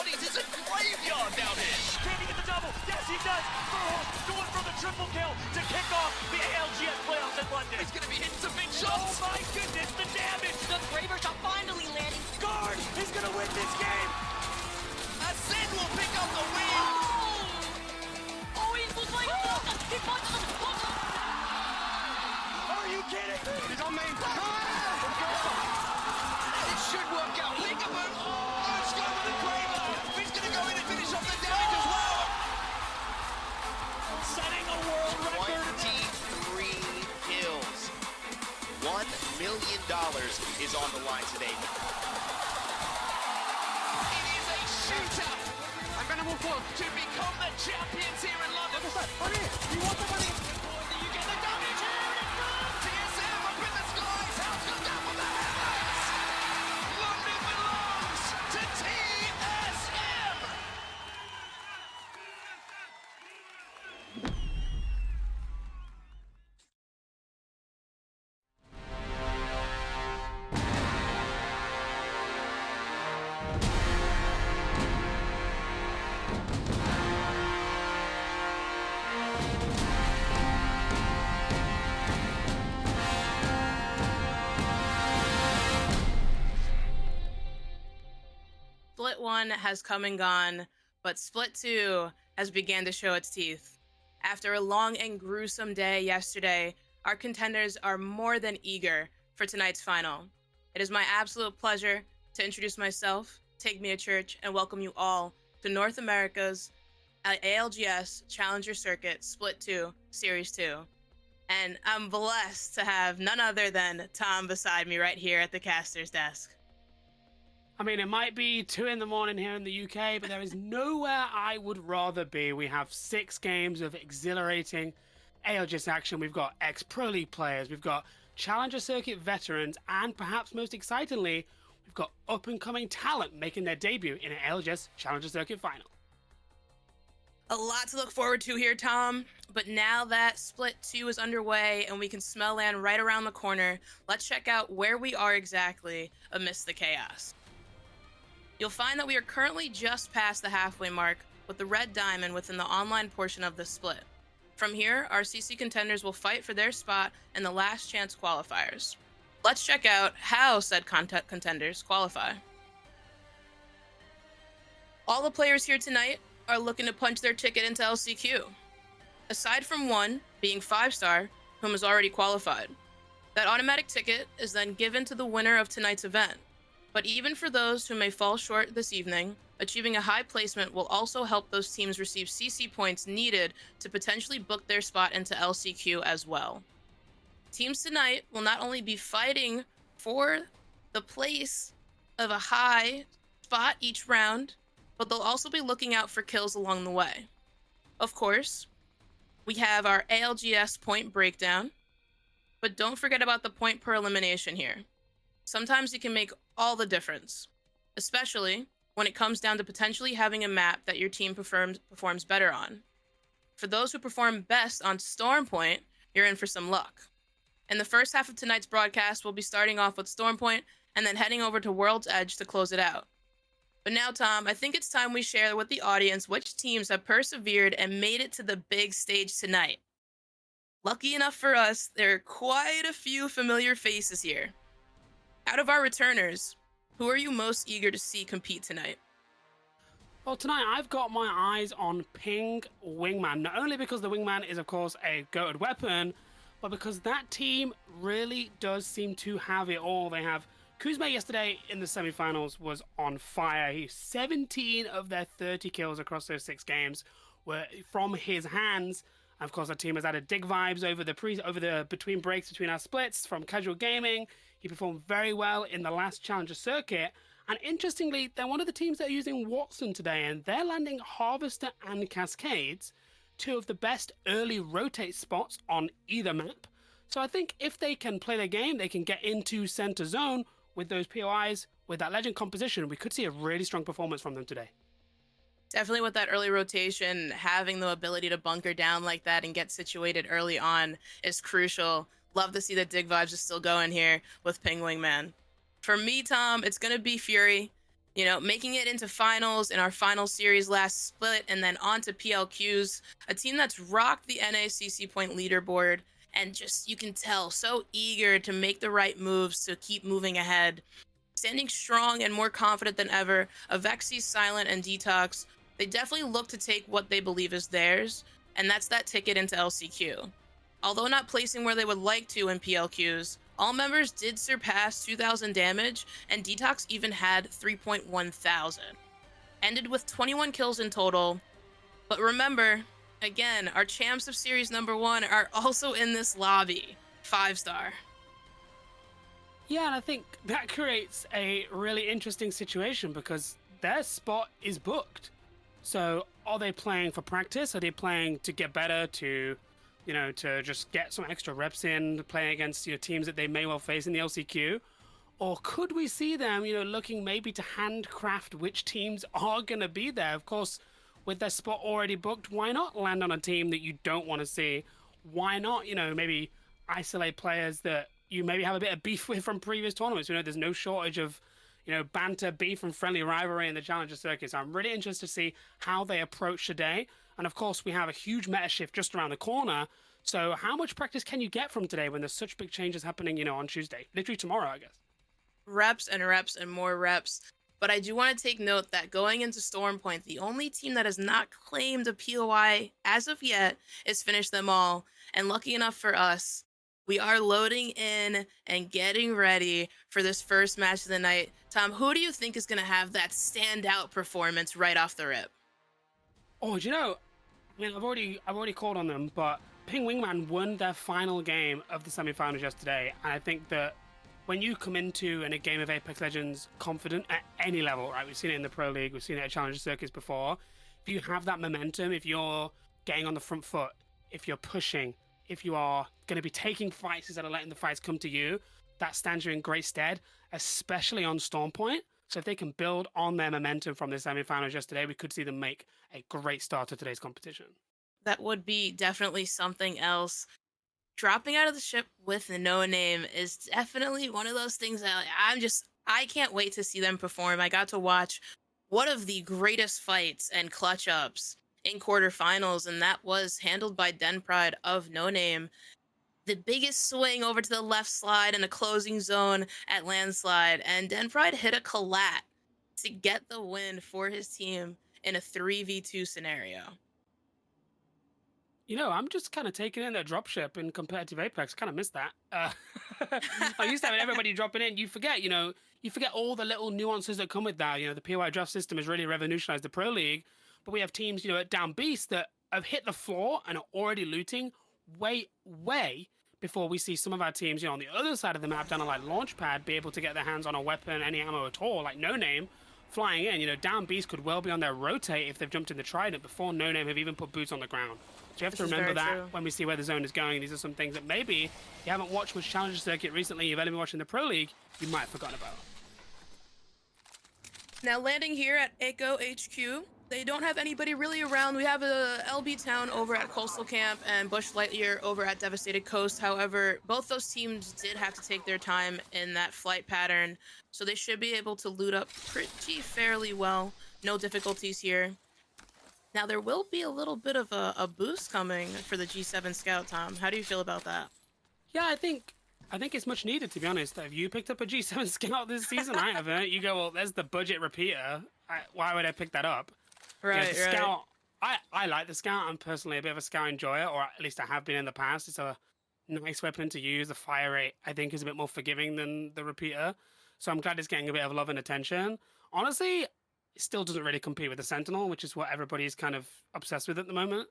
bodies. It's a graveyard down here. Can he get the double? Yes, he does. Furhawk going for the triple kill to kick off the ALGS playoffs in London. He's going to be hitting some big Oh shots. my goodness, the damage. The Bravers are finally landing. Guard is going to win this game. Ascend will pick up the win. Oh, he's like, he punches him. Are you kidding? He's on main. It should work out. Peekaboo. Oh, it's going to the graveyard. He's going to go in and finish off the damage as well. Setting a world record. 23 kills. $1 million is on the line today. It is a shootout I'm gonna move forward. to become the champions here in London. Hurry! You want the money? You get the damage here. It comes. TSM up in the skies. House goes down with the headlights. London belongs to TSM. Split 1 has come and gone, but Split 2 has began to show its teeth. After a long and gruesome day yesterday, our contenders are more than eager for tonight's final. It is my absolute pleasure to introduce myself, take me to church, and welcome you all to North America's ALGS Challenger Circuit Split 2 Series 2. And I'm blessed to have none other than Tom beside me right here at the caster's desk. I mean, it might be 2 in the morning here in the UK, but there is nowhere I would rather be. We have 6 games of exhilarating ALGS action. We've got ex-Pro League players, we've got Challenger Circuit veterans, and perhaps most excitingly, we've got up-and-coming talent making their debut in an ALGS Challenger Circuit final. A lot to look forward to here, Tom. But now that Split 2 is underway and we can smell land right around the corner, let's check out where we are exactly amidst the chaos. You'll find that we are currently just past the halfway mark with the red diamond within the online portion of the split. From here, our CC contenders will fight for their spot in the last chance qualifiers. Let's check out how said contenders qualify. All the players here tonight are looking to punch their ticket into LCQ. Aside from one, being 5-star, whom has already qualified. That automatic ticket is then given to the winner of tonight's event. But even for those who may fall short this evening, achieving a high placement will also help those teams receive CC points needed to potentially book their spot into LCQ as well. Teams tonight will not only be fighting for the place of a high spot each round, but they'll also be looking out for kills along the way. Of course, we have our ALGS point breakdown, but don't forget about the point per elimination here. Sometimes it can make all the difference, especially when it comes down to potentially having a map that your team performs better on. For those who perform best on Storm Point, you're in for some luck. In the first half of tonight's broadcast, we'll be starting off with Storm Point and then heading over to World's Edge to close it out. But now, Tom, I think it's time we share with the audience which teams have persevered and made it to the big stage tonight. Lucky enough for us, there are quite a few familiar faces here. Out of our returners, who are you most eager to see compete tonight? Well, tonight I've got my eyes on Ping Wingman, not only because the Wingman is, of course, a goated weapon, but because that team really does seem to have it all. They have Kuzma yesterday in the semifinals was on fire. 17 of their 30 kills across those 6 games were from his hands. And of course, our team has added Dig vibes over the between breaks between our splits from Casual Gaming. He performed very well in the last Challenger Circuit. And interestingly, they're one of the teams that are using Watson today, and they're landing Harvester and Cascades, 2 of the best early rotate spots on either map. So I think if they can play their game, they can get into center zone with those POIs, with that legend composition, we could see a really strong performance from them today. Definitely with that early rotation, having the ability to bunker down like that and get situated early on is crucial. Love to see that Dig vibes is still going here with Ping Wingman. For me, Tom, it's going to be Fury. making it into finals in our final series last split and then on to PLQs, a team that's rocked the NACC point leaderboard and just, you can tell, so eager to make the right moves to keep moving ahead. Standing strong and more confident than ever, Avexi, Silent, and Detox, they definitely look to take what they believe is theirs, and that's that ticket into LCQ. Although not placing where they would like to in PLQs, all members did surpass 2,000 damage, and Detox even had 3.1 thousand. Ended with 21 kills in total. But remember, again, our champs of series number 1 are also in this lobby. 5-star. Yeah, and I think that creates a really interesting situation because their spot is booked. So are they playing for practice? Are they playing to get better, to to just get some extra reps in, playing against teams that they may well face in the LCQ? Or could we see them, looking maybe to handcraft which teams are going to be there? Of course, with their spot already booked, why not land on a team that you don't want to see? Why not, maybe isolate players that you maybe have a bit of beef with from previous tournaments? There's no shortage of, banter, beef, and friendly rivalry in the Challenger Circuit. So I'm really interested to see how they approach today. And of course, we have a huge meta shift just around the corner. So how much practice can you get from today when there's such big changes happening, on Tuesday? Literally tomorrow, I guess. Reps and reps and more reps. But I do want to take note that going into Storm Point, the only team that has not claimed a POI as of yet is Finish Them All. And lucky enough for us, we are loading in and getting ready for this first match of the night. Tom, who do you think is going to have that standout performance right off the rip? Oh, I've already called on them, but Ping Wingman won their final game of the semifinals yesterday, and I think that when you come into a game of Apex Legends confident at any level, right? We've seen it in the Pro League, we've seen it at Challenger Circuits before. If you have that momentum, if you're getting on the front foot, if you're pushing, if you are going to be taking fights instead of letting the fights come to you, that stands you in great stead, especially on Storm Point. So if they can build on their momentum from the semifinals yesterday, we could see them make a great start to today's competition. That would be definitely something else. Dropping out of the ship with no name is definitely one of those things that I can't wait to see them perform. I got to watch one of the greatest fights and clutch ups in quarterfinals, and that was handled by Den Pride of No Name. The biggest swing over to the left slide in a closing zone at landslide, and Den Pride hit a collat to get the win for his team in a 3v2 scenario. I'm just kind of taking in that dropship in competitive Apex. Kind of missed that. I used to have everybody dropping in. You forget, you forget all the little nuances that come with that. The POI draft system has really revolutionized the Pro League, but we have teams, at Down Beast that have hit the floor and are already looting way before we see some of our teams, on the other side of the map down on like Launchpad, be able to get their hands on a weapon, any ammo at all, like No Name flying in. Down Beast could well be on their rotate if they've jumped in the Trident before No Name have even put boots on the ground. So you have to remember that when we see where the zone is going. These are some things that maybe if you haven't watched much Challenger Circuit recently, you've only been watching the Pro League, you might have forgotten about. Now landing here at Echo HQ, they don't have anybody really around. We have a LB Town over at Coastal Camp and Bush Lightyear over at Devastated Coast. However, both those teams did have to take their time in that flight pattern, so they should be able to loot up pretty fairly well. No difficulties here. Now there will be a little bit of a boost coming for the G7 Scout, Tom. How do you feel about that? Yeah, I think it's much needed, to be honest. Have you picked up a G7 Scout this season? I haven't. You go, well, there's the budget repeater. Why would I pick that up? Right, the Scout, I like the Scout. I'm personally a bit of a Scout enjoyer, or at least I have been in the past. It's a nice weapon to use. The fire rate, I think, is a bit more forgiving than the repeater. So I'm glad it's getting a bit of love and attention. Honestly, it still doesn't really compete with the Sentinel, which is what everybody's kind of obsessed with at the moment.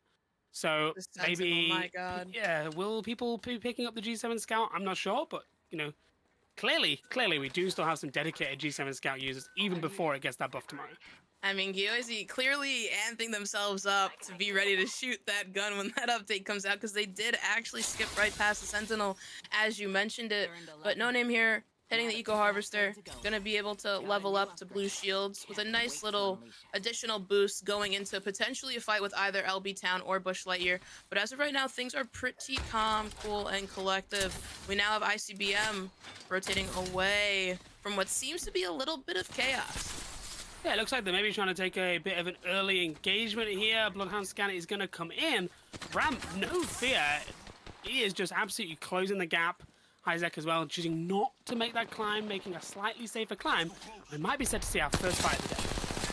So maybe, my God. Yeah, will people be picking up the G7 Scout? I'm not sure, but clearly we do still have some dedicated G7 Scout users even before it gets that buff tomorrow. I mean, Gyozy clearly amping themselves up to be ready to shoot that gun when that update comes out, because they did actually skip right past the Sentinel, as you mentioned it. But No Name here, hitting the Eco Harvester, gonna be able to level up to blue shields with a nice little additional boost going into potentially a fight with either LB Town or Bush Lightyear. But as of right now, things are pretty calm, cool, and collective. We now have ICBM rotating away from what seems to be a little bit of chaos. Yeah, it looks like they're maybe trying to take a bit of an early engagement here. Bloodhound Scanner is going to come in. Ram, no fear. He is just absolutely closing the gap. Isaac as well, choosing not to make that climb, making a slightly safer climb. We might be set to see our first fight of the day.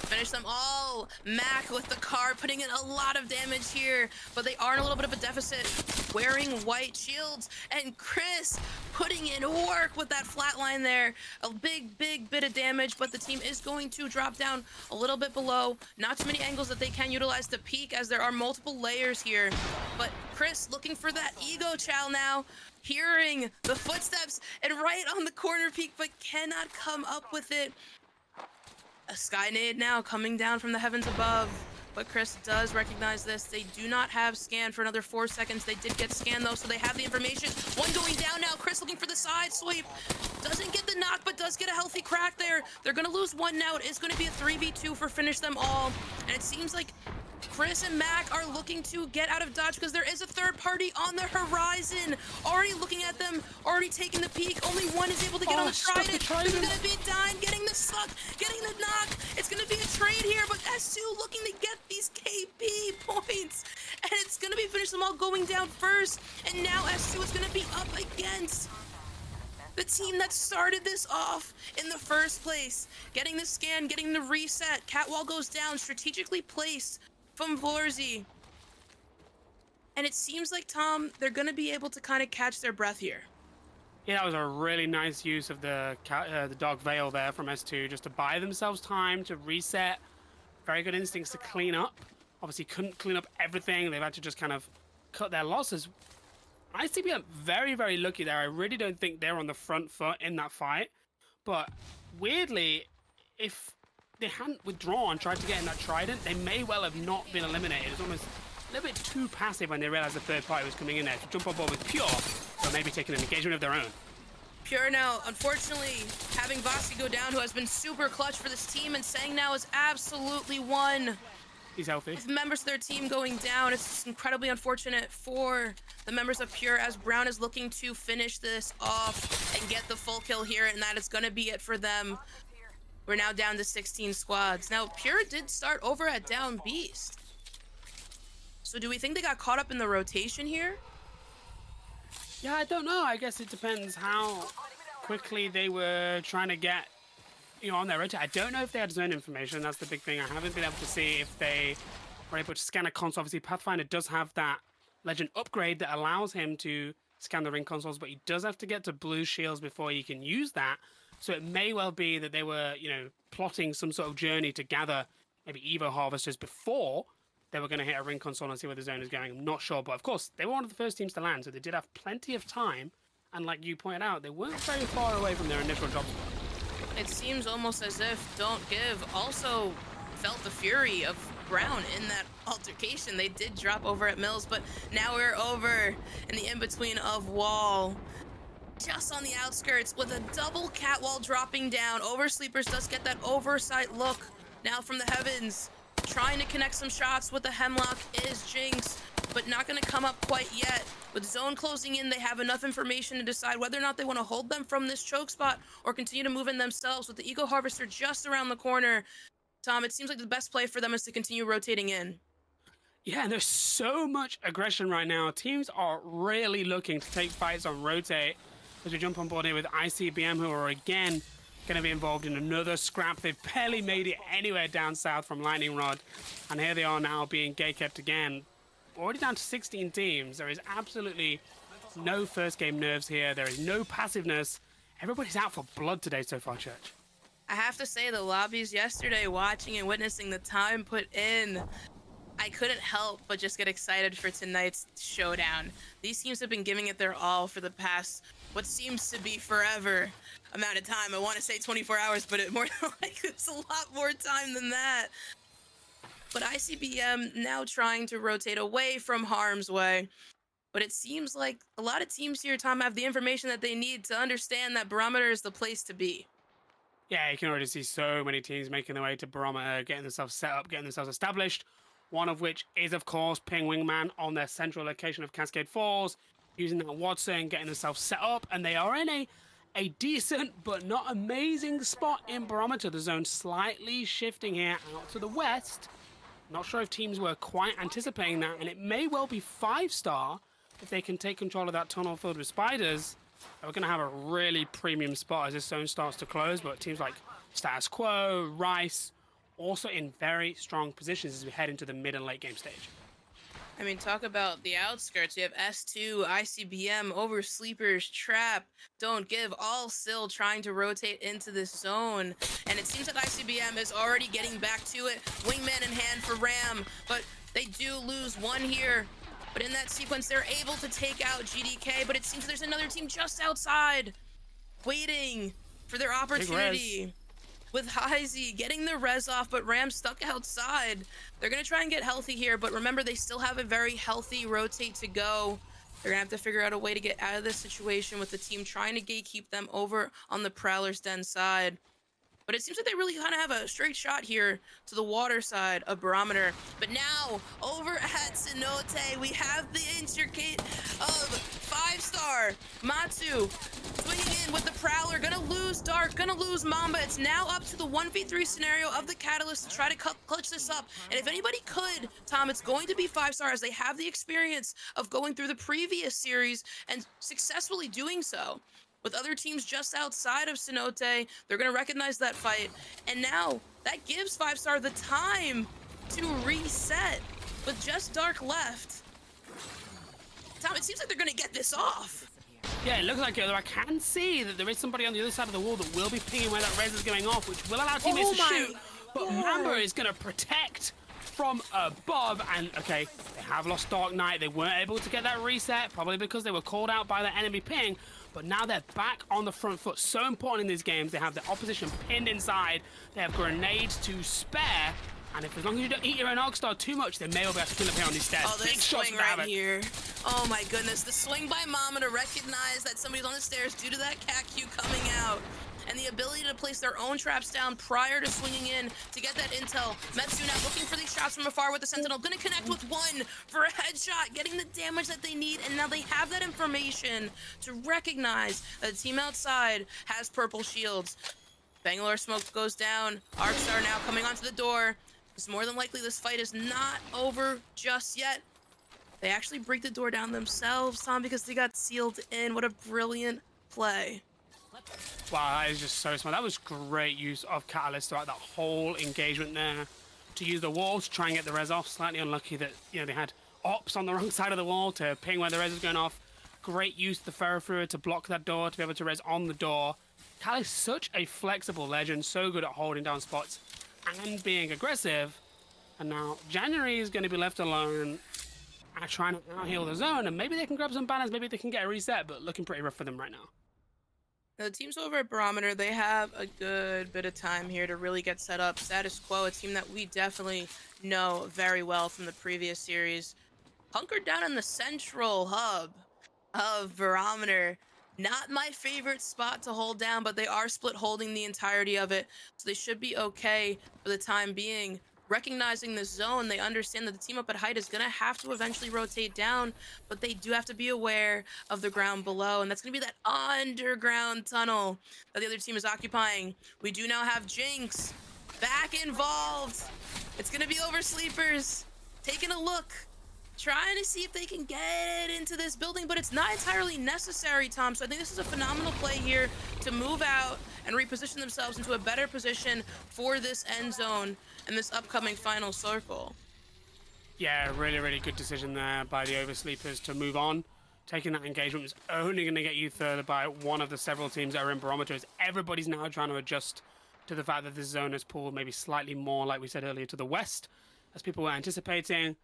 Finish them all. Mac with the car putting in a lot of damage here, but they are in a little bit of a deficit. Wearing white shields, and Chris putting in work with that flatline there. A big bit of damage, but the team is going to drop down a little bit below. Not too many angles that they can utilize to peek, as there are multiple layers here. But Chris looking for that ego chow now, hearing the footsteps and right on the corner peak, but cannot come up with it. A Skynade now coming down from the heavens above, but Chris does recognize this. They do not have scan for another 4 seconds. They did get scan though, so they have the information. One going down now. Chris looking for the side sweep. Doesn't get the knock, but does get a healthy crack there. They're gonna lose one now. It is gonna be a 3v2 for finish them all. And it seems like Chris and Mac are looking to get out of dodge because there is a third party on the horizon. Already looking at them, already taking the peak. Only one is able to get on the Trident. This is gonna be Dime getting the suck, getting the knock. It's gonna be a trade here, but S2 looking to get these KP points. And it's gonna be finish them all going down first. And now S2 is gonna be up against the team that started this off in the first place. Getting the scan, getting the reset. Catwall goes down, strategically placed from Vorzi. And it seems like, Tom, they're going to be able to kind of catch their breath here. Yeah, that was a really nice use of the Dog Veil there from S2, just to buy themselves time to reset. Very good instincts to clean up. Obviously couldn't clean up everything. They've had to just kind of cut their losses. ICBM very lucky there. I really don't think they're on the front foot in that fight. But weirdly, if they hadn't withdrawn, tried to get in that Trident, they may well have not been eliminated. It's almost a little bit too passive when they realized the third party was coming in there to jump on board with Pure, or maybe taking an engagement of their own. Pure now, unfortunately, having Vasi go down, who has been super clutch for this team, and Sang now is absolutely won. He's healthy. With members of their team going down, it's just incredibly unfortunate for the members of Pure, as Brown is looking to finish this off and get the full kill here, and that is going to be it for them. We're now down to 16 squads. Now, Pure did start over at Down Beast. So do we think they got caught up in the rotation here? Yeah, I don't know. I guess it depends how quickly they were trying to get, on their rotate. I don't know if they had zone information. That's the big thing. I haven't been able to see if they were able to scan a console. Obviously, Pathfinder does have that Legend upgrade that allows him to scan the ring consoles, but he does have to get to blue shields before he can use that. So it may well be that they were, plotting some sort of journey to gather maybe Evo Harvesters before they were going to hit a ring console and see where the zone is going. I'm not sure. But of course, they were one of the first teams to land, so they did have plenty of time. And like you pointed out, they weren't very far away from their initial job spot. It seems almost as if Don't Give also felt the fury of Brown in that altercation. They did drop over at Mills, but now we're over in the in-between of Wall. Just on the outskirts with a double catwall dropping down. Oversleepers does get that oversight look now from the heavens. Trying to connect some shots with the Hemlock is Jinx, but not going to come up quite yet. With zone closing in, they have enough information to decide whether or not they want to hold them from this choke spot or continue to move in themselves. With the Ego Harvester just around the corner, Tom, it seems like the best play for them is to continue rotating in. Yeah, and there's so much aggression right now. Teams are really looking to take fights on rotate. As we jump on board here with ICBM, who are again going to be involved in another scrap. They've barely made it anywhere down south from Lightning Rod. And here they are now being gate-kept again. Already down to 16 teams. There is absolutely no first game nerves here. There is no passiveness. Everybody's out for blood today so far, Church. I have to say, the lobbies yesterday, watching and witnessing the time put in, I couldn't help but just get excited for tonight's showdown. These teams have been giving it their all for the past, what seems to be forever amount of time. I want to say 24 hours, but it more like it's a lot more time than that. But ICBM now trying to rotate away from harm's way. But it seems like a lot of teams here, Tom, have the information that they need to understand that Barometer is the place to be. Yeah, you can already see so many teams making their way to Barometer, getting themselves set up, getting themselves established. One of which is, of course, Ping Wingman on their central location of Cascade Falls, using that Watson, getting themselves set up. And they are in a a decent but not amazing spot in barometer. The zone slightly shifting here out to the west. Not sure if teams were quite anticipating that, and it may well be 5-star if they can take control of that tunnel filled with spiders. We're going to have a really premium spot as this zone starts to close, but teams like Status Quo, Rice, also in very strong positions as we head into the mid and late game stage. I mean, talk about the outskirts. We have S2, ICBM, Oversleepers, Trap, Don't Give, all still trying to rotate into this zone. And it seems that ICBM is already getting back to it. Wingman in hand for Ram, but they do lose one here. But in that sequence, they're able to take out GDK, but it seems there's another team just outside, waiting for their opportunity. With Heisey getting the res off, but Ram stuck outside. They're going to try and get healthy here, but remember, they still have a very healthy rotate to go. They're going to have to figure out a way to get out of this situation with the team trying to gatekeep them over on the Prowler's Den side. But it seems like they really kind of have a straight shot here to the water side of Barometer. But now, over at Cenote, we have the intricate of 5-star Matsu swinging in with the Prowler. Gonna lose Dark, gonna lose Mamba. It's now up to the 1v3 scenario of the Catalyst to try to clutch this up. And if anybody could, Tom, it's going to be 5-star, as they have the experience of going through the previous series and successfully doing so. With other teams just outside of Cenote, they're going to recognize that fight. And now, that gives 5-star the time to reset with just Dark left. Tom, it seems like they're going to get this off. Yeah, it looks like it, although I can see that there is somebody on the other side of the wall that will be pinging where that res is going off, which will allow teammates to shoot. But Mamba is going to protect from above, and okay, they have lost Dark Knight. They weren't able to get that reset, probably because they were called out by the enemy ping, but now they're back on the front foot. So important in these games. They have the opposition pinned inside. They have grenades to spare, and if as long as you don't eat your own ALGS too much, they may well be able to kill up here on these stairs. Oh, Big there's shots swing from right here. Oh my goodness, the swing by Mama to recognize that somebody's on the stairs due to that CAQ coming out. And the ability to place their own traps down prior to swinging in to get that intel. Metsu now looking for these shots from afar with the Sentinel. Gonna connect with one for a headshot, getting the damage that they need. And now they have that information to recognize that the team outside has purple shields. Bangalore smoke goes down. Arcs are now coming onto the door. It's more than likely this fight is not over just yet. They actually break the door down themselves, Tom, because they got sealed in. What a brilliant play. Wow, that is just so smart. That was great use of Catalyst throughout that whole engagement there. To use the wall to try and get the res off. Slightly unlucky that, you know, they had ops on the wrong side of the wall to ping where the res is going off. Great use of the ferrofluid to block that door, to be able to res on the door. Catalyst, such a flexible legend, so good at holding down spots and being aggressive. And now January is going to be left alone and trying to out-heal the zone, and maybe they can grab some banners, maybe they can get a reset, but looking pretty rough for them right now. The teams over at Barometer, they have a good bit of time here to really get set up. Status Quo, a team that we definitely know very well from the previous series, hunkered down in the central hub of Barometer. Not my favorite spot to hold down, but they are split holding the entirety of it, so they should be okay for the time being. Recognizing this zone, they understand that the team up at height is going to have to eventually rotate down, but they do have to be aware of the ground below, and that's going to be that underground tunnel that the other team is occupying. We do now have Jinx back involved. It's going to be Oversleepers taking a look, trying to see if they can get into this building, but it's not entirely necessary, Tom. So I think this is a phenomenal play here to move out and reposition themselves into a better position for this end zone and this upcoming final circle. Yeah, really, really good decision there by the Oversleepers to move on. Taking that engagement was only going to get you further by one of the several teams that are in Barometer, as everybody's now trying to adjust to the fact that this zone has pulled maybe slightly more, like we said earlier, to the west, as people were anticipating.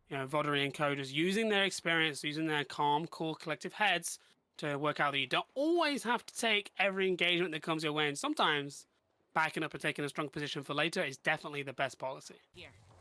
You know, Vodari and Coders using their experience, using their calm, cool, collective heads to work out that you don't always have to take every engagement that comes your way, and sometimes backing up and taking a strong position for later is definitely the best policy.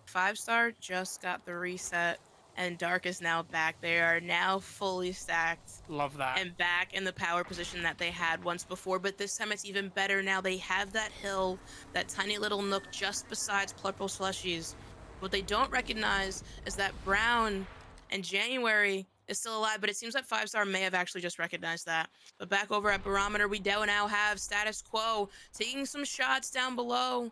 5-star just got the reset, and Dark is now back. They are now fully stacked. Love that. And back in the power position that they had once before, but this time it's even better. Now they have that hill, that tiny little nook just besides purple slushies. What they don't recognize is that Brown and January is still alive, but it seems that 5-star may have actually just recognized that. But back over at Barometer, we do now have Status Quo taking some shots down below,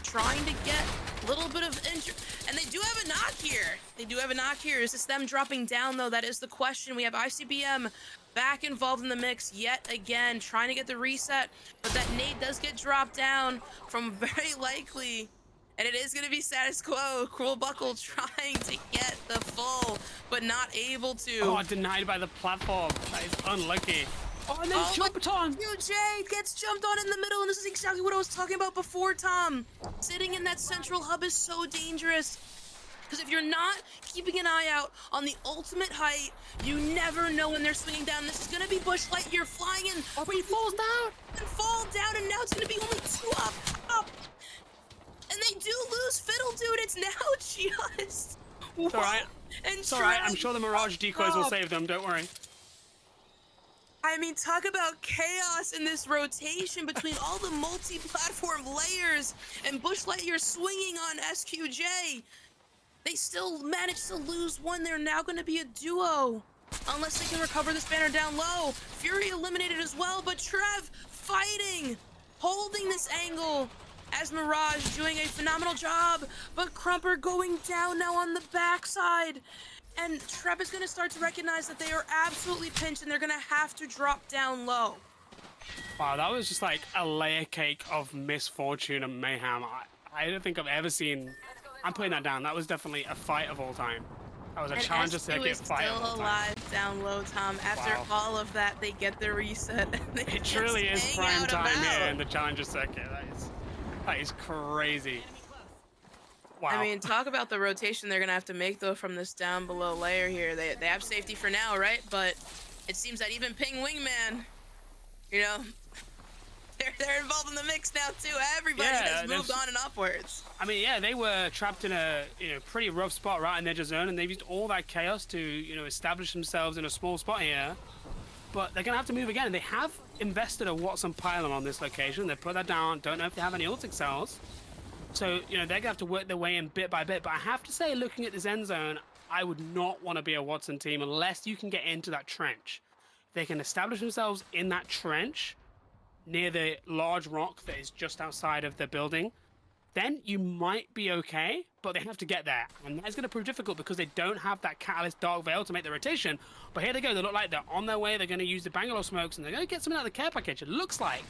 trying to get a little bit of injury. And they do have a knock here. They do have a knock here. Is this them dropping down, though? That is the question. We have ICBM back involved in the mix yet again, trying to get the reset. But that nade does get dropped down from very likely. And it is going to be Status Quo. Cruel Buckle trying to get the full, but not able to. Oh, denied by the platform. That is unlucky. Oh, and then jumped on. QJ gets jumped on in the middle, and this is exactly what I was talking about before, Tom. Sitting in that central hub is so dangerous. Because if you're not keeping an eye out on the ultimate height, you never know when they're swinging down. This is going to be Bush Lightyear flying in. Oh, but he falls down. And fall down, and now it's going to be only 2 up. And they do lose Fiddle, dude. It's now just... It's alright. And It's alright. I'm sure the Mirage decoys will save them. Don't worry. I mean, talk about chaos in this rotation between all the multi-platform layers and Bush Lightyear swinging on SQJ. They still managed to lose one. They're now going to be a duo. Unless they can recover this banner down low. Fury eliminated as well, but Trev fighting, holding this angle. As Mirage doing a phenomenal job, but Crumper going down now on the backside. And Trev is going to start to recognize that they are absolutely pinched and they're going to have to drop down low. Wow, that was just like a layer cake of misfortune and mayhem. I don't think I've ever seen... I'm putting that down. That was definitely a fight of all time. That was a Challenger Circuit fight of all still time. alive down low, Tom. After all of that, they get the reset. And they It truly is hang prime out time about. here in the Challenger Circuit. That is crazy. Wow. I mean, talk about the rotation they're going to have to make, though, from this down below layer here. They have safety for now, right? But it seems that even Ping Wingman, you know, they're involved in the mix now, too. Everybody has moved on and upwards. I mean, yeah, they were trapped in a pretty rough spot right in the edge of zone, and they've used all that chaos to establish themselves in a small spot here. But they're going to have to move again. They have invested a Watson pylon on this location. They put that down. Don't know if they have any ultic cells. So, they're going to have to work their way in bit by bit. But I have to say, looking at this end zone, I would not want to be a Watson team unless you can get into that trench. If they can establish themselves in that trench near the large rock that is just outside of the building, then you might be okay, but they have to get there. And that's going to prove difficult because they don't have that Catalyst Dark Veil to make the rotation. But here they go. They look like they're on their way. They're going to use the Bangalore smokes, and they're going to get something out of the care package. It looks like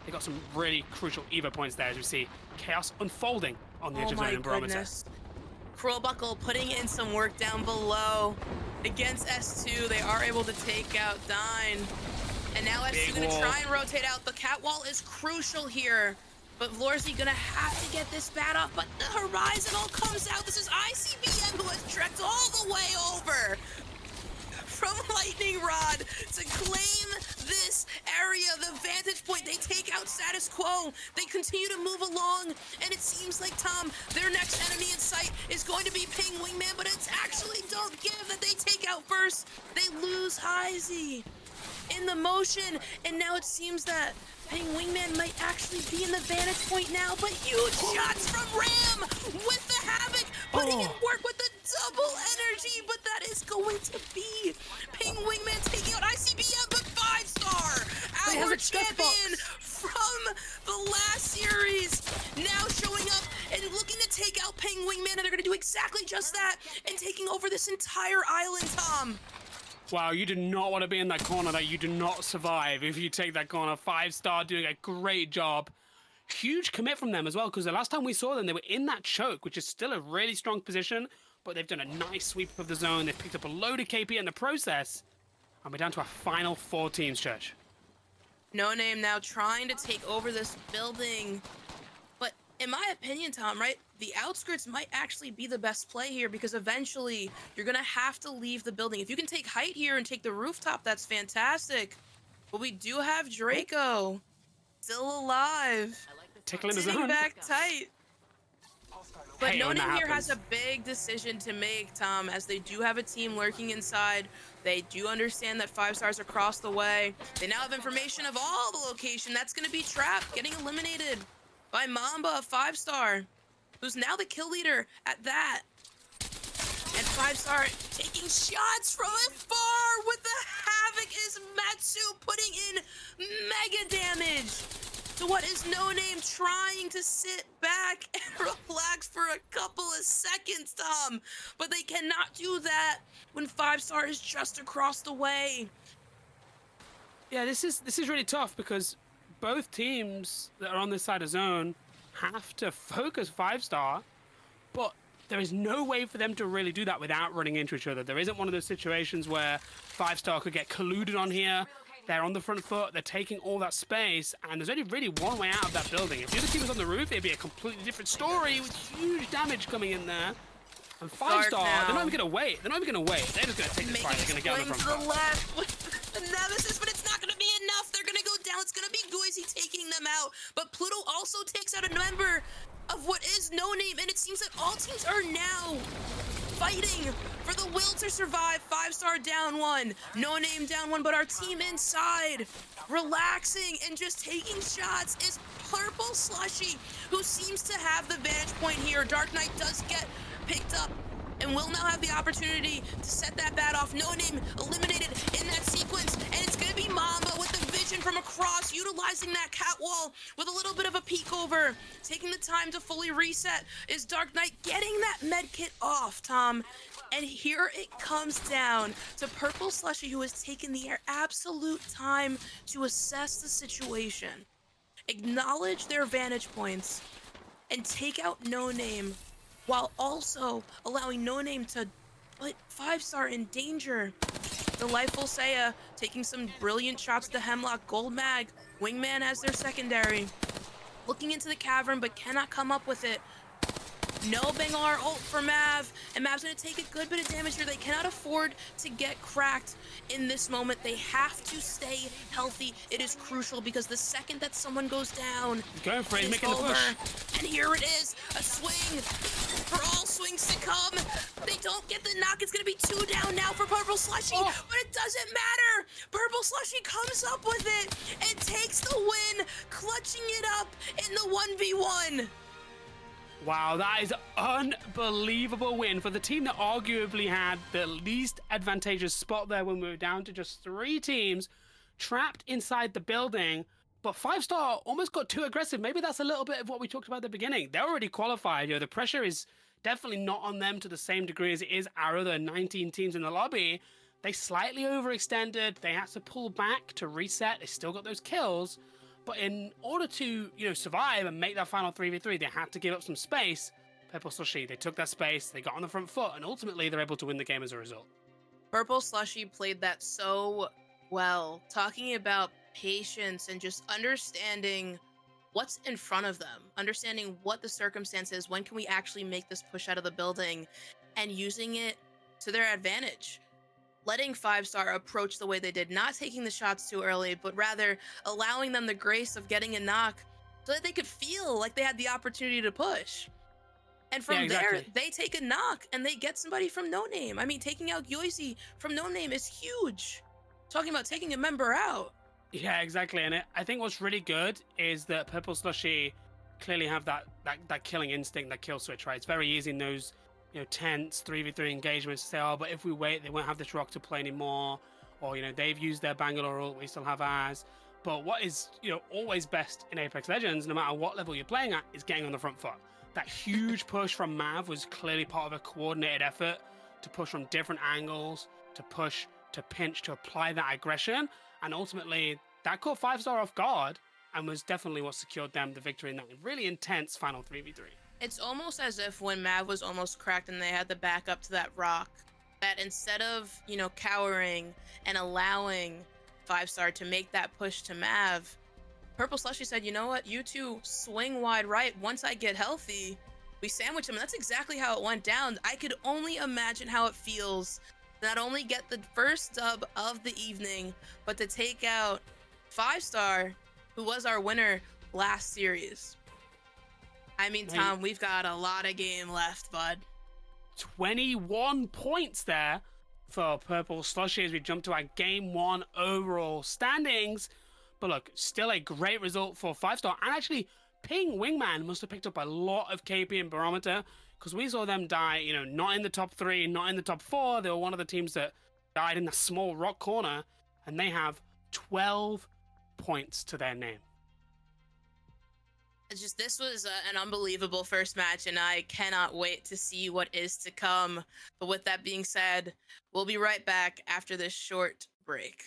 they got some really crucial Evo points there, as we see chaos unfolding on the edge of zone and Barometer. Goodness. Cruel Buckle putting in some work down below. Against S2, they are able to take out Dine. And now S2 going to try and rotate out. The cat wall is crucial here. But Vlorzi gonna have to get this bat off, but the horizon all comes out. This is ICBM who has trekked all the way over from Lightning Rod to claim this area, the vantage point. They take out Status Quo. They continue to move along, and it seems like, Tom, their next enemy in sight is going to be Ping Wingman, but it's actually Don't Give that they take out first. They lose Heisey in the motion, and now it seems that Ping Wingman might actually be in the vantage point now, but huge shots from Ram with the Havoc, putting in work with the double energy, but that is going to be Ping Wingman taking out ICBM, but 5-star, our champion from the last series, now showing up and looking to take out Ping Wingman, and they're going to do exactly just that, and taking over this entire island, Tom. Wow, you do not want to be in that corner. That you do not survive if you take that corner. 5-star doing a great job. Huge commit from them as well, because the last time we saw them, they were in that choke, which is still a really strong position, but they've done a nice sweep of the zone. They've picked up a load of KP in the process, and we're down to our final 4 teams, Church. No Name now trying to take over this building. But in my opinion, Tom, right, the outskirts might actually be the best play here, because eventually you're going to have to leave the building. If you can take height here and take the rooftop, that's fantastic. But we do have Draco still alive. Tickling the Sitting zone. back tight. But Hey, No when Name that here has a happens. big decision to make, Tom, as they do have a team lurking inside. They do understand that 5-stars across the way. They now have information of all the location. That's going to be Trapped, getting eliminated by Mamba, 5-star, who's now the kill leader at that. And 5-star taking shots from afar with the havoc is Matsu putting in mega damage to what is No Name trying to sit back and relax for a couple of seconds, Tom. But they cannot do that when 5-star is just across the way. Yeah, this is really tough because both teams that are on this side of zone have to focus 5-star, but there is no way for them to really do that without running into each other. There isn't one of those situations where 5-star could get colluded on here. They're on the front foot, they're taking all that space, and there's only really one way out of that building. If the other team was on the roof, it'd be a completely different story with huge damage coming in there. And 5-star, they're not even gonna wait. They're just gonna take this fight. They're gonna get on the front to the foot. left with the Nemesis, but it's not gonna be enough. They're gonna go down. It's gonna be Goisy taking them out. But Pluto also takes out a member of what is No Name, and it seems that all teams are now fighting for the will to survive. 5-star down one, No Name down one, but our team inside relaxing and just taking shots is Purple Slushy, who seems to have the vantage point here. Dark Knight does get picked up and will now have the opportunity to set that bat off. No Name eliminated in that sequence, and it's gonna be Mamba with the vision from across, utilizing that cat wall with a little bit of a peek over, taking the time to fully reset. Is Dark Knight getting that med kit off, Tom? And here it comes down to Purple Slushy, who has taken the absolute time to assess the situation, acknowledge their vantage points, and take out No Name, while also allowing No Name to put 5-star in danger. The Lifeful Seiya taking some brilliant shots to Hemlock. Gold Mag, Wingman as their secondary. Looking into the cavern, but cannot come up with it. No Bangalore ult for Mav, and Mav's gonna take a good bit of damage here. They cannot afford to get cracked in this moment. They have to stay healthy. It is crucial because the second that someone goes down, He's going for it, it's making the over. push. And here it is, a swing for all swings to come. They don't get the knock. It's gonna be 2 down now for Purple Slushy, but it doesn't matter. Purple Slushy comes up with it and takes the win, clutching it up in the 1v1. Wow, that is unbelievable win for the team that arguably had the least advantageous spot there when we were down to just 3 teams trapped inside the building. But 5-star almost got too aggressive. Maybe that's a little bit of what we talked about at the beginning. They're already qualified. The pressure is definitely not on them to the same degree as it is our other 19 teams in the lobby. They slightly overextended. They had to pull back to reset. They still got those kills. But in order to, survive and make that final 3v3, they had to give up some space. Purple Slushy, they took that space, they got on the front foot, and ultimately they're able to win the game as a result. Purple Slushy played that so well, talking about patience and just understanding what's in front of them, understanding what the circumstance is, when can we actually make this push out of the building, and using it to their advantage. Letting 5-star approach the way they did, not taking the shots too early, but rather allowing them the grace of getting a knock so that they could feel like they had the opportunity to push. And from there, they take a knock and they get somebody from No Name. I mean, taking out Yoisi from No Name is huge. Talking about taking a member out. Yeah, exactly. And I think what's really good is that Purple Slushy clearly have that killing instinct, that kill switch, right? It's very easy in those tense 3v3 engagements to say, oh, but if we wait, they won't have this rock to play anymore. Or, they've used their Bangalore ult, we still have ours. But what is, always best in Apex Legends, no matter what level you're playing at, is getting on the front foot. That huge push from Mav was clearly part of a coordinated effort to push from different angles, to push, to pinch, to apply that aggression. And ultimately, that caught 5-star off guard and was definitely what secured them the victory in that really intense final 3v3. It's almost as if when Mav was almost cracked and they had the back up to that rock, that instead of, cowering and allowing 5-star to make that push to Mav, Purple Slushy said, you know what, you two swing wide right. Once I get healthy, we sandwich them. And that's exactly how it went down. I could only imagine how it feels to not only get the first dub of the evening, but to take out 5-star, who was our winner last series. I mean, Tom, we've got a lot of game left, bud. 21 points there for Purple Slushy as we jump to our Game 1 overall standings. But look, still a great result for 5-star. And actually, Ping Wingman must have picked up a lot of KP and Barometer, because we saw them die, not in the top 3, not in the top 4. They were one of the teams that died in the small rock corner, and they have 12 points to their name. It's just this was an unbelievable first match, and I cannot wait to see what is to come. But with that being said, we'll be right back after this short break.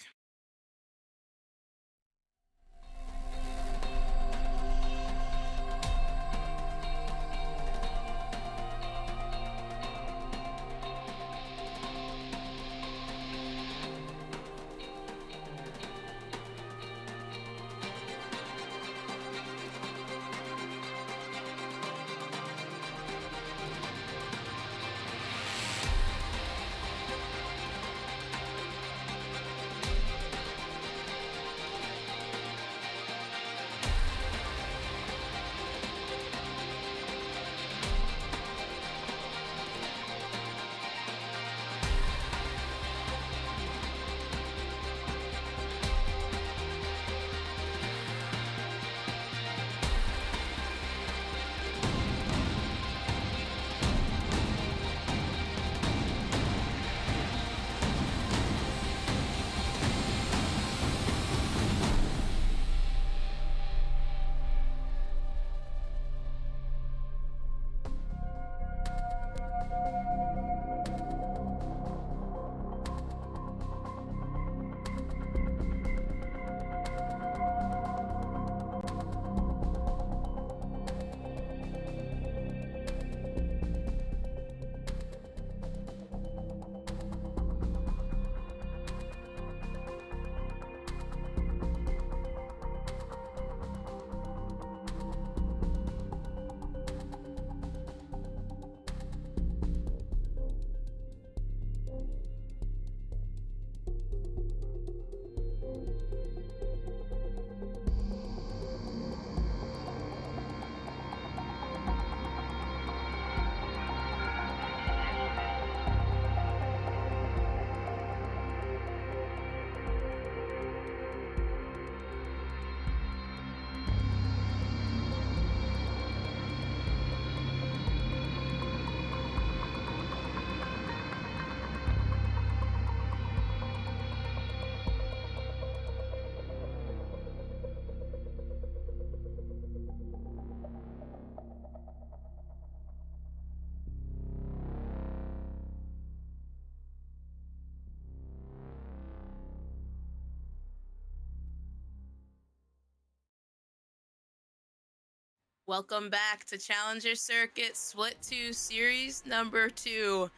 Welcome back to Challenger Circuit Split 2 Series number 2.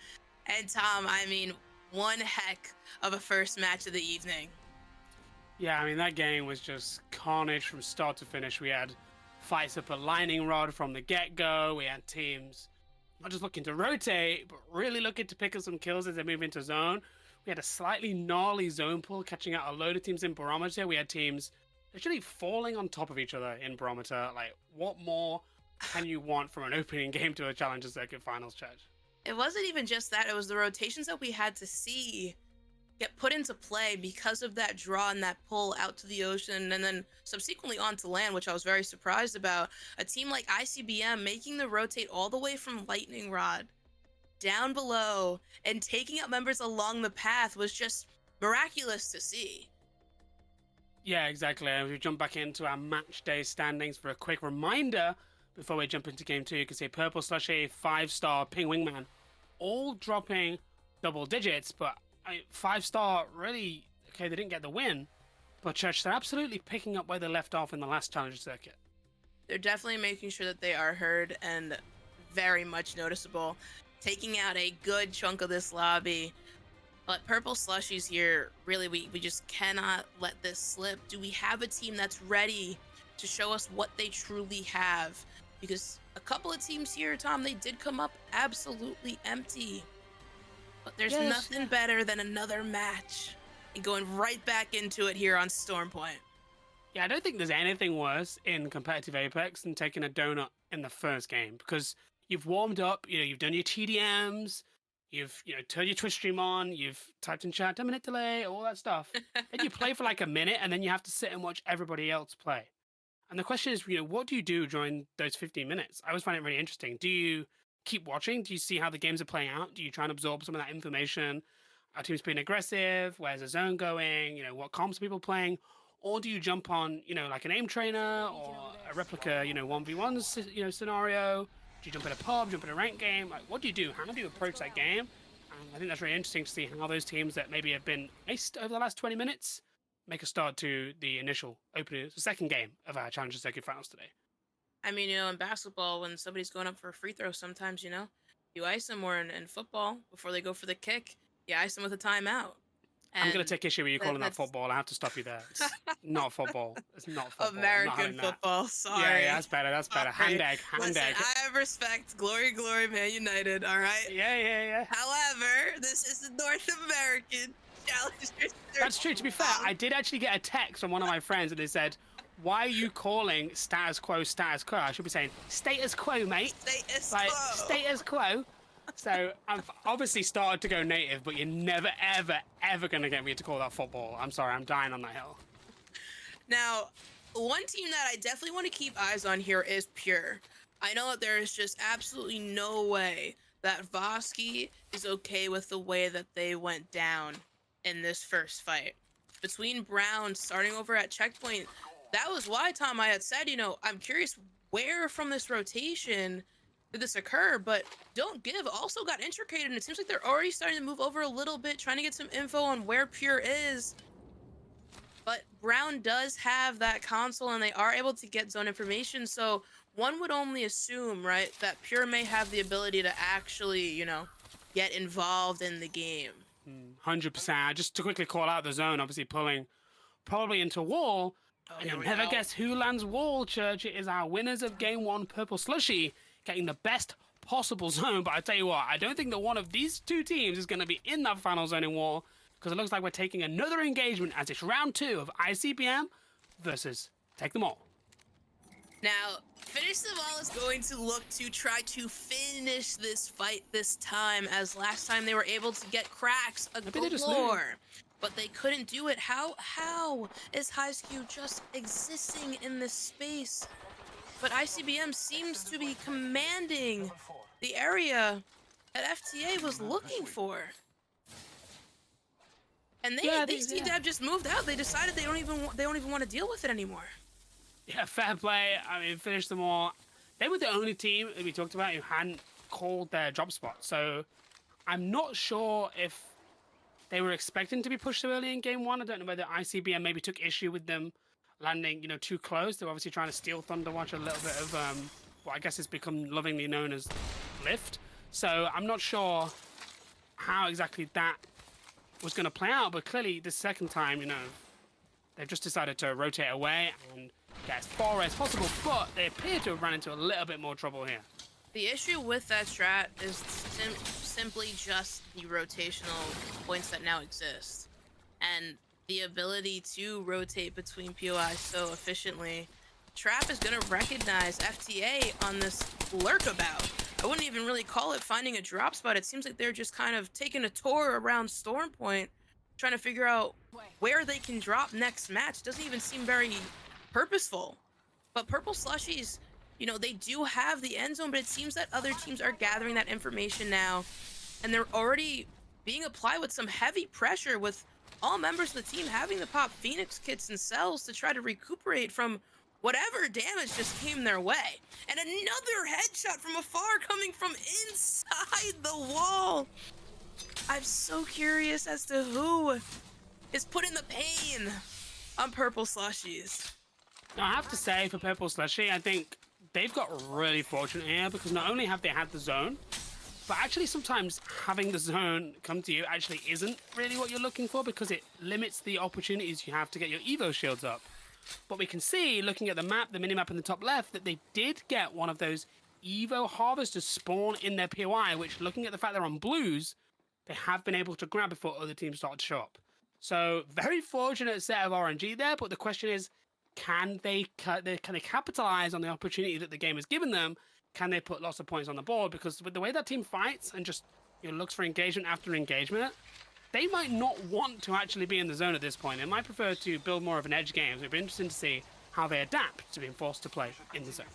And Tom, I mean, one heck of a first match of the evening. Yeah, I mean, that game was just carnage from start to finish. We had fights up a lightning rod from the get-go. We had teams not just looking to rotate, but really looking to pick up some kills as they move into zone. We had a slightly gnarly zone pull catching out a load of teams in Barometer. We had teams literally falling on top of each other in Barometer. Like, what more can you want from an opening game to a Challenger Circuit Finals, Church? It wasn't even just that, it was the rotations that we had to see get put into play because of that draw and that pull out to the ocean and then subsequently onto land, which I was very surprised about. A team like ICBM making the rotate all the way from Lightning Rod down below and taking out members along the path was just miraculous to see. Yeah, exactly. As we jump back into our match day standings for a quick reminder before we jump into game 2, you can see Purple Slushy, 5-star, Ping Wingman, all dropping double digits, but 5-star really, okay, they didn't get the win, but Church, they're absolutely picking up where they left off in the last Challenger Circuit. They're definitely making sure that they are heard and very much noticeable, taking out a good chunk of this lobby. But Purple Slushies here, really, we just cannot let this slip. Do we have a team that's ready to show us what they truly have? Because a couple of teams here, Tom, they did come up absolutely empty. But there's nothing better than another match and going right back into it here on Stormpoint. Yeah, I don't think there's anything worse in competitive Apex than taking a donut in the first game, because you've warmed up, you've done your TDMs, you've turned your Twitch stream on, you've typed in chat, 10-minute delay, all that stuff. Then you play for like a minute, and then you have to sit and watch everybody else play. And the question is, what do you do during those 15 minutes? I always find it really interesting. Do you keep watching? Do you see how the games are playing out? Do you try and absorb some of that information? Are teams being aggressive? Where's the zone going? What comps are people playing? Or do you jump on, like an aim trainer or a replica, 1v1, scenario? Do you jump in a pub, jump in a ranked game? Like, what do you do? How do you approach that game? I think that's really interesting to see how those teams that maybe have been aced over the last 20 minutes make a start to the initial opening, the second game of our Challenger Circuit Finals today. I mean, in basketball, when somebody's going up for a free throw, sometimes, you ice them, or in football, before they go for the kick, you ice them with a timeout. I'm going to take issue with you calling that football. I have to stop you there. It's not football. It's not football. American football, sorry. Yeah, that's better. Hand egg. Listen, I have respect. Glory, Man United, all right? Yeah. However, this is the North American Challenge. That's true. To be fair, I did actually get a text from one of my friends and they said, why are you calling status quo status quo? I should be saying status quo, mate. Status quo. So I've obviously started to go native, but you're never, ever going to get me to call that football. I'm sorry, I'm dying on that hill. Now, one team that I definitely want to keep eyes on here is Pure. I know that there is just absolutely no way that Vosky is okay with the way that they went down in this first fight. Between Brown starting over at checkpoint, that was why, Tom, I had said, I'm curious where from this rotation did this occur, but Don't Give also got intricated, and it seems like they're already starting to move over a little bit, trying to get some info on where Pure is. But Brown does have that console, and they are able to get zone information, so one would only assume, right, that Pure may have the ability to actually, get involved in the game. 100%. Just to quickly call out the zone, obviously pulling probably into wall, and you'll never guess who lands wall, Church. It is our winners of Game 1, Purple Slushy, getting the best possible zone. But I tell you what, I don't think that one of these two teams is going to be in that final zone in wall, because it looks like we're taking another engagement as it's round 2 of ICBM versus Take Them All. Now, Finish Them All is going to look to try to finish this fight this time, as last time they were able to get cracks galore, but they couldn't do it. How is HighSQ just existing in this space? But ICBM seems to be commanding the area that FTA was looking for. And they just moved out. They decided they don't even want to deal with it anymore. Yeah, fair play. I mean, Finish Them All. They were the only team that we talked about who hadn't called their drop spot. So I'm not sure if they were expecting to be pushed so early in Game 1. I don't know whether ICBM maybe took issue with them landing, too close. They're obviously trying to steal Thunderwatch, a little bit of what I guess has become lovingly known as lift. So I'm not sure how exactly that was going to play out, but clearly the second time, they've just decided to rotate away and get as far as possible, but they appear to have run into a little bit more trouble here. The issue with that strat is simply just the rotational points that now exist, and the ability to rotate between POI so efficiently. Trap is going to recognize FTA on this lurkabout. I wouldn't even really call it finding a drop spot. It seems like they're just kind of taking a tour around Storm Point, trying to figure out where they can drop next match. Doesn't even seem very purposeful. But Purple Slushies, they do have the end zone, but it seems that other teams are gathering that information now, and they're already being applied with some heavy pressure, with all members of the team having to pop Phoenix kits and cells to try to recuperate from whatever damage just came their way. And another headshot from afar coming from inside the wall. I'm so curious as to who is putting the pain on Purple Slushies. Now, I have to say, for Purple Slushy, I think they've got really fortunate here, because not only have they had the zone, but actually sometimes having the zone come to you actually isn't really what you're looking for, because it limits the opportunities you have to get your Evo shields up. But we can see, looking at the map, the minimap in the top left, that they did get one of those Evo harvesters spawn in their POI, which, looking at the fact they're on blues, they have been able to grab before other teams start to show up. So, very fortunate set of RNG there, but the question is, can they capitalize on the opportunity that the game has given them? Can they put lots of points on the board? Because with the way that team fights and just looks for engagement after engagement, they might not want to actually be in the zone at this point. They might prefer to build more of an edge game. So it'd be interesting to see how they adapt to being forced to play in the zone.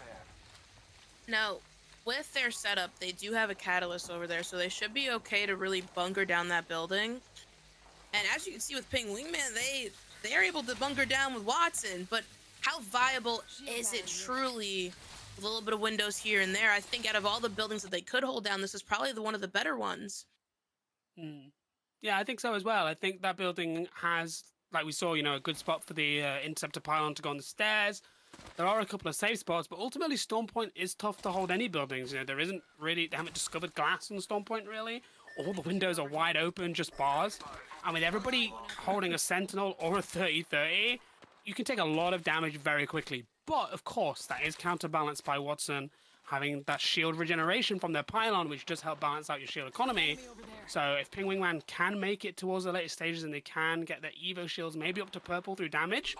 Now, with their setup, they do have a catalyst over there, so they should be okay to really bunker down that building. And as you can see with Ping Wingman, they are able to bunker down with Watson, but how viable is it truly? With a little bit of windows here and there, I think out of all the buildings that they could hold down, this is probably one of the better ones. Yeah, I think so as well. I think that building has, like we saw, a good spot for the interceptor pylon to go on the stairs. There are a couple of safe spots, but ultimately Storm Point is tough to hold any buildings. There isn't really, they haven't discovered glass on Storm Point really. All the windows are wide open, just bars. And with everybody holding a Sentinel or a 30-30, you can take a lot of damage very quickly. But of course, that is counterbalanced by Watson having that shield regeneration from their pylon, which does help balance out your shield economy. So if Ping Wingman can make it towards the later stages and they can get their Evo shields maybe up to purple through damage,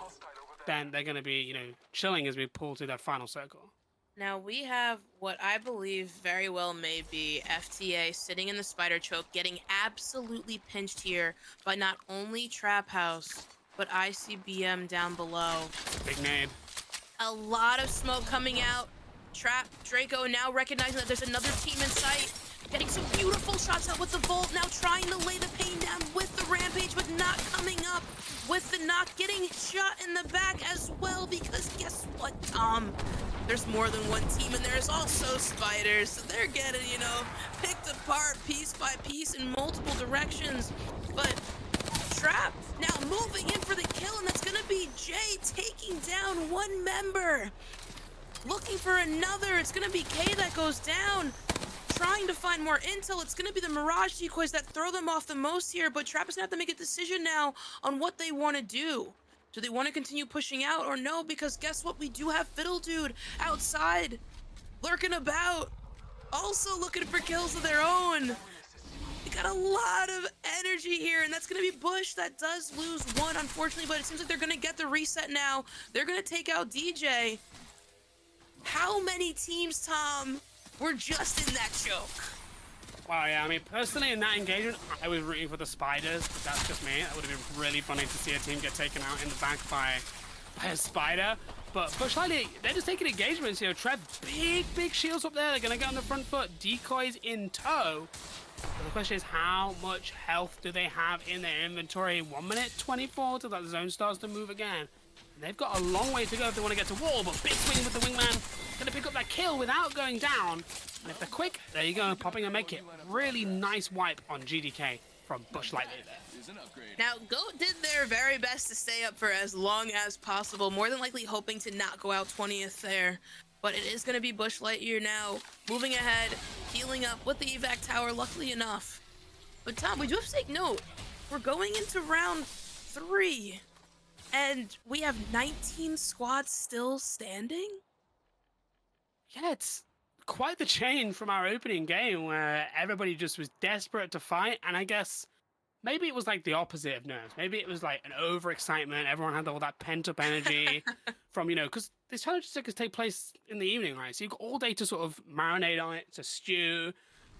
then they're going to be, chilling as we pull to that final circle. Now we have what I believe very well may be FTA sitting in the spider choke, getting absolutely pinched here by not only Trap House, but ICBM down below. Big nade. A lot of smoke coming out. Trap Draco now recognizing that there's another team in sight. Getting some beautiful shots out with the Volt. Now trying to lay the pain down with the Rampage, but not coming up with the knock. Getting shot in the back as well, because guess what, Tom? There's more than one team, and there's also spiders. So they're getting, picked apart piece by piece in multiple directions. But Trap now moving in for the kill, and that's going to be Jay taking down one member. Looking for another. It's going to be K that goes down. Trying to find more intel. It's going to be the Mirage decoys that throw them off the most here, but Trap is going to have to make a decision now on what they want to do. Do they want to continue pushing out or no? Because guess what? We do have Fiddle Dude outside, lurking about, also looking for kills of their own. They got a lot of energy here, and that's going to be Bush. That does lose one, unfortunately, but it seems like they're going to get the reset now. They're going to take out DJ. How many teams, Tom, were just in that choke? Wow, yeah, I mean, personally, in that engagement, I was rooting for the spiders, but that's just me. That would have been really funny to see a team get taken out in the back by a spider. But Bush Lightly, they're just taking engagements, Trev, big shields up there. They're going to get on the front foot. Decoys in tow. But the question is, how much health do they have in their inventory? 1 minute 24 till that zone starts to move again. And they've got a long way to go if they want to get to wall, but big swing with the wingman. Going to pick up that kill without going down. And if they're quick, there you go, popping a make it. Really nice wipe on GDK from Bush Lightly there. Now, Goat did their very best to stay up for as long as possible, more than likely hoping to not go out 20th there. But it is going to be Bush Lightyear now, moving ahead, healing up with the evac tower, luckily enough. But Tom, we do have to take note. We're going into round 3, and we have 19 squads still standing? Yeah, it's quite the change from our opening game where everybody just was desperate to fight, and I guess maybe it was like the opposite of nerves. Maybe it was like an overexcitement. Everyone had all that pent-up energy from, because these challenge stickers take place in the evening, right? So you've got all day to sort of marinate on it, to stew,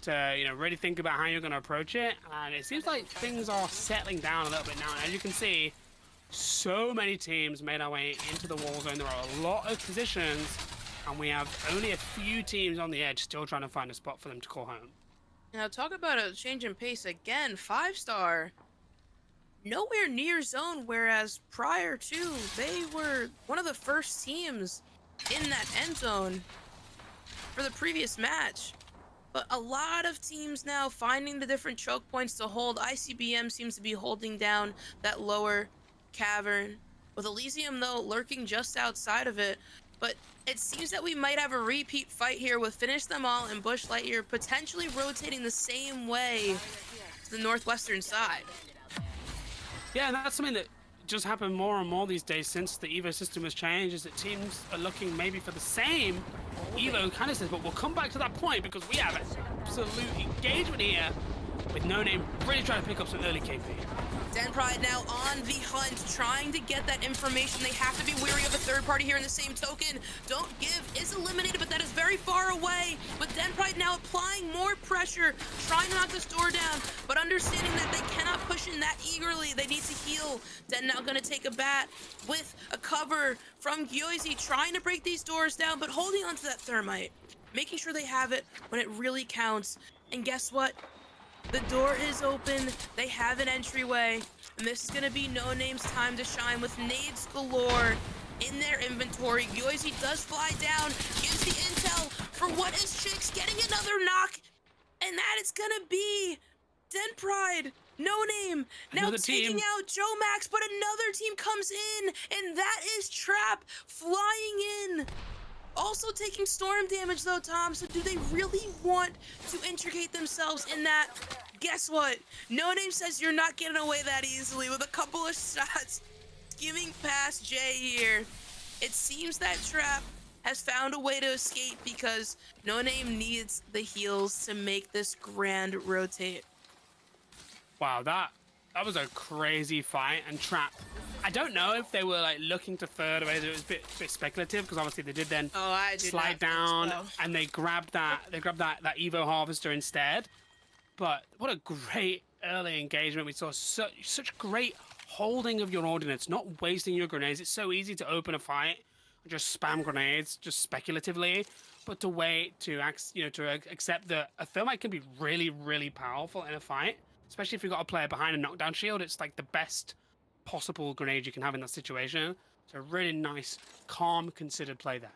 to, really think about how you're going to approach it. And it seems like things are settling down a little bit now. And as you can see, so many teams made our way into the wall zone. There are a lot of positions, and we have only a few teams on the edge still trying to find a spot for them to call home. Now, talk about a change in pace again. 5-star, nowhere near zone, whereas prior to, they were one of the first teams in that end zone for the previous match. But a lot of teams now finding the different choke points to hold. ICBM seems to be holding down that lower cavern, with Elysium, though, lurking just outside of it. But it seems that we might have a repeat fight here with Finish Them All and Bush Lightyear potentially rotating the same way to the northwestern side. Yeah, and that's something that just happened more and more these days since the Evo system has changed, is that teams are looking maybe for the same Evo canisters, but we'll come back to that point because we have absolute engagement here with No Name really trying to pick up some early KP. Den Pride now on the hunt, trying to get that information. They have to be wary of a third party here in the same token. Don't Give is eliminated, but that is very far away. But Den Pride now applying more pressure, trying to knock this door down, but understanding that they cannot push in that eagerly. They need to heal. Den now going to take a bat with a cover from Gyoizi, trying to break these doors down, but holding onto that thermite. making sure they have it when it really counts. And guess what? The door is open. They have an entryway. And this is going to be No Name's time to shine with nades galore in their inventory. Yoizi does fly down, gives the intel for what is Chicks, getting another knock. And that is going to be Den Pride. No Name now Another taking team. out Joe Max, but another team comes in, and that is Trap flying in. Also taking storm damage though, Tom. So do they really want to intricate themselves in that? Guess what? No Name says you're not getting away that easily with a couple of shots skimming past Jay here. It seems that Trap has found a way to escape because No Name needs the heals to make this grand rotate. Wow, that was a crazy fight, and Trap. I don't know if they were like looking to third away. It was a bit speculative because obviously they did then slide down and they grabbed that Evo Harvester instead. But what a great early engagement. We saw such great holding of your ordnance, not wasting your grenades. It's so easy to open a fight and just spam grenades just speculatively, but to wait to accept that a thermite can be really, really powerful in a fight. Especially if you've got a player behind a knockdown shield, it's like the best possible grenade you can have in that situation. It's a really nice, calm, considered play there.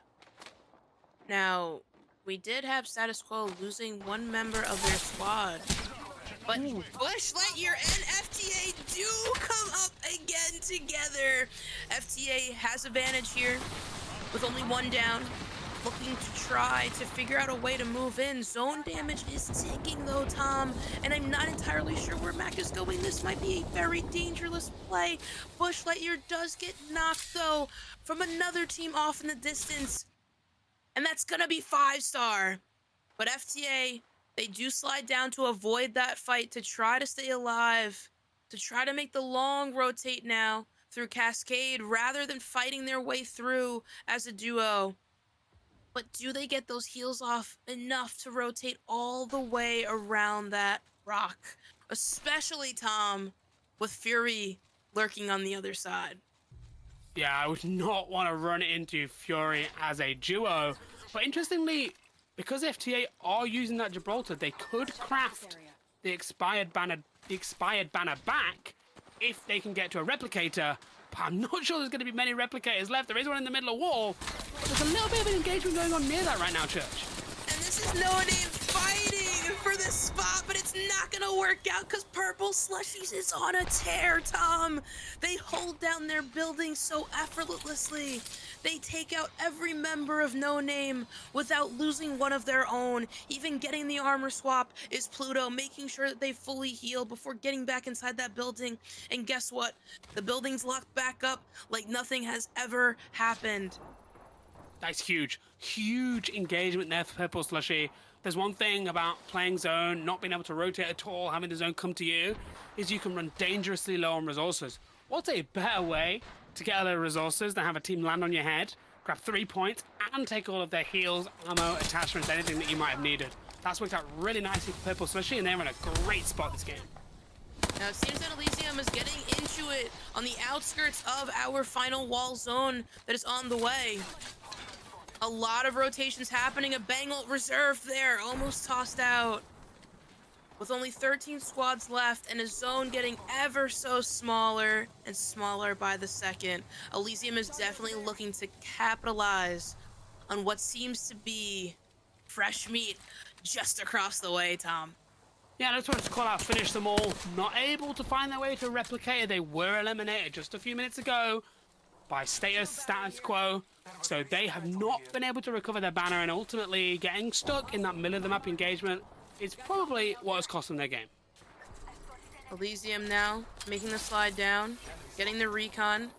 Now, we did have Status Quo losing one member of their squad. But Bush Lightyear and FTA do come up again together. FTA has advantage here with only one down. Looking to try to figure out a way to move in. Zone damage is ticking though, Tom, and I'm not entirely sure where Mac is going. This might be a very dangerous play. Bush Lightyear does get knocked though from another team off in the distance, and that's gonna be 5-star. But FTA, they do slide down to avoid that fight, to try to stay alive, to try to make the long rotate now through Cascade rather than fighting their way through as a duo. But do they get those heals off enough to rotate all the way around that rock? Especially, Tom, with Fury lurking on the other side. Yeah, I would not want to run into Fury as a duo. But interestingly, because FTA are using that Gibraltar, they could craft the expired banner back if they can get to a replicator. But I'm not sure there's going to be many replicators left. There is one in the middle of wall. But there's a little bit of an engagement going on near that right now, Church. And this is No Name fighting for this spot, but it's not gonna work out because Purple Slushies is on a tear, Tom. They hold down their building so effortlessly. They take out every member of No Name without losing one of their own. Even getting the armor swap is Pluto, making sure that they fully heal before getting back inside that building. And guess what? The building's locked back up like nothing has ever happened. That's huge. Huge engagement there for Purple Slushy. There's one thing about playing zone, not being able to rotate at all, having the zone come to you, is you can run dangerously low on resources. What's a better way to get other resources than have a team land on your head, grab 3 points, and take all of their heals, ammo, attachments, anything that you might have needed? That's worked out really nicely for Purple Slushy, and they're in a great spot this game. Now it seems that Elysium is getting into it on the outskirts of our final wall zone that is on the way. A lot of rotations happening. A Bengal reserved there, almost tossed out. With only 13 squads left and a zone getting ever so smaller and smaller by the second, Elysium is definitely looking to capitalize on what seems to be fresh meat just across the way, Tom. Yeah, I just wanted to call out Finish Them All. Not able to find their way to a replicator. They were eliminated just a few minutes ago by status quo. So they have not been able to recover their banner, and ultimately getting stuck in that middle of the map engagement is probably what has cost them their game. Elysium now making the slide down, getting the recon,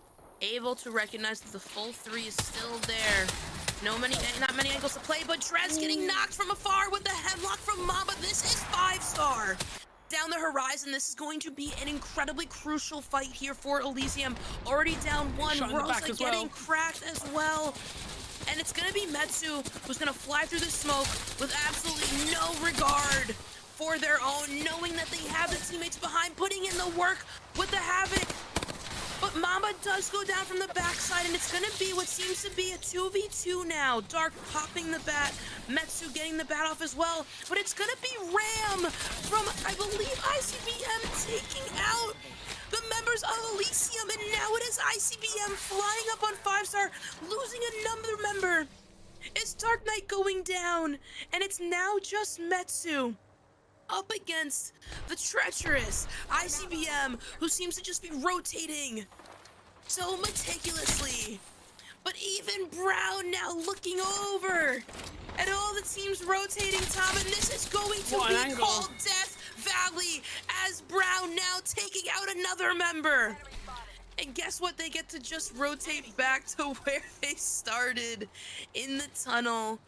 able to recognize that the full 3 is still there. Not many angles to play, but Drez getting knocked from afar with the headlock from Mamba. This is 5-star. Down the horizon, this is going to be an incredibly crucial fight here for Elysium. Already down 1, Rosa getting cracked as well. And it's going to be Metsu who's going to fly through the smoke with absolutely no regard for their own, knowing that they have the teammates behind, putting in the work with the Havoc. But Mamba does go down from the backside, and it's gonna be what seems to be a 2v2 now. Dark popping the bat, Metsu getting the bat off as well, but it's gonna be Ram from, I believe, ICBM taking out the members of Elysium, and now it is ICBM flying up on 5-star, losing another member. It's Dark Knight going down, and it's now just Metsu up against the treacherous ICBM, who seems to just be rotating so meticulously. But even Brown now looking over at all the teams rotating, Tom, and this is going to be called Death Valley as Brown now taking out another member. And guess what? They get to just rotate back to where they started in the tunnel.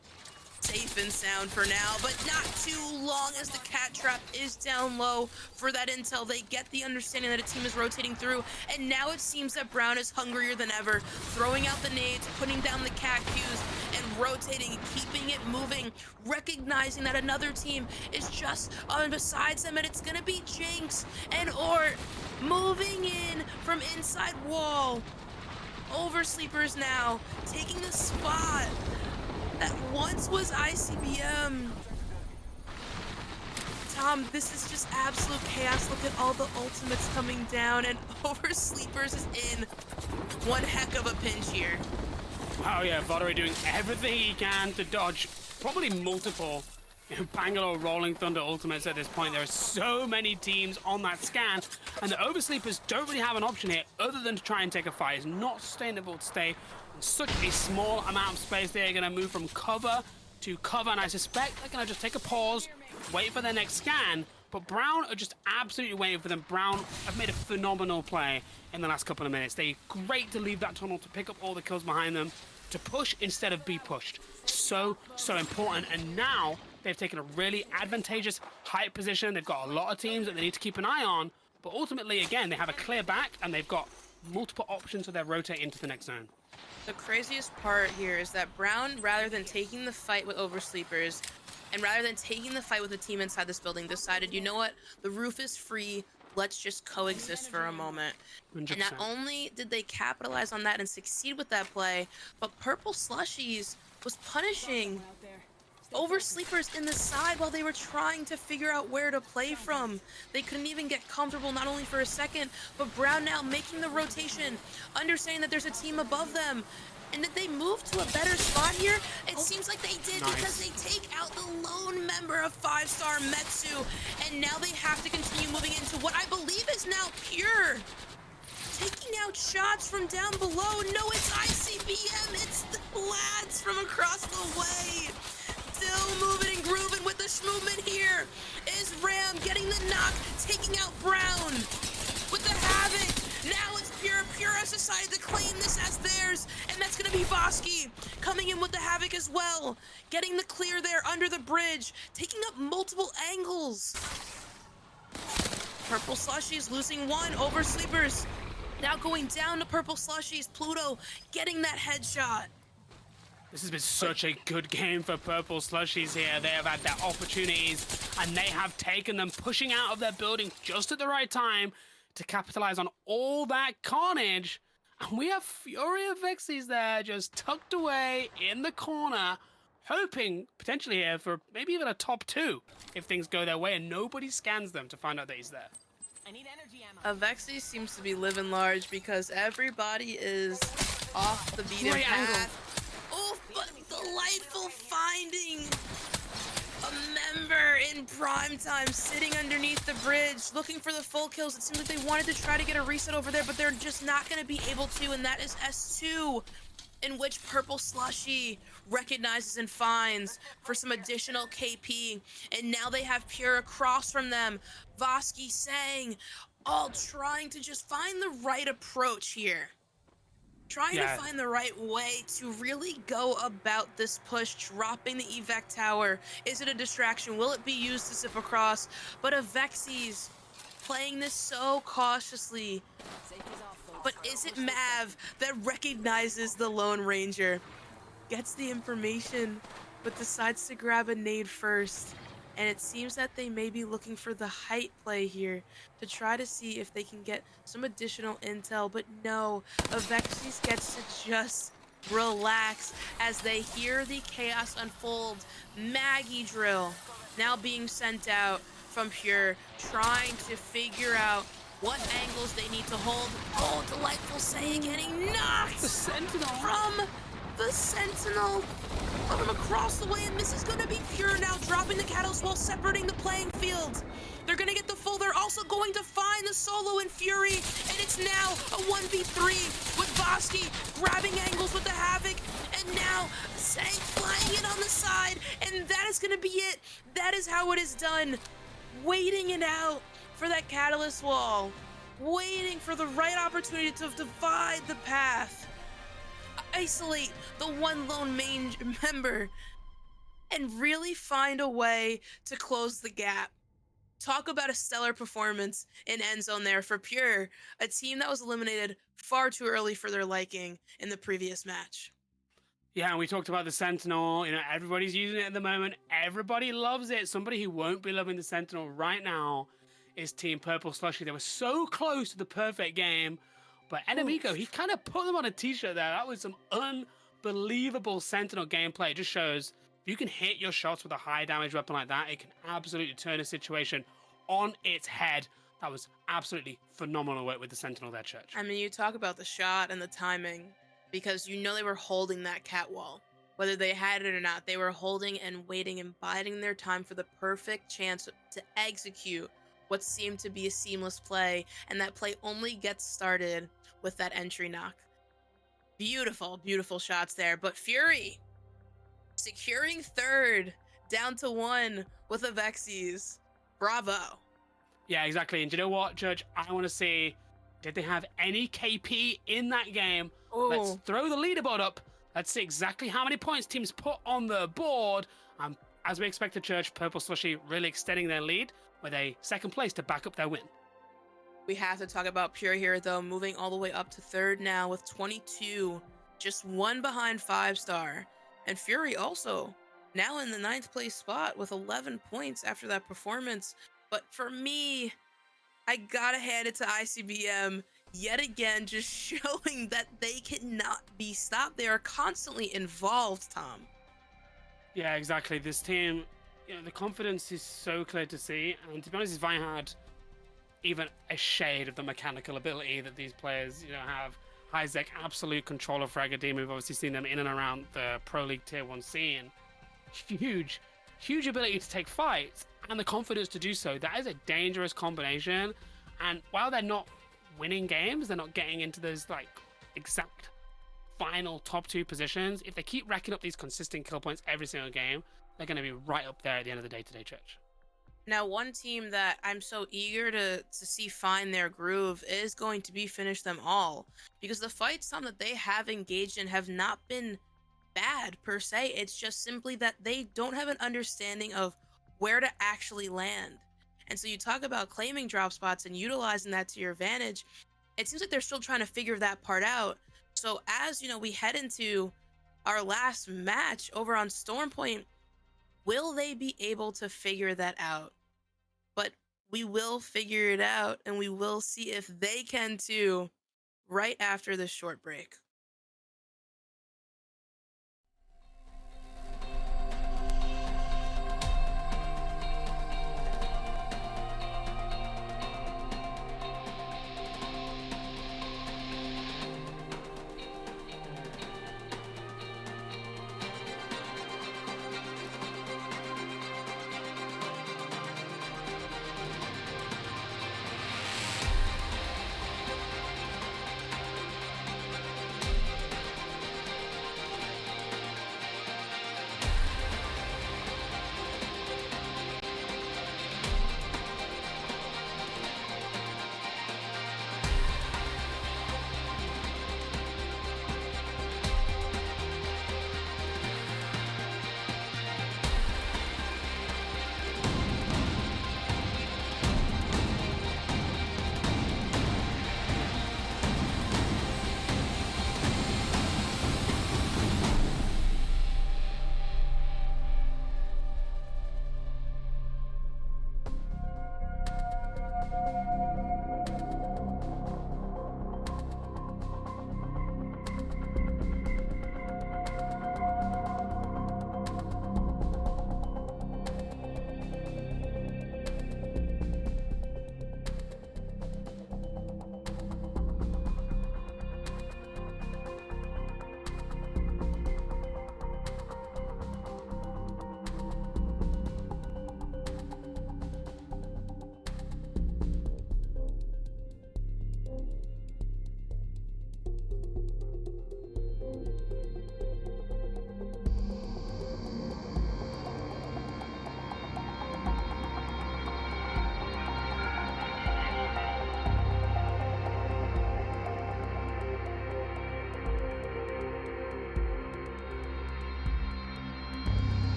Safe and sound for now, but not too long as the cat trap is down low for that intel. They get the understanding that a team is rotating through, and now it seems that Brown is hungrier than ever, throwing out the nades, putting down the cat cues, and rotating, keeping it moving, recognizing that another team is just on besides them, and it's gonna be Jinx and Ort moving in from inside wall. Oversleepers now taking the spot that once was ICBM. Tom, this is just absolute chaos. Look at all the ultimates coming down, and Oversleepers is in one heck of a pinch here. Oh yeah, Vodari doing everything he can to dodge probably multiple Bangalore Rolling Thunder ultimates at this point. There are so many teams on that scan, and the Oversleepers don't really have an option here other than to try and take a fight. It's not sustainable to stay in such a small amount of space. They're going to move from cover to cover, and I suspect they're going to just take a pause, wait for their next scan. But Brown are just absolutely waiting for them. Brown have made a phenomenal play in the last couple of minutes. They're great to leave that tunnel, to pick up all the kills behind them, to push instead of be pushed. So important. And now they've taken a really advantageous height position. They've got a lot of teams that they need to keep an eye on. But ultimately, again, they have a clear back, and they've got multiple options so they rotate into the next zone. The craziest part here is that Brown, rather than taking the fight with Oversleepers, and rather than taking the fight with the team inside this building, decided, you know what, the roof is free, let's just coexist for a moment. 100%. And not only did they capitalize on that and succeed with that play, but Purple Slushies was punishing Oversleepers in the side while they were trying to figure out where to play from. They couldn't even get comfortable, not only for a second, but Brown now making the rotation, understanding that there's a team above them. And did they move to a better spot here? It seems like they did, because they take out the lone member of 5-star Metsu, and now they have to continue moving into what I believe is now Pure. Taking out shots from down below. No, it's ICBM. It's the lads from across the way. Still moving and grooving with the movement here is Ram getting the knock, taking out Brown with the Havoc. Now it's Pure. Pure has decided to claim this as theirs, and that's going to be Vosky coming in with the Havoc as well, getting the clear there under the bridge, taking up multiple angles. Purple Slushies losing one. Oversleepers now going down to Purple Slushies. Pluto getting that headshot. This has been such a good game for Purple Slushies here. They have had their opportunities, and they have taken them, pushing out of their building just at the right time to capitalize on all that carnage. And we have Fury of Vexies there, just tucked away in the corner, hoping potentially here for maybe even a top 2 if things go their way and nobody scans them to find out that he's there. I need energy ammo. Avexi seems to be living large because everybody is off the beaten Great path. angle. Oh, but delightful finding a member in prime time sitting underneath the bridge, looking for the full kills. It seems like they wanted to try to get a reset over there, but they're just not going to be able to, and that is S2, in which Purple Slushy recognizes and finds for some additional KP. And now they have Pure across from them. Vosky, Sang, all trying to just find the right approach here. Trying to find the right way to really go about this push, dropping the evac tower. Is it a distraction? Will it be used to zip across? But Avexis playing this so cautiously. But is it Mav that recognizes the Lone Ranger? Gets the information, but decides to grab a nade first. and it seems that they may be looking for the height play here to try to see if they can get some additional intel, but no, Avexis gets to just relax as they hear the chaos unfold. Maggie drill now being sent out from Pure, trying to figure out what angles they need to hold. Oh, delightful saying, getting knocked The Sentinel. from the Sentinel from across the way, and this is going to be Pure now dropping the Catalyst while separating the playing field. They're going to get the full. They're also going to find the solo in Fury, and it's now a 1v3 with Bosky grabbing angles with the Havoc, and now Sang flying in on the side, and that is going to be it. That is how it is done. Waiting it out for that Catalyst wall, waiting for the right opportunity to divide the path, isolate the one lone main member, and really find a way to close the gap. Talk about a stellar performance in end zone there for Pure, a team that was eliminated far too early for their liking in the previous match. Yeah, and we talked about the Sentinel. You know, everybody's using it at the moment. Everybody loves it. Somebody who won't be loving the Sentinel right now is Team Purple Slushy. They were so close to the perfect game, but Enemigo, he kind of put them on a t-shirt there. That was some unbelievable Sentinel gameplay. It just shows if you can hit your shots with a high damage weapon like that, it can absolutely turn a situation on its head. That was absolutely phenomenal work with the Sentinel there, Church. I mean, you talk about the shot and the timing, because you know they were holding that cat wall. Whether they had it or not, they were holding and waiting and biding their time for the perfect chance to execute what seemed to be a seamless play, and that play only gets started with that entry knock. Beautiful, beautiful shots there, but Fury securing third, down to 1 with Avexis. Bravo. Yeah, exactly. And you know what, Judge? I want to see, did they have any KP in that game? Let's throw the leaderboard up. Let's see exactly how many points teams put on the board. As we expected, Church, Purple Slushy really extending their lead with a second place to back up their win. We have to talk about Pure here, though, moving all the way up to third now with 22, just 1 behind 5-star. And Fury also now in the 9th place spot with 11 points after that performance. But for me, I gotta hand it to ICBM yet again, just showing that they cannot be stopped. They are constantly involved, Tom. Yeah, exactly. This team, you know, the confidence is so clear to see. And to be honest, if I had even a shade of the mechanical ability that these players, you know, have, Isaac, absolute control of Fragedeme. We've obviously seen them in and around the Pro League Tier 1 scene. Huge ability to take fights and the confidence to do so. That is a dangerous combination. And while they're not winning games, they're not getting into those like exact final top 2 positions. If they keep racking up these consistent kill points every single game, they're going to be right up there at the end of the day-to-day, Church. Now, one team that I'm so eager to see find their groove is going to be Finish Them All, because the fights, Tom, that they have engaged in have not been bad per se. It's just simply that they don't have an understanding of where to actually land. And so you talk about claiming drop spots and utilizing that to your advantage. It seems like they're still trying to figure that part out. So as, you know, we head into our last match over on Stormpoint, will they be able to figure that out? But we will figure it out, and we will see if they can too right after this short break.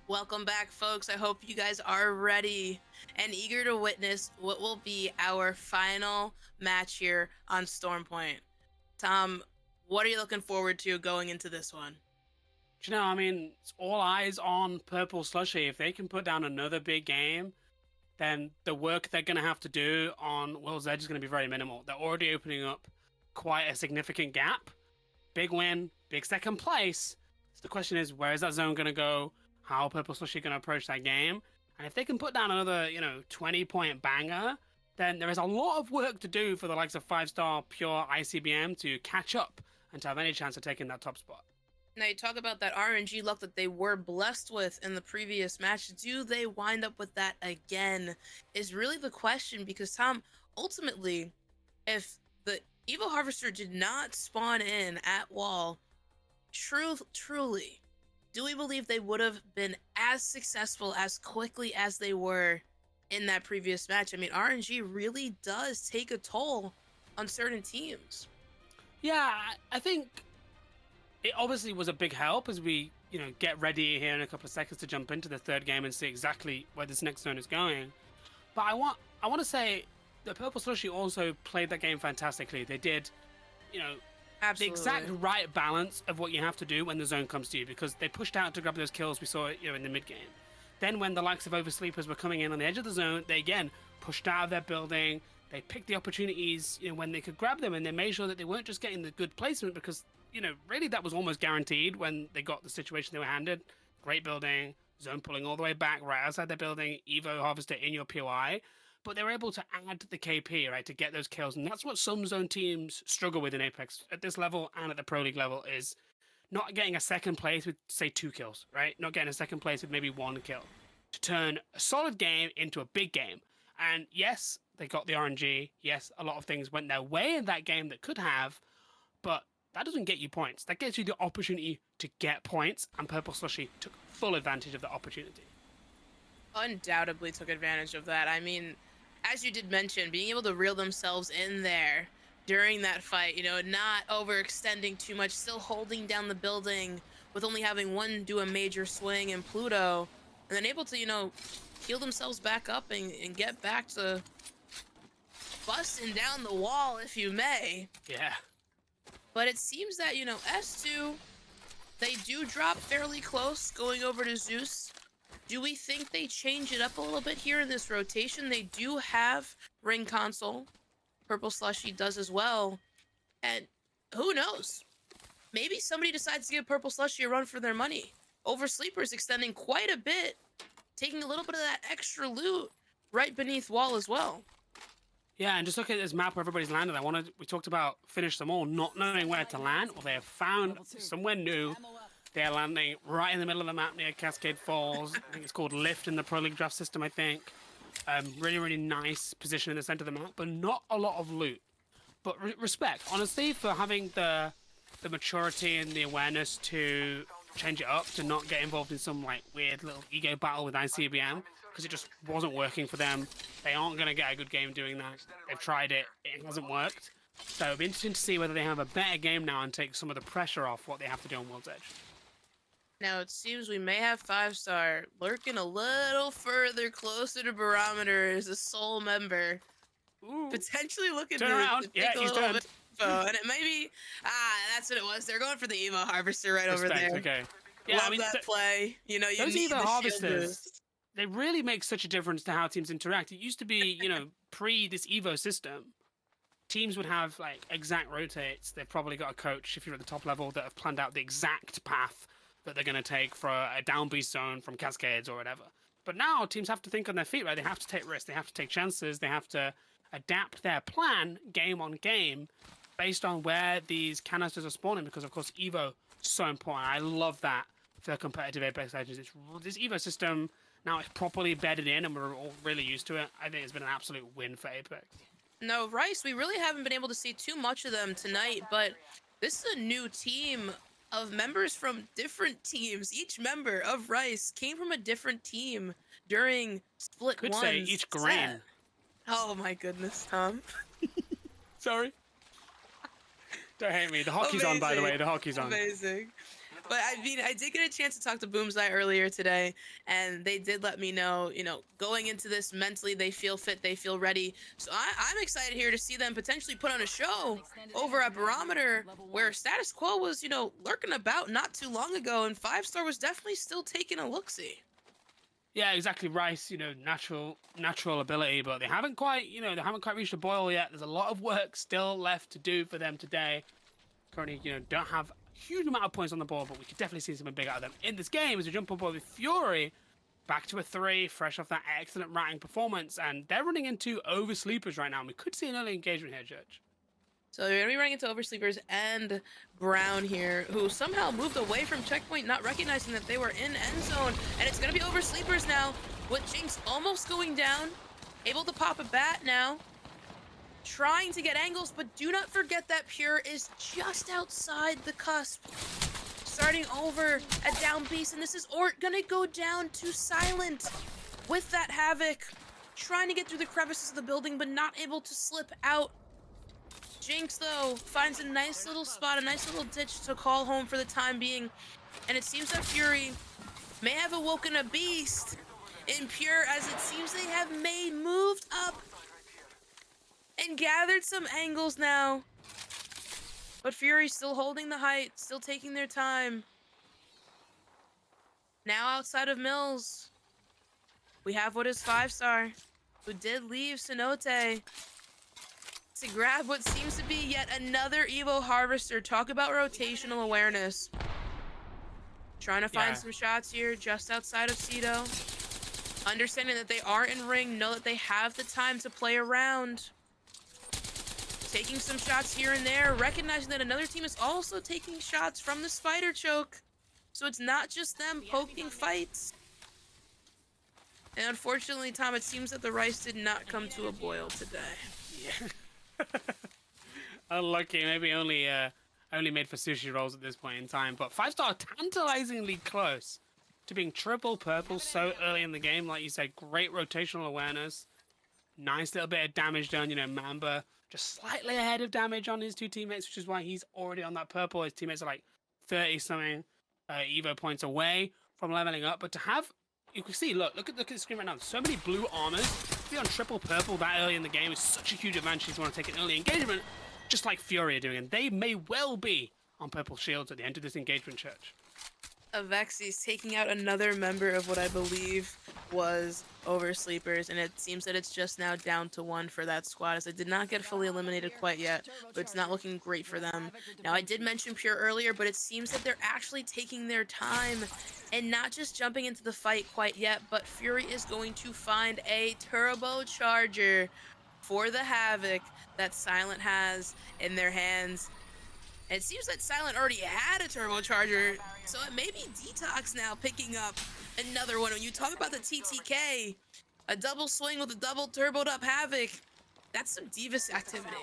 Welcome back, folks. I hope you guys are ready and eager to witness what will be our final match here on Stormpoint. Tom, what are you looking forward to going into this one? Do you know, I mean, it's all eyes on Purple Slushy. If they can put down another big game, then the work they're going to have to do on World's Edge is going to be very minimal. They're already opening up quite a significant gap. Big win, big second place. So the question is, where is that zone going to go? How Purple Slushy going to approach that game? And if they can put down another, 20-point banger, then there is a lot of work to do for the likes of 5-star pure ICBM to catch up and to have any chance of taking that top spot. Now, you talk about that RNG luck that they were blessed with in the previous match. Do they wind up with that again? Is really the question, because, Tom, ultimately, if the Evo Harvester did not spawn in at wall, truly, do we believe they would have been as successful as quickly as they were in that previous match? I mean, RNG really does take a toll on certain teams. Yeah, I think it obviously was a big help as we, get ready here in a couple of seconds to jump into the third game and see exactly where this next zone is going. But I want to say that Purple Slushy also played that game fantastically. They did, Absolutely. the exact right balance of what you have to do when the zone comes to you, because they pushed out to grab those kills we saw, in the mid game. Then when the likes of Oversleepers were coming in on the edge of the zone, they again pushed out of their building. They picked the opportunities, when they could grab them, and they made sure that they weren't just getting the good placement, because really that was almost guaranteed when they got the situation they were handed. Great building, zone pulling all the way back right outside their building, Evo Harvester in your POI. But they were able to add the KP, right, to get those kills. And that's what some zone teams struggle with in Apex at this level and at the Pro League level, is not getting a second place with, say, 2 kills, right? Not getting a second place with maybe 1 kill. To turn a solid game into a big game. And yes, they got the RNG. Yes, a lot of things went their way in that game that could have, but that doesn't get you points. That gets you the opportunity to get points, and Purple Slushy took full advantage of the opportunity. Undoubtedly took advantage of that. I mean, as you did mention, being able to reel themselves in there during that fight, not overextending too much, still holding down the building with only having one do a major swing in Pluto, and then able to, heal themselves back up and get back to busting down the wall, if you may. Yeah. But it seems that, S2, they do drop fairly close going over to Zeus. Do we think they change it up a little bit here in this rotation? They do have Ring Console. Purple Slushy does as well. And who knows? Maybe somebody decides to give Purple Slushy a run for their money. Oversleepers extending quite a bit, taking a little bit of that extra loot right beneath wall as well. Yeah, and just look at this map where everybody's landed. We talked about finish them all, not knowing where to land, or they have found somewhere new. They're landing right in the middle of the map near Cascade Falls. I think it's called Lift in the Pro League draft system, I think. Really, really nice position in the center of the map, but not a lot of loot. But respect, honestly, for having the maturity and the awareness to change it up, to not get involved in some weird little ego battle with ICBM, because it just wasn't working for them. They aren't going to get a good game doing that. They've tried it. It hasn't worked. So it'll be interesting to see whether they have a better game now and take some of the pressure off what they have to do on World's Edge. Now it seems we may have 5-star lurking a little further closer to Barometer as a sole member. Ooh. Potentially looking Turn around. to Yeah, take a he's little turned. bit of info. And it may be, that's what it was. They're going for the Evo Harvester right over Respect, there. okay. Yeah, Love I mean, that play. You those need Evo the Harvesters, shield. they really make such a difference to how teams interact. It used to be, pre this Evo system, teams would have exact rotates. They've probably got a coach, if you're at the top level, that have planned out the exact path that they're going to take for a down beast zone from Cascades or whatever. But now teams have to think on their feet, right? They have to take risks. They have to take chances. They have to adapt their plan game on game based on where these canisters are spawning, because, of course, Evo is so important. I love that for competitive Apex Legends. This Evo system now is properly bedded in, and we're all really used to it. I think it's been an absolute win for Apex. No, Rice, we really haven't been able to see too much of them tonight, but this is a new team of members from different teams. Each member of Rice came from a different team during Split 1. Could say each grain. Set. Oh my goodness, Tom. Sorry. Don't hate me. The hockey's on, by the way. The hockey's on. Amazing. But I mean, I did get a chance to talk to Boomseye earlier today, and they did let me know, going into this mentally, they feel fit, they feel ready. So I'm excited here to see them potentially put on a show over at Barometer, where status quo was, lurking about not too long ago, and 5-star was definitely still taking a look-see. Yeah, exactly. Rice, natural ability, but they haven't quite reached a boil yet. There's a lot of work still left to do for them today. Currently, don't have a huge amount of points on the board, but we could definitely see something big out of them in this game as we jump on board with Fury. Back to a 3, fresh off that excellent ratting performance, and they're running into oversleepers right now. And we could see an early engagement here, Judge. So you're gonna be running into Oversleepers and Brown here, who somehow moved away from checkpoint, not recognizing that they were in end zone. And it's gonna be Oversleepers now, with Jinx almost going down, able to pop a bat now, trying to get angles, but do not forget that Pure is just outside the cusp. Starting over at down base, and this is gonna go down to Silent with that Havoc, trying to get through the crevices of the building, but not able to slip out. Jinx, though, finds a nice little spot, a nice little ditch to call home for the time being. And it seems that Fury may have awoken a beast in Pure, as it seems they have moved up and gathered some angles now. But Fury's still holding the height, still taking their time. Now outside of Mills, we have what is 5-star, who did leave Cenote to grab what seems to be yet another Evo Harvester. Talk about rotational awareness. Trying to find some shots here just outside of Cedo. Understanding that they are in ring, know that they have the time to play around. Taking some shots here and there, recognizing that another team is also taking shots from the Spider Choke. So it's not just them poking fights. And unfortunately, Tom, it seems that the rice did not come to a boil today. Yeah. Unlucky, maybe only made for sushi rolls at this point in time. But 5-star tantalizingly close to being triple purple so early in the game. Like you said, great rotational awareness. Nice little bit of damage done. Mamba just slightly ahead of damage on his two teammates, which is why he's already on that purple. His teammates are like 30-something Evo points away from leveling up. But to have, you can see, look at the screen right now. So many blue armors. To be on triple purple that early in the game is such a huge advantage if you want to take an early engagement, just like Fury are doing. And they may well be on purple shields at the end of this engagement, Church. Avexis taking out another member of what I believe was Oversleepers, and it seems that it's just now down to 1 for that squad, as it did not get fully eliminated quite yet, but it's not looking great for them. Now, I did mention Pure earlier, but it seems that they're actually taking their time and not just jumping into the fight quite yet, but Fury is going to find a turbocharger for the Havoc that Silent has in their hands. And it seems that Silent already had a turbocharger, so it may be Detox now picking up another one. When you talk about the TTK, a double swing with a double turboed up Havoc, that's some Divas activity.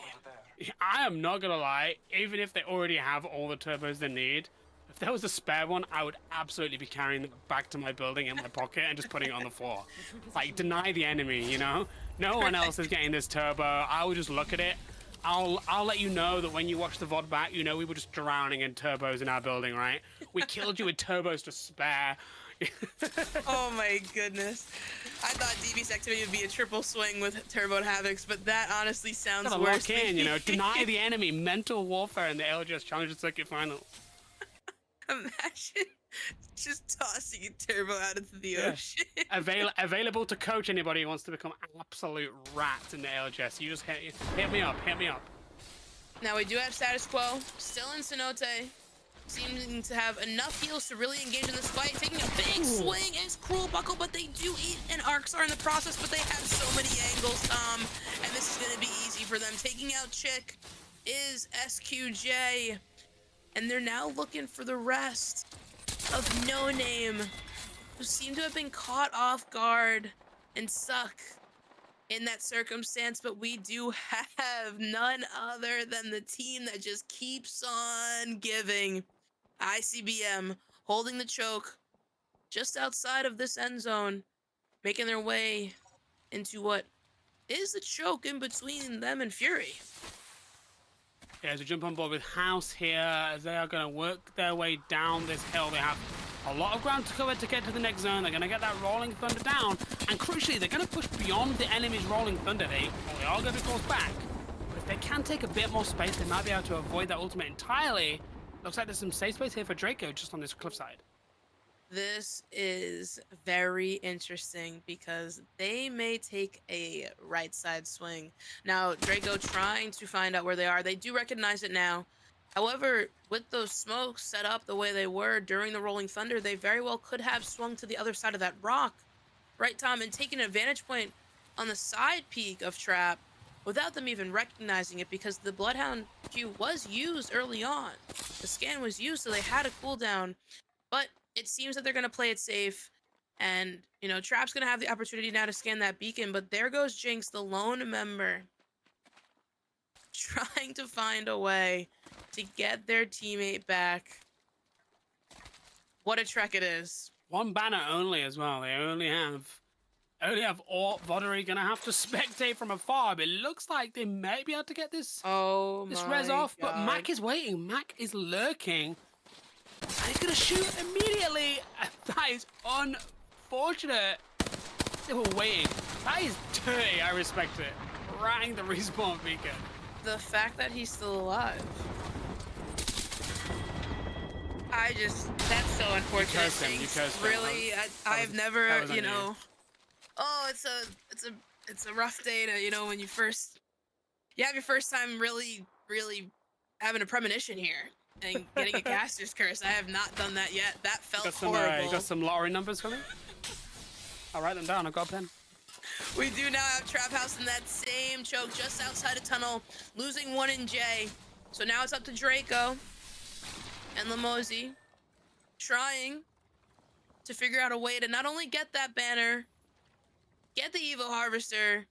I am not gonna lie, even if they already have all the turbos they need, if there was a spare one, I would absolutely be carrying it back to my building in my pocket and just putting it on the floor. Like, deny the enemy, No one else is getting this turbo. I would just look at it. I'll let you know that when you watch the VOD back, we were just drowning in turbos in our building, right? We killed you with turbos to spare. Oh my goodness. I thought DV's activity would be a triple swing with turboed Havocs, but that honestly sounds Gotta worse. Lock in, deny the enemy, mental warfare in the ALGS Challenger Circuit Finals. Imagine just tossing a turbo out into the ocean. Available to coach anybody who wants to become absolute rats in the ALGS. You just hit me up. Now we do have status quo, still in Cenote, seeming to have enough heals to really engage in this fight. Taking a big swing is Cruel Buckle, but they do eat an Arcstar in the process, but they have so many angles, and this is going to be easy for them. Taking out Chick is SQJ, and they're now looking for the rest of No Name, who seem to have been caught off guard and suck in that circumstance, but we do have none other than the team that just keeps on giving. ICBM holding the choke just outside of this end zone, making their way into what is the choke in between them and Fury. Yeah, to jump on board with House here as they are going to work their way down this hill. They have a lot of ground to cover to get to the next zone. They're going to get that Rolling Thunder down. And crucially, they're going to push beyond the enemy's Rolling Thunder. They are going to be forced back. But if they can take a bit more space, they might be able to avoid that ultimate entirely. Looks like there's some safe space here for Draco just on this cliffside. This is very interesting because they may take a right side swing. Now, Draco trying to find out where they are. They do recognize it now. However, with those smokes set up the way they were during the Rolling Thunder, they very well could have swung to the other side of that rock. Right, Tom? And taken a vantage point on the side peak of Trap without them even recognizing it because the Bloodhound Q was used early on. The scan was used, so they had a cooldown. But it seems that they're going to play it safe. And, you know, Trap's going to have the opportunity now to scan that beacon. But there goes Jinx, the lone member, trying to find a way to get their teammate back. What a trek it is. One banner only as well. They only have Ort. Voddery going to have to spectate from afar. But it looks like they may be able to get this res off. God. But Mac is waiting. Mac is lurking. And he's going to shoot immediately. That is unfortunate. They were waiting. That is dirty. I respect it. Rang the respawn beacon. The fact that he's still alive. That's so unfortunate. You cursed him. Really, I've never, you know. Oh, it's a rough day to, you know, when you have your first time really having a premonition here. And getting a caster's curse. I have not done that yet. That felt horrible. You got some lottery numbers for me? I'll write them down. I've got a pen. We do now have Trap House in that same choke just outside of tunnel, losing one in J. So now it's up to Draco and Lamozy trying to figure out a way to not only get that banner, get the Evo Harvester,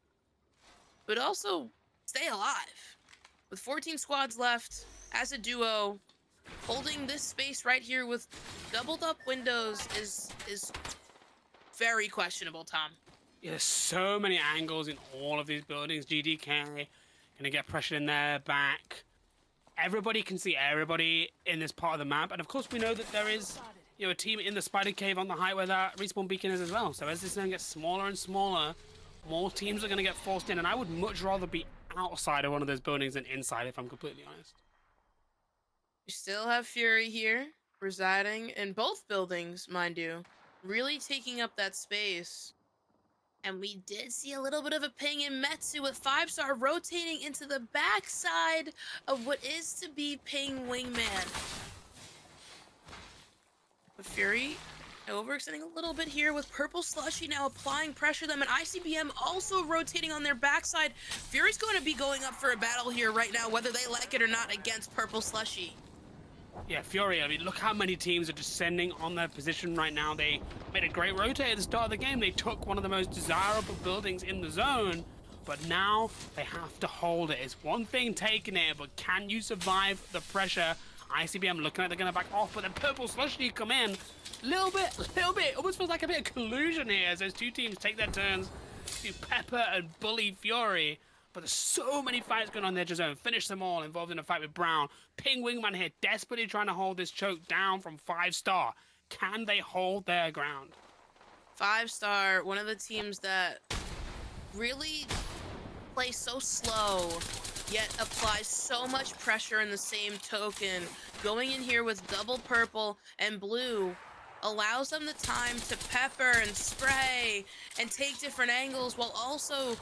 but also stay alive. With 14 squads left as a duo, holding this space right here with doubled up windows is very questionable, Tom. Yeah, there's so many angles in all of these buildings. GDK gonna get pressured in their back. Everybody can see everybody in this part of the map, and of course we know that there is, you know, a team in the spider cave on the height where that respawn beacon is as well. So as this zone gets smaller and smaller, more teams are gonna get forced in, and I would much rather be outside of one of those buildings than inside, if I'm completely honest. You still have Fury here, residing in both buildings, mind you, really taking up that space. And we did see a little bit of a ping in Metsu with 5-star rotating into the backside of what is to be Ping Wingman. But Fury overextending a little bit here with Purple Slushy now applying pressure them, and ICBM also rotating on their backside. Fury's going to be going up for a battle here right now, whether they like it or not, against Purple Slushy. Yeah, Fury, I mean, look how many teams are descending on their position right now. They made a great rotate at the start of the game. They took one of the most desirable buildings in the zone, but now they have to hold it. It's one thing taking it, but can you survive the pressure? ICBM looking like they're going to back off, but then Purple Slushy come in. Little bit, almost feels like a bit of collusion here as those two teams take their turns to pepper and bully Fury. But there's so many fights going on there, Jazone. Finish them all, involved in a fight with Brown. Ping Wingman here, desperately trying to hold this choke down from 5-star. Can they hold their ground? 5-star, one of the teams that really play so slow, yet applies so much pressure in the same token. Going in here with double purple and blue allows them the time to pepper and spray and take different angles while also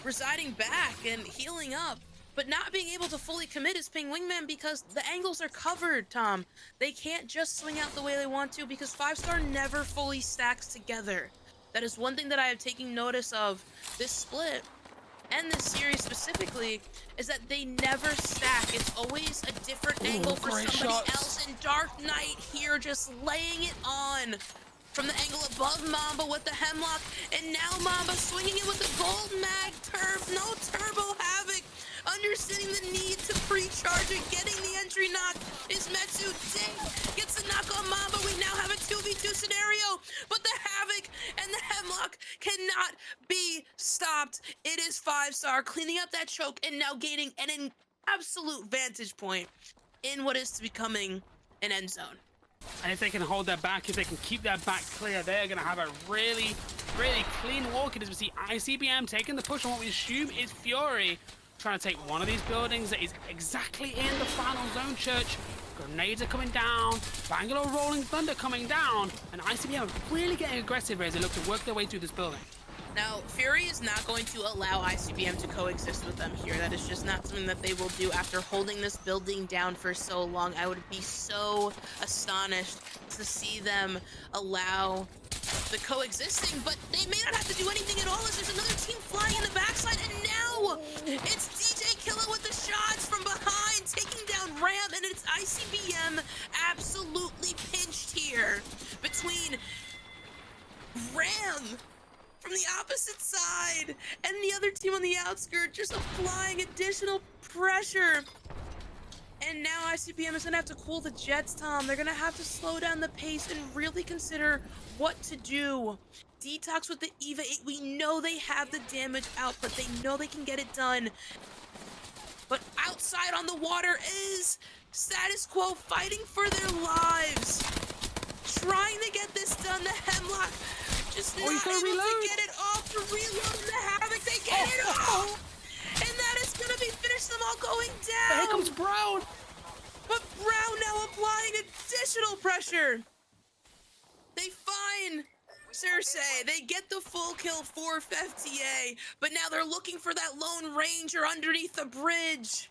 residing back and healing up, but not being able to fully commit as Ping Wingman because the angles are covered, Tom. They can't just swing out the way they want to because 5-star never fully stacks together. That is one thing that I have taken notice of this split and this series specifically, is that they never stack. It's always a different angle for somebody else, and Dark Knight here just laying it on from the angle above Mamba with the Hemlock, and now Mamba swinging it with the Gold Mag no Turbo Havoc, understanding the need to pre-charge and getting the entry knock is Metsu. Ding gets the knock on Mamba. We now have a 2v2 scenario, but the Havoc and the Hemlock cannot be stopped. It is 5-star cleaning up that choke and now gaining an absolute vantage point in what is becoming an end zone. And if they can hold their back, if they can keep their back clear, they're going to have a really, really clean walk. As we see ICBM taking the push on what we assume is Fury, trying to take one of these buildings that is exactly in the final zone, Church. Grenades are coming down, Bangalore Rolling Thunder coming down, and ICBM are really getting aggressive as they look to work their way through this building. Now, Fury is not going to allow ICBM to coexist with them here. That is just not something that they will do after holding this building down for so long. I would be so astonished to see them allow the coexisting, but they may not have to do anything at all as there's another team flying in the backside, and now it's DJ Killa with the shots from behind, taking down Ram, and it's ICBM absolutely pinched here between Ram from the opposite side and the other team on the outskirts, just applying additional pressure. And now ICBM is gonna have to cool the jets, Tom. They're gonna have to slow down the pace and really consider what to do. Detox with the EVA 8, we know they have the damage output, they know they can get it done. But outside on the water is Status Quo fighting for their lives. Trying to get this done, the Hemlock just not able to get it off to reload the Havoc. They get it off! And that is gonna be finished, them all going down! Here comes Brown! But Brown now applying additional pressure! They find Cersei, they get the full kill for FTA, but now they're looking for that Lone Ranger underneath the bridge.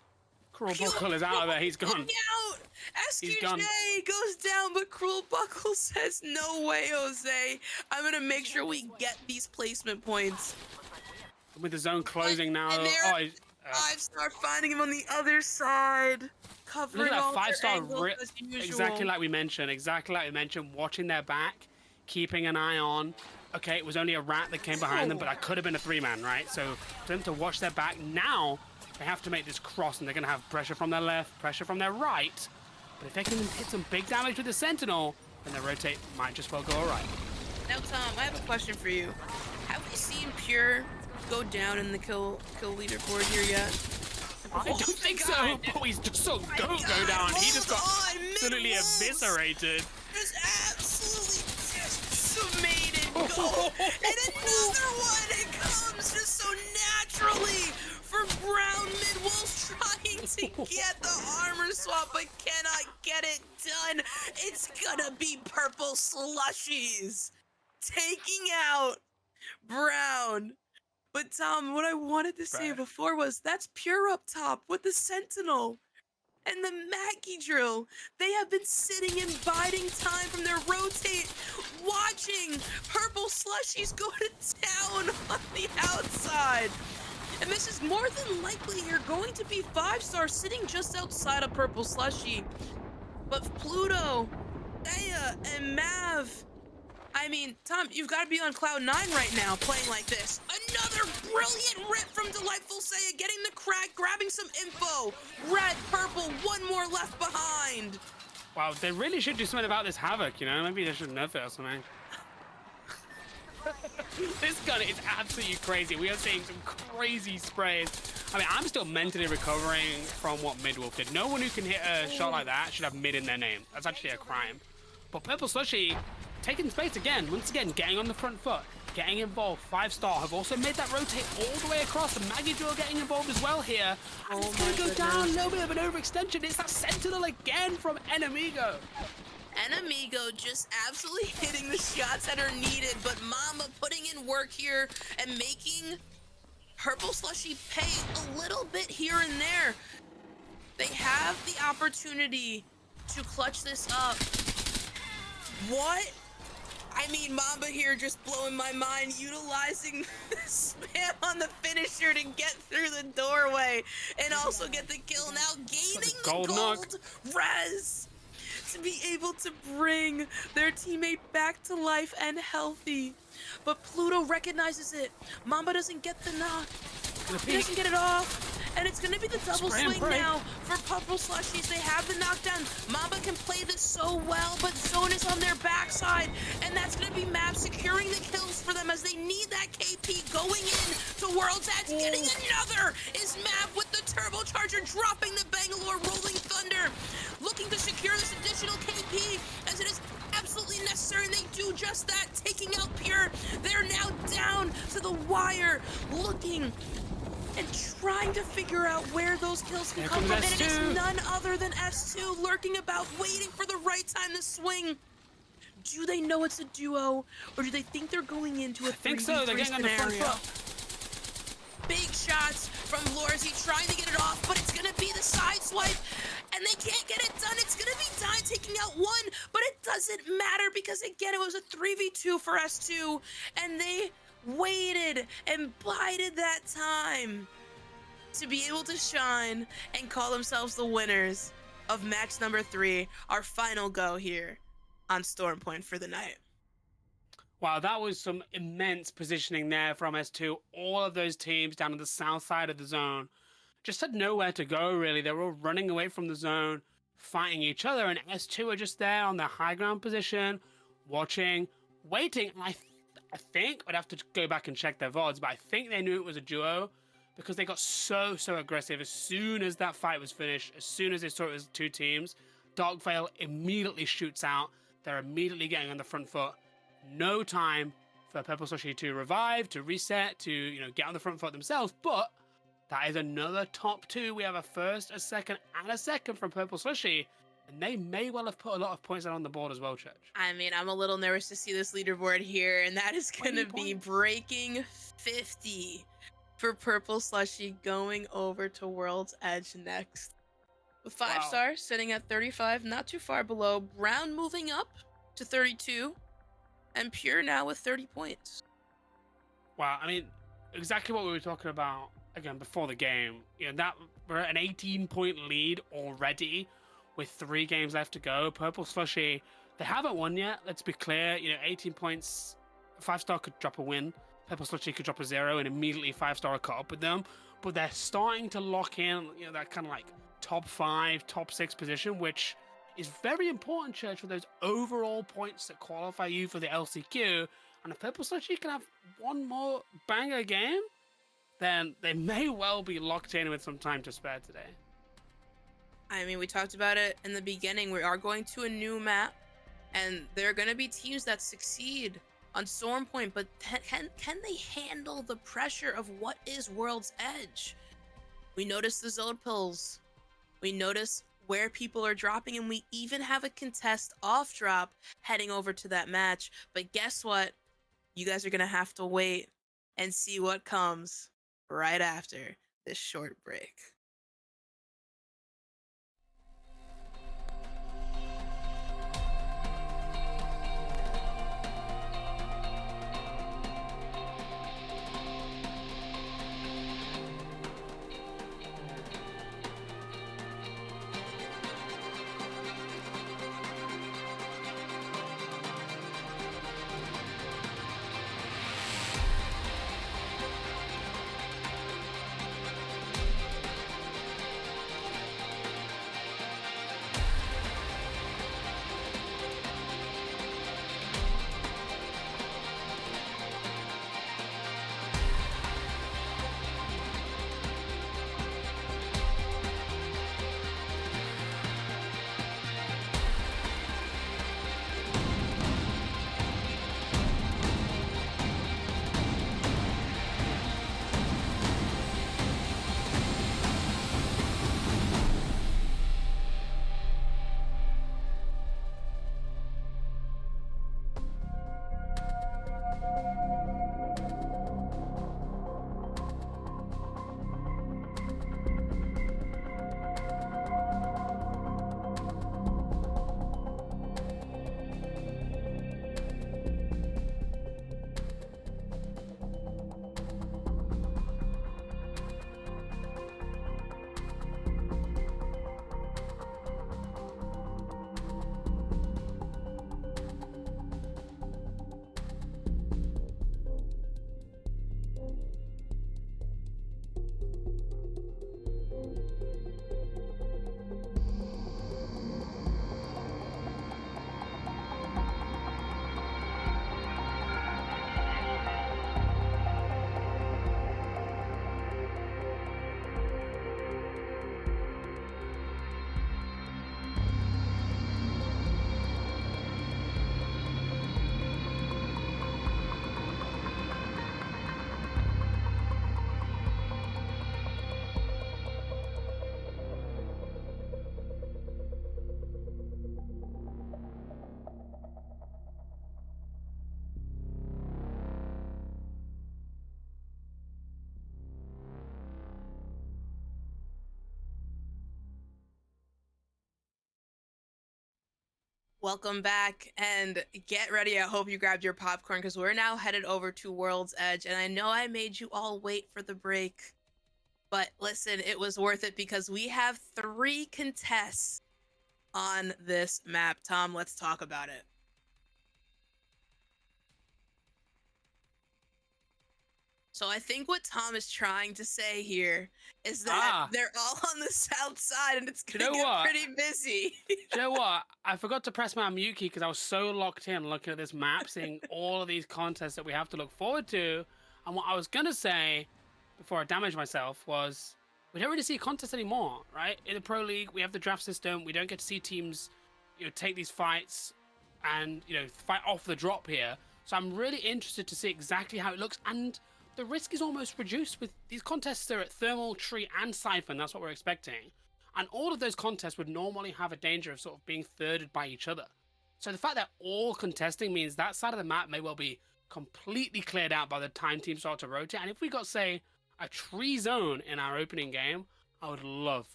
Cruel Buckle is out of there, he's gone. Out. SQJ goes down, but Cruel Buckle says, no way, Jose. I'm gonna make sure we get these placement points. With the zone closing now. And there, 5-star finding him on the other side. Covering look at all that 5-star angles as usual. exactly like we mentioned, watching their back, keeping an eye on. Okay, it was only a rat that came behind them, but that could have been a 3-man, right? So for them to watch their back now, they have to make this cross, and they're gonna have pressure from their left, pressure from their right. But if they can hit some big damage with the Sentinel, then the rotate might just well go all right. Now, Tom, I have a question for you. Have we seen Pure go down in the kill leaderboard here yet? I don't think so. Oh, he's just so go down. He just got absolutely eviscerated. Just absolutely decimated. Go. And another one. It comes just so naturally for Brown. Mid-Wolves trying to get the armor swap, but cannot get it done. It's gonna be purple slushies taking out Brown. But Tom, what I wanted to say before was that's Pure up top with the Sentinel and the Mackie drill. They have been sitting and biding time from their rotate, watching purple slushies go to town on the outside. And this is more than likely you're going to be 5-star sitting just outside of purple slushy. But Pluto, Thea, and Mav, I mean, Tom, you've got to be on cloud 9 right now playing like this. Another brilliant rip from Delightful Saya, getting the crack, grabbing some info. Red, purple, one more left behind. Wow, they really should do something about this Havoc, you know? Maybe they should nerf it or something. This gun is absolutely crazy. We are seeing some crazy sprays. I mean, I'm still mentally recovering from what Midwolf did. No one who can hit a shot like that should have mid in their name. That's actually a crime. But Purple Slushy taking space again, once again, getting on the front foot, getting involved. 5-star have also made that rotate all the way across. The Maggie Drill getting involved as well here. And it's going to go down, a little bit of an overextension. It's that Sentinel again from Enemigo. Enemigo just absolutely hitting the shots that are needed, but Mamba putting in work here and making Purple Slushy pay a little bit here and there. They have the opportunity to clutch this up. What? I mean, Mamba here just blowing my mind, utilizing the spam on the finisher to get through the doorway and also get the kill. Now gaining the gold res to be able to bring their teammate back to life and healthy. But Pluto recognizes it. Mamba doesn't get the knock. He doesn't get it off. And it's gonna be the double swing now for Purple Slushies. They have the knockdown. Mamba can play this so well, but Zone is on their backside. side, and that's going to be Mav securing the kills for them as they need that KP going in to World's Edge. Getting another is Mav with the turbocharger, dropping the Bangalore Rolling Thunder, looking to secure this additional KP as it is absolutely necessary, and they do just that, taking out Pure. They're now down to the wire, looking and trying to figure out where those kills can come from, and it is none other than S2 lurking about, waiting for the right time to swing. Do they know it's a duo, or do they think they're going into a 3v3 think so. They're getting on the front foot. Big shots from Lorzy trying to get it off, but it's gonna be the side swipe, and they can't get it done. It's gonna be Dine taking out one, but it doesn't matter because again, it was a 3v2 for S2, and they waited and bided that time to be able to shine and call themselves the winners of match number 3, our final go here on Storm Point for the night. Wow, that was some immense positioning there from S2. All of those teams down on the south side of the zone just had nowhere to go, really. They were all running away from the zone, fighting each other, and S2 are just there on their high ground position, watching, waiting. And I think I'd have to go back and check their VODs, but I think they knew it was a duo because they got so aggressive as soon as that fight was finished. As soon as they saw it was 2 teams, Darkveil immediately shoots out. They're immediately getting on the front foot. No time for Purple Slushy to revive, to reset, to get on the front foot themselves. But that is another top 2. We have a first, a second, and a second from Purple Slushy. And they may well have put a lot of points out on the board as well, Church. I mean, I'm a little nervous to see this leaderboard here, and that is going to be breaking 50 for Purple Slushy going over to World's Edge next. With 5 stars sitting at 35, not too far below. Brown moving up to 32, and Pure now with 30 points. Wow, I mean, exactly what we were talking about, again, before the game. That we're at an 18-point lead already, with 3 games left to go. Purple Slushy, they haven't won yet. Let's be clear. 18 points. 5-star could drop a win. Purple Slushy could drop a 0, and immediately 5-star caught up with them. But they're starting to lock in, that kind of like top 5, top 6 position, which is very important, Church, for those overall points that qualify you for the LCQ. And if Purple Slushy can have one more banger game, then they may well be locked in with some time to spare today. I mean, we talked about it in the beginning. We are going to a new map, and there are going to be teams that succeed on Storm Point, but can they handle the pressure of what is World's Edge? We notice the Zone Pills. We notice where people are dropping, and we even have a contest off drop heading over to that match. But guess what? You guys are going to have to wait and see what comes right after this short break. Welcome back and get ready. I hope you grabbed your popcorn because we're now headed over to World's Edge. And I know I made you all wait for the break, but listen, it was worth it because we have 3 contests on this map. Tom, let's talk about it. So I think what Tom is trying to say here is that they're all on the south side and it's gonna get pretty busy. Do you know what? I forgot to press my mute key because I was so locked in looking at this map, seeing all of these contests that we have to look forward to. And what I was gonna say before I damaged myself was we don't really see contests anymore, right? In the Pro League, we have the draft system. We don't get to see teams, take these fights and fight off the drop here. So I'm really interested to see exactly how it looks, and the risk is almost reduced with these contests are at Thermal, Tree, and Siphon. That's what we're expecting. And all of those contests would normally have a danger of sort of being thirded by each other. So the fact that all contesting means that side of the map may well be completely cleared out by the time teams start to rotate. And if we got, say, a tree zone in our opening game, I would love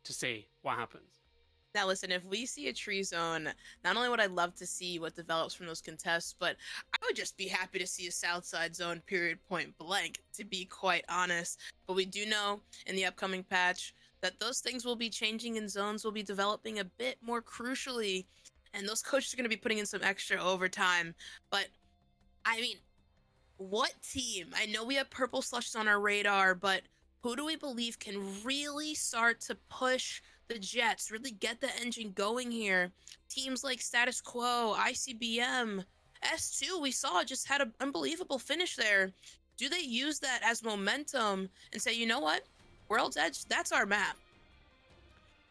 to see what happens. Now, listen, if we see a tree zone, not only would I love to see what develops from those contests, but I would just be happy to see a south side zone, period, point blank, to be quite honest. But we do know in the upcoming patch that those things will be changing and zones will be developing a bit more crucially. And those coaches are going to be putting in some extra overtime. But, I mean, what team? I know we have purple slushes on our radar, but who do we believe can really start to push the Jets, really get the engine going here? Teams like Status Quo, ICBM, S2, we saw just had an unbelievable finish there. Do they use that as momentum and say, you know what? World's Edge, that's our map.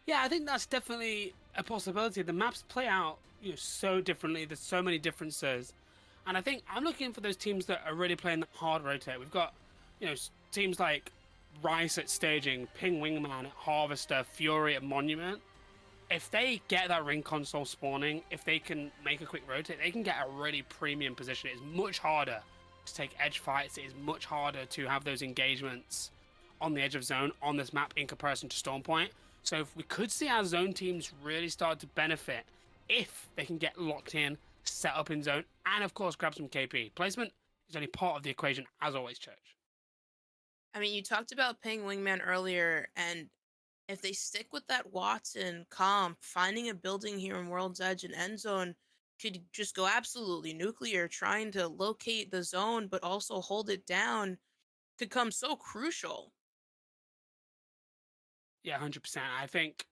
Yeah, I think that's definitely a possibility. The maps play out so differently. There's so many differences. And I think I'm looking for those teams that are really playing the hard rotate. We've got, teams like Rice at Staging, Ping Wingman at Harvester, Fury at Monument. If they get that ring console spawning, if they can make a quick rotate, they can get a really premium position. It's much harder to take edge fights. It is much harder to have those engagements on the edge of zone on this map in comparison to Stormpoint. So if we could see our zone teams really start to benefit if they can get locked in, set up in zone, and of course grab some KP. Placement is only part of the equation, as always, Church. I mean, you talked about Ping Wingman earlier, and if they stick with that Watson comp, finding a building here in World's Edge and End Zone could just go absolutely nuclear. Trying to locate the zone, but also hold it down could come so crucial. Yeah, 100%. I think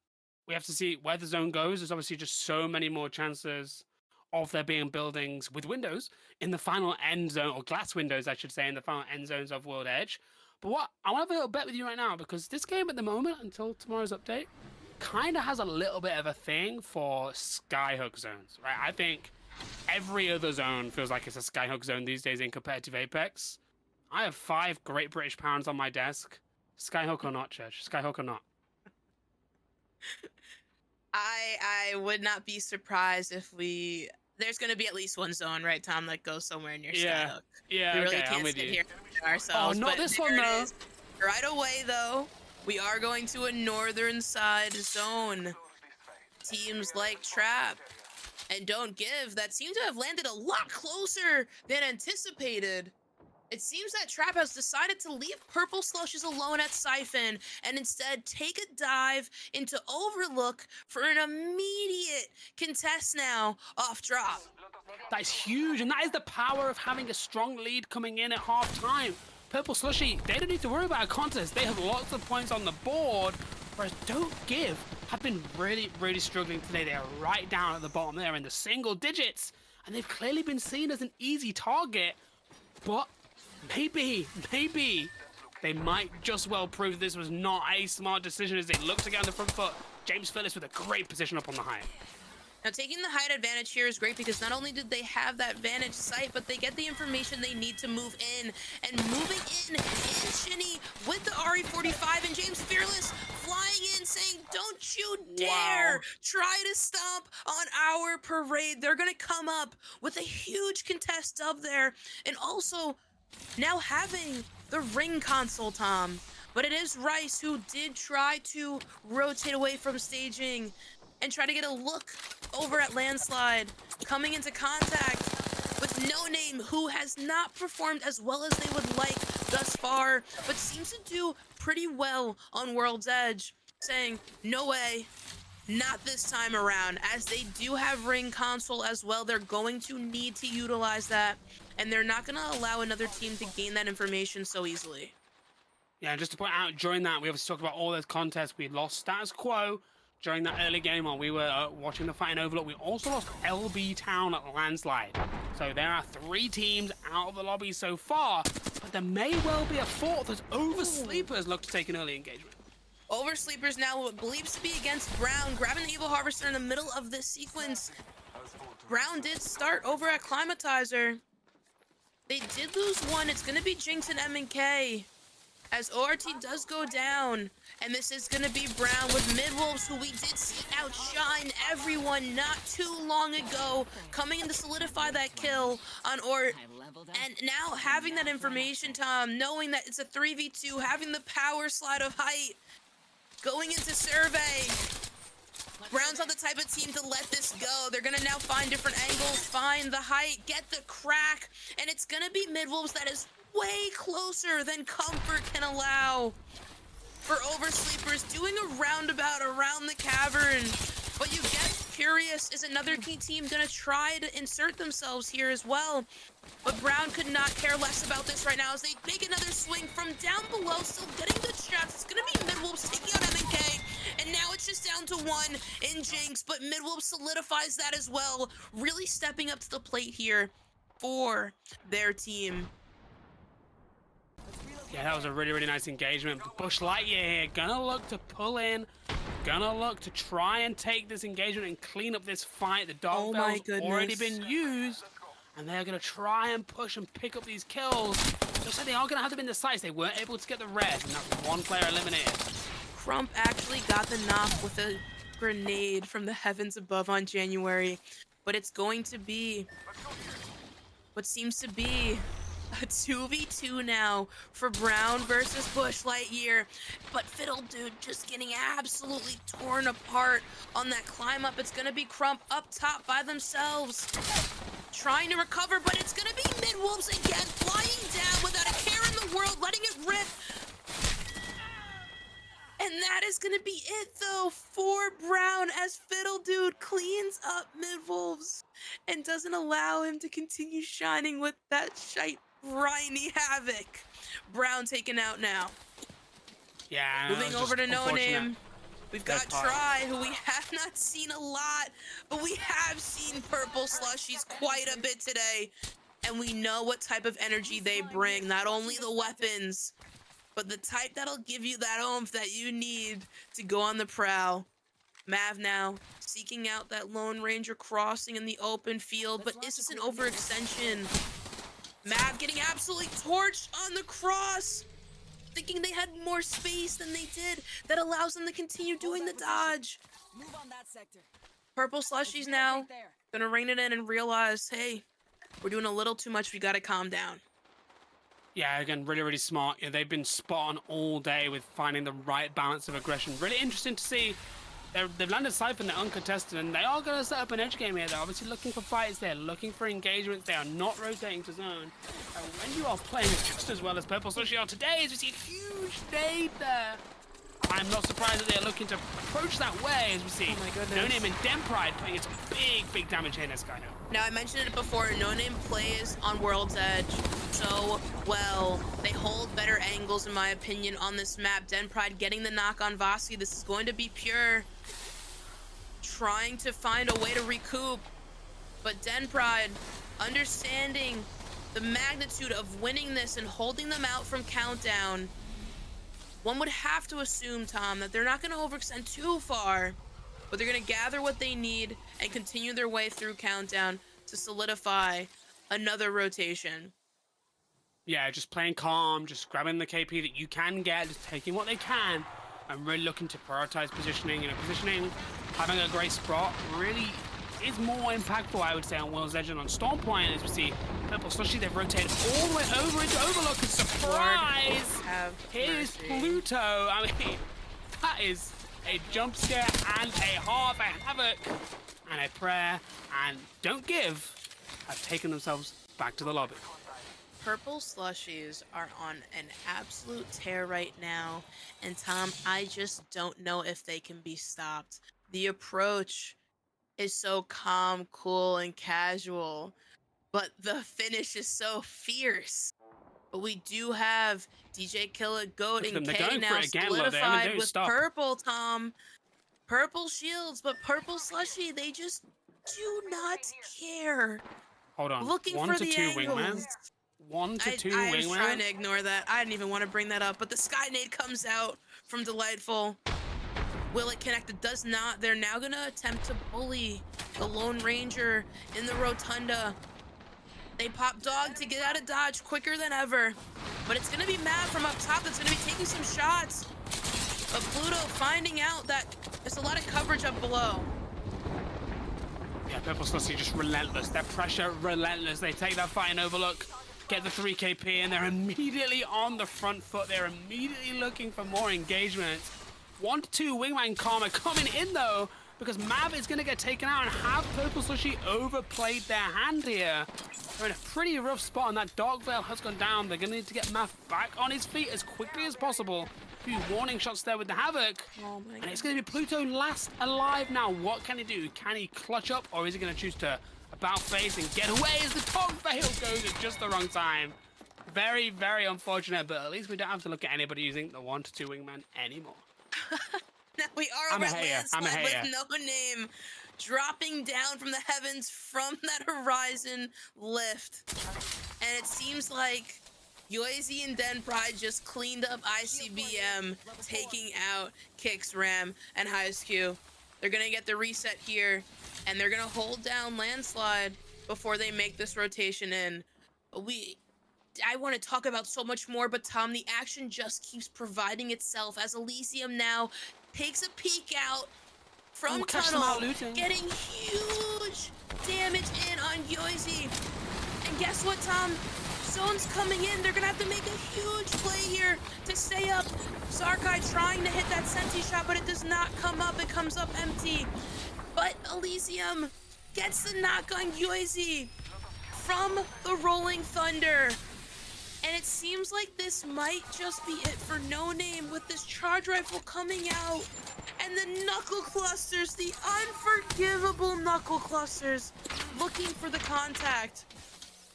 we have to see where the zone goes. There's obviously just so many more chances of there being buildings with windows in the final end zone, or glass windows, I should say, in the final end zones of World Edge. But what I want to have a little bet with you right now, because this game at the moment, until tomorrow's update, kind of has a little bit of a thing for skyhook zones, right? I think every other zone feels like it's a skyhook zone these days in competitive Apex. I have 5 Great British pounds on my desk. Skyhook or not, Church? Skyhook or not? I would not be surprised if there's going to be at least one zone, right, Tom, that goes somewhere near Skyhook. Yeah, we really okay, can't sit here ourselves. Oh, not but this there one, it though. is. Right away, though, we are going to a northern side zone. Teams like Trap and Don't Give that seem to have landed a lot closer than anticipated. It seems that Trap has decided to leave Purple Slushes alone at Siphon and instead take a dive into Overlook for an immediate contest now off drop. That is huge, and that is the power of having a strong lead coming in at half time. Purple Slushy, they don't need to worry about a contest. They have lots of points on the board, whereas Don't Give have been really, really struggling today. They are right down at the bottom there in the single digits, and they've clearly been seen as an easy target, but maybe they might just well prove this was not a smart decision as they look to get on the front foot. James Phillips with a great position up on the height. Now, taking the height advantage here is great because not only did they have that vantage sight, but they get the information they need to move in. And moving in is Shinny with the RE45 and James Fearless flying in saying, don't you dare try to stomp on our parade. They're going to come up with a huge contest up there. And also now having the ring console, Tom. But it is Rice who did try to rotate away from staging. and try to get a look over at Landslide, coming into contact with No Name, who has not performed as well as they would like thus far, but seems to do pretty well on World's Edge, saying, no way, not this time around. As they do have ring console as well, they're going to need to utilize that, and they're not going to allow another team to gain that information so easily. Yeah, just to point out, during that, we obviously talked about all those contests. We lost status quo during that early game while we were watching the fight in Overlook. We also lost LB Town at Landslide. So there are 3 teams out of the lobby so far, but there may well be a 4th as Oversleepers look to take an early engagement. Oversleepers now what believes to be against Brown, grabbing the Evil Harvester in the middle of this sequence. Brown did start over at Climatizer. They did lose one. It's going to be Jinx and M&K. As ORT does go down, and this is going to be Brown with Midwolves, who we did see outshine everyone not too long ago, coming in to solidify that kill on Ort. And now having that information, Tom, knowing that it's a 3v2, having the power slide of height, going into survey. Brown's not the type of team to let this go. They're going to now find different angles, find the height, get the crack, and it's going to be Midwolves that is way closer than comfort can allow. For Oversleepers, doing a roundabout around the cavern. But you get curious, is another key team gonna try to insert themselves here as well? But Brown could not care less about this right now as they make another swing from down below, still getting good shots. It's gonna be Midwolves taking out M&K, and now it's just down to 1 in Jinx, but Midwolves solidifies that as well, really stepping up to the plate here for their team. Yeah, that was a really, really nice engagement. Bush Lightyear here, gonna look to pull in, gonna look to try and take this engagement and clean up this fight. The dog bell's already been used, and they're gonna try and push and pick up these kills. Just like they are gonna have to be in the sights. They weren't able to get the res, and that's 1 player eliminated. Crump actually got the knock with a grenade from the heavens above on January, but it's going to be what seems to be a 2v2 now for Brown versus Bush Lightyear, but Fiddle Dude just getting absolutely torn apart on that climb up. It's gonna be Crump up top by themselves, trying to recover, but it's gonna be Midwolves again, flying down without a care in the world, letting it rip. And that is gonna be it though for Brown as Fiddle Dude cleans up Midwolves and doesn't allow him to continue shining with that shite briny havoc. Brown taken out now. Yeah. Moving over to No Name. We've got Try, who we have not seen a lot, but we have seen Purple Slushies quite a bit today. And we know what type of energy they bring. Not only the weapons, but the type that'll give you that oomph that you need to go on the prowl. Mav now seeking out that Lone Ranger crossing in the open field, but is this an overextension? Mav getting absolutely torched on the cross, thinking they had more space than they did. That allows them to continue doing the dodge. Move on that sector. Purple Slushies now gonna rein it in and realize, hey, we're doing a little too much. We gotta calm down. Yeah, again, really, really smart. Yeah, they've been spot on all day with finding the right balance of aggression. Really interesting to see. They've landed Siphon, they're uncontested, and they are going to set up an edge game here. They're obviously looking for fights, they're looking for engagements, they are not rotating to zone. And when you are playing just as well as Purple Sushi are today, as we see a huge nade there. I'm not surprised that they're looking to approach that way, as we see. Oh my goodness. No Name and Dempride putting in some big, big damage here in this guy now. Now, I mentioned it before, No Name plays on World's Edge so well. They hold better angles, in my opinion, on this map. Denpride getting the knock on Vasi. This is going to be Pure trying to find a way to recoup. But Denpride, understanding the magnitude of winning this and holding them out from Countdown, one would have to assume, Tom, that they're not going to overextend too far, but they're going to gather what they need and continue their way through Countdown to solidify another rotation. Yeah, just playing calm, just grabbing the KP that you can get, just taking what they can, and really looking to prioritize positioning. You know, positioning, having a great spot really is more impactful, I would say, on World's Edge and on Storm Point. As we see Purple Slushy, they've rotated all the way over into Overlook, and surprise! Here's Pluto. I mean, that is a jump scare, and a half, a havoc, and a prayer, and don't give, have taken themselves back to the lobby. Purple slushies are on an absolute tear right now. And Tom, I just don't know if they can be stopped. The approach is so calm, cool, and casual, but the finish is so fierce. But we do have DJ Killer, Goat, Look at and them, they're K going for now it again, look, they solidified don't with stop. purple, Tom. Purple shields, but purple slushy, they just do not care. Hold on. Looking 1 for to the 2 angles. wingman. 1 to 2 I was trying wingman. to ignore that. I didn't even want to bring that up, but the Sky Nade comes out from Delightful. Will it connect? It does not. They're now going to attempt to bully the Lone Ranger in the Rotunda. They pop Dog to get out of dodge quicker than ever. But it's going to be Matt from up top that's going to be taking some shots. But Pluto finding out that there's a lot of coverage up below. Yeah, Purple Slushy just relentless. Their pressure relentless. They take that fight and overlook, get the 3 KP, and they're immediately on the front foot. They're immediately looking for more engagement. 1 to 2 wingman karma coming in though, because Mav is going to get taken out and have Purple Slushy overplayed their hand here. They're in a pretty rough spot, and that Dark Veil has gone down. They're going to need to get Mav back on his feet as quickly as possible. A few warning shots there with the Havoc. Oh my And it's going to be Pluto last alive now. What can he do? Can he clutch up, or is he going to choose to about face and get away as the Dark Veil goes at just the wrong time? Very, very unfortunate, but at least we don't have to look at anybody using the 1 to 2 wingman anymore. Now we are I'm a over hater. I'm a landslide with hater. No Name dropping down from the heavens from that horizon lift. And it seems like Yoizi and Den Pride just cleaned up ICBM, taking out Kix, Ram, and Highest Q. They're gonna get the reset here, and they're gonna hold down Landslide before they make this rotation in. I want to talk about so much more, but Tom, the action just keeps providing itself as Elysium now takes a peek out from catch them out tunnel, looting. getting huge damage in on Yoizi. And guess what, Tom? Zone's coming in. They're gonna have to make a huge play here to stay up. Zarkai trying to hit that Senti shot, but it does not come up. It comes up empty. But Elysium gets the knock on Yoizi from the Rolling Thunder. And it seems like this might just be it for No Name with this charge rifle coming out. And the knuckle clusters, the unforgivable knuckle clusters, looking for the contact.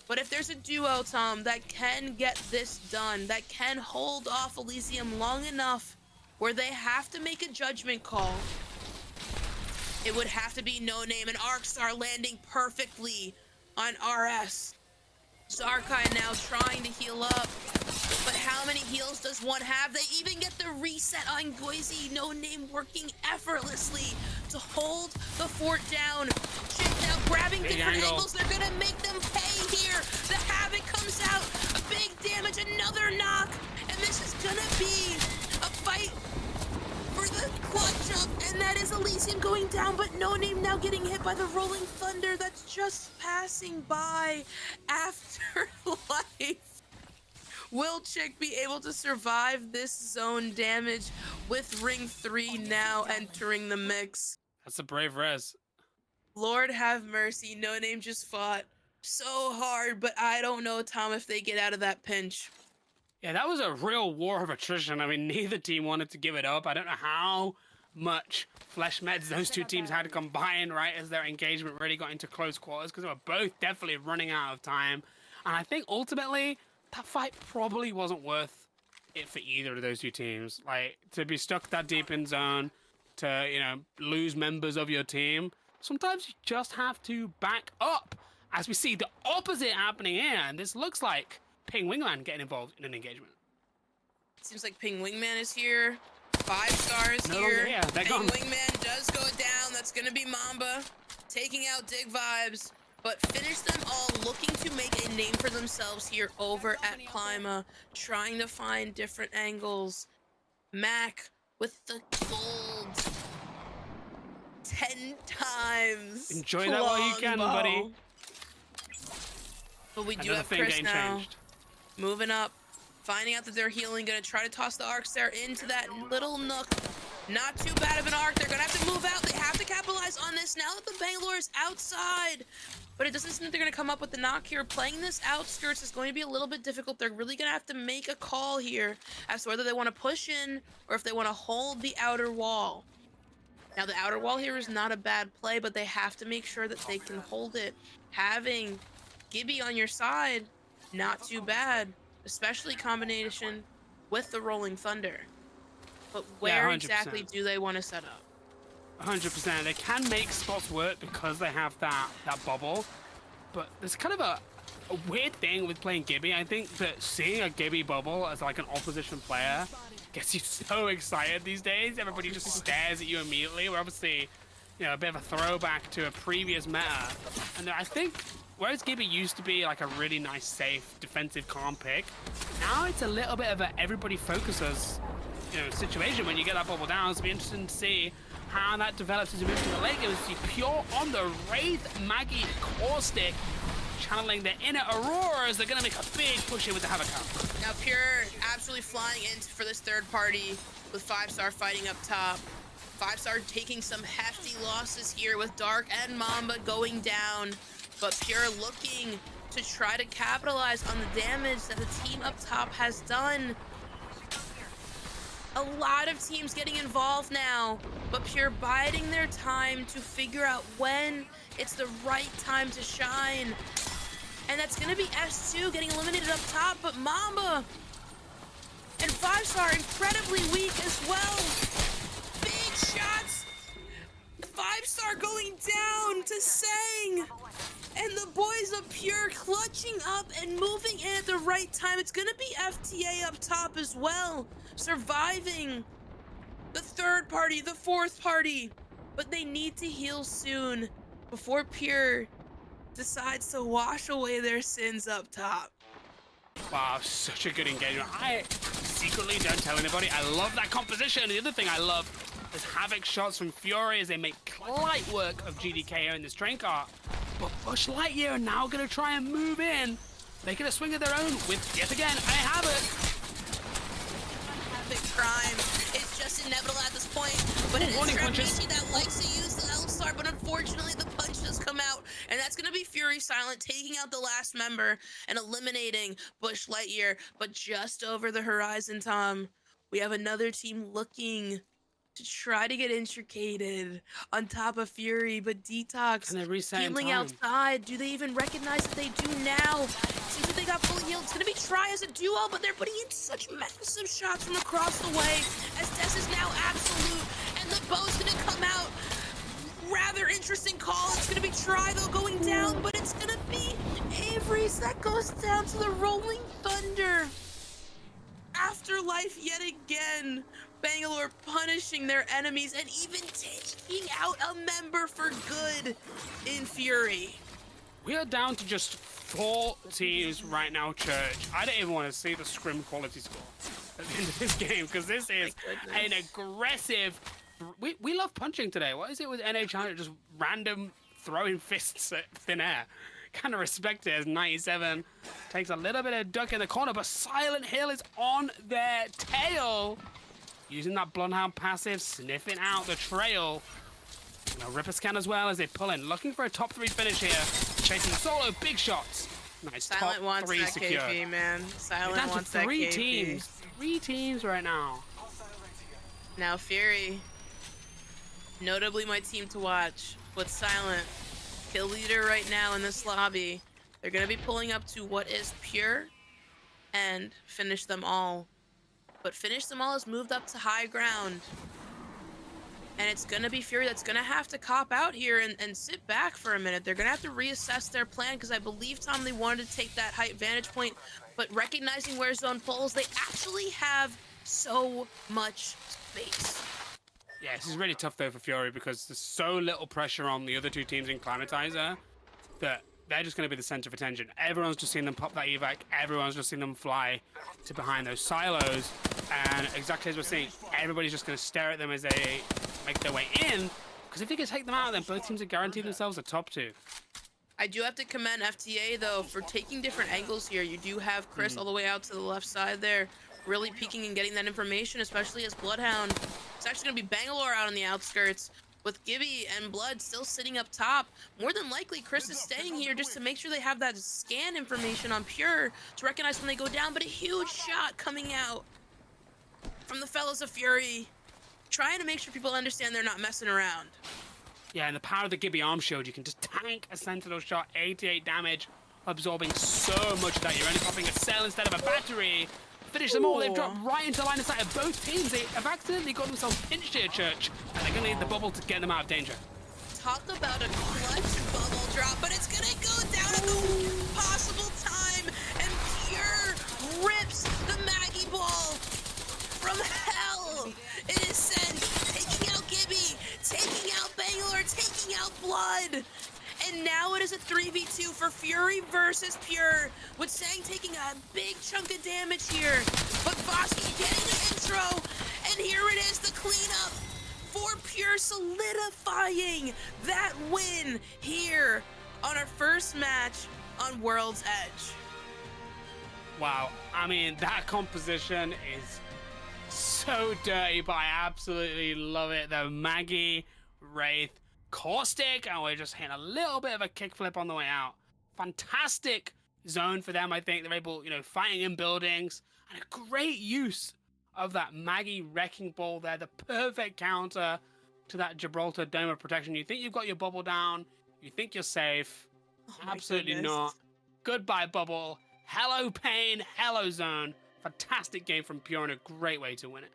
But if there's a duo, Tom, that can get this done, that can hold off Elysium long enough where they have to make a judgment call, it would have to be No Name and Arcstar landing perfectly on RS. Zarkai now trying to heal up, but how many heals does one have? They even get the reset on Goizi. No Name working effortlessly to hold the fort down. Jake now grabbing Big different angle. angles. They're gonna make them pay here. The Havoc comes out, a big damage, another knock, and this is gonna be a fight for the clutch up, and that is Elysium going down, but No Name now getting hit by the Rolling Thunder that's just passing by Afterlife. Will Chick be able to survive this zone damage with Ring 3 now entering the mix? That's a brave res. Lord have mercy, No Name just fought so hard, but I don't know, Tom, if they get out of that pinch. Yeah, that was a real war of attrition. I mean, neither team wanted to give it up. I don't know how much flesh meds those two teams had to combine right as their engagement really got into close quarters, because they were both definitely running out of time. And I think ultimately that fight probably wasn't worth it for either of those two teams. Like, to be stuck that deep in zone, to, you know, lose members of your team, sometimes you just have to back up. As we see the opposite happening here, and this looks like Ping Wingman getting involved in an engagement. Seems like Ping Wingman is here. 5 stars No here. longer here. They're Ping gone. Wingman does go down. That's gonna be Mamba taking out Dig Vibes, but finish them all looking to make a name for themselves here over at Clima, trying to find different angles. Mac with the gold 10 times. Enjoy that while you can, buddy. Longbow. But we do Another have thing Chris getting now. changed. Moving up, finding out that they're healing, gonna try to toss the arcs there into that little nook Not too bad of an arc. They're gonna have to move out. They have to capitalize on this now that the Bangalore is outside. But it doesn't seem that they're gonna come up with the knock here. Playing this outskirts is going to be a little bit difficult. They're really gonna have to make a call here as to whether they want to push in or if they want to hold the outer wall. Now the outer wall here is not a bad play, but they have to make sure that they can hold it. Having Gibby on your side, not too bad, especially combination with the Rolling Thunder. But where 100%. exactly do they want to set up? 100%. They can make spots work because they have that bubble, but there's kind of a weird thing with playing Gibby. I think that seeing a Gibby bubble as like an opposition player gets you so excited these days. Everybody just stares at you immediately. We're obviously, you know, a bit of a throwback to a previous meta, and I think whereas Gibby used to be like a really nice, safe, defensive, calm pick, now it's a little bit of a everybody focuses, you know, situation when you get that bubble down. It'll be interesting to see how that develops as we move to the late game. We see Pure on the Wraith, Maggie, Caustic, channeling the inner Auroras. They're going to make a big push here with the Havoc Cup. Now Pure absolutely flying in for this third party with 5-star fighting up top. 5-star taking some hefty losses here with Dark and Mamba going down, but Pure looking to try to capitalize on the damage that the team up top has done. A lot of teams getting involved now, but Pure biding their time to figure out when it's the right time to shine. And that's gonna be S2 getting eliminated up top, but Mamba and 5-star incredibly weak as well. Big shots. 5-star going down to Sang. And the boys of Pure clutching up and moving in at the right time. It's gonna be FTA up top as well, surviving the third party, the fourth party. But they need to heal soon before Pure decides to wash away their sins up top. Wow, such a good engagement. I secretly don't tell anybody. I love that composition. The other thing I love is Havoc shots from Fury as they make light work of GDK here in this train car. But Bush Lightyear are now going to try and move in, making a swing of their own with, yet again, a Havoc. Havoc Prime is just inevitable at this point, but it is Trapezi that likes to use the L-Star, but unfortunately the punch does come out, and that's going to be Fury Silent taking out the last member and eliminating Bush Lightyear. But just over the horizon, Tom, we have another team looking to try to get intricated on top of Fury, but Detox healing outside. Do they even recognize that they do now? Seems like they got fully healed. It's gonna be Try as a duo, but they're putting in such massive shots from across the way as Des is now absolute, and the bow's gonna come out. Rather interesting call. It's gonna be Try though going down, but it's gonna be Avery's that goes down to the Rolling Thunder. Afterlife yet again. Bangalore punishing their enemies and even taking out a member for good in Fury. We are down to just 4 teams right now, Church. I don't even want to see the scrim quality score at the end of this game, because this is an aggressive... We love punching today. What is it with NH100? Just random throwing fists at thin air. Kind of respect it as 97 takes a little bit of duck in the corner, but Silent Hill is on their tail. Using that Bloodhound passive, sniffing out the trail. Now Ripper scan as well as they pull in. Looking for a top 3 finish here. Chasing solo, big shots. Nice, Silent top wants 3 that secure. KP, man. Silent Down wants to that 3 KP. teams. 3 teams right now. Now Fury. Notably my team to watch with Silent. Kill leader right now in this lobby. They're going to be pulling up to what is Pure and finish them all. But Finish Them All has moved up to high ground. And it's going to be Fury that's going to have to cop out here and sit back for a minute. They're going to have to reassess their plan, because I believe, Tom, they wanted to take that height vantage point. But recognizing where zone falls, they actually have so much space. Yeah, this is really tough, though, for Fury, because there's so little pressure on the other 2 teams in Climatizer that they're just going to be the center of attention. Everyone's just seen them pop that evac. Everyone's just seen them fly to behind those silos. And exactly as we're seeing, everybody's just going to stare at them as they make their way in. Because if they can take them out, then both teams are guaranteed themselves the top 2. I do have to commend FTA, though, for taking different angles here. You do have Chris all the way out to the left side there, really peeking and getting that information, especially as Bloodhound It's actually going to be Bangalore out on the outskirts, with Gibby and Blood still sitting up top. More than likely, Chris is staying here just to make sure they have that scan information on Pure to recognize when they go down, but a huge shot coming out from the fellows of Fury, trying to make sure people understand they're not messing around. Yeah, and the power of the Gibby arm shield, you can just tank a Sentinel shot, 88 damage, absorbing so much of that. You're only popping a cell instead of a battery. Finish them all. They've dropped right into line of sight of both teams. They have accidentally got themselves pinched here, Church, and they're going to need the bubble to get them out of danger. Talk about a clutch bubble drop, but it's going to go down at the worst possible time, and Pure rips the Maggie Ball from hell. It is sent, taking out Gibby, taking out Bangalore, taking out Blood. And now it is a 3v2 for Fury versus Pure, with Sang taking a big chunk of damage here, but Bosky getting the intro, and here it is, the cleanup for Pure, solidifying that win here on our first match on World's Edge. Wow, I mean, that composition is so dirty, but I absolutely love it. The Maggie, Wraith, Caustic, and we're just hitting a little bit of a kickflip on the way out. Fantastic zone for them, I think. They're able, fighting in buildings, and a great use of that Maggie Wrecking Ball there. The perfect counter to that Gibraltar Dome of Protection. You think you've got your bubble down, you think you're safe. Absolutely not. Goodbye, bubble. Hello, pain. Hello, zone. Fantastic game from Pure and a great way to win it.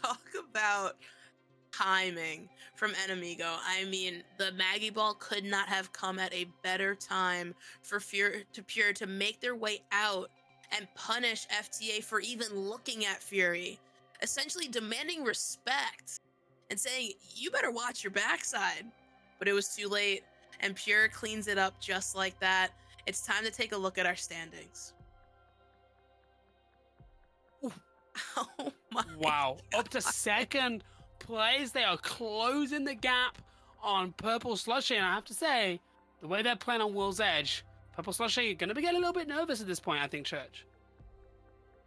Talk about timing from Enemigo. I mean, the Maggie Ball could not have come at a better time for Pure to make their way out and punish FTA for even looking at Fury, essentially demanding respect and saying, you better watch your backside. But it was too late, and Pure cleans it up just like that. It's time to take a look at our standings. Oh my Wow. God. Up to second place. They are closing the gap on Purple Slushy, and I have to say, the way they're playing on World's Edge, Purple Slushy are going to be getting a little bit nervous at this point, I think, Church.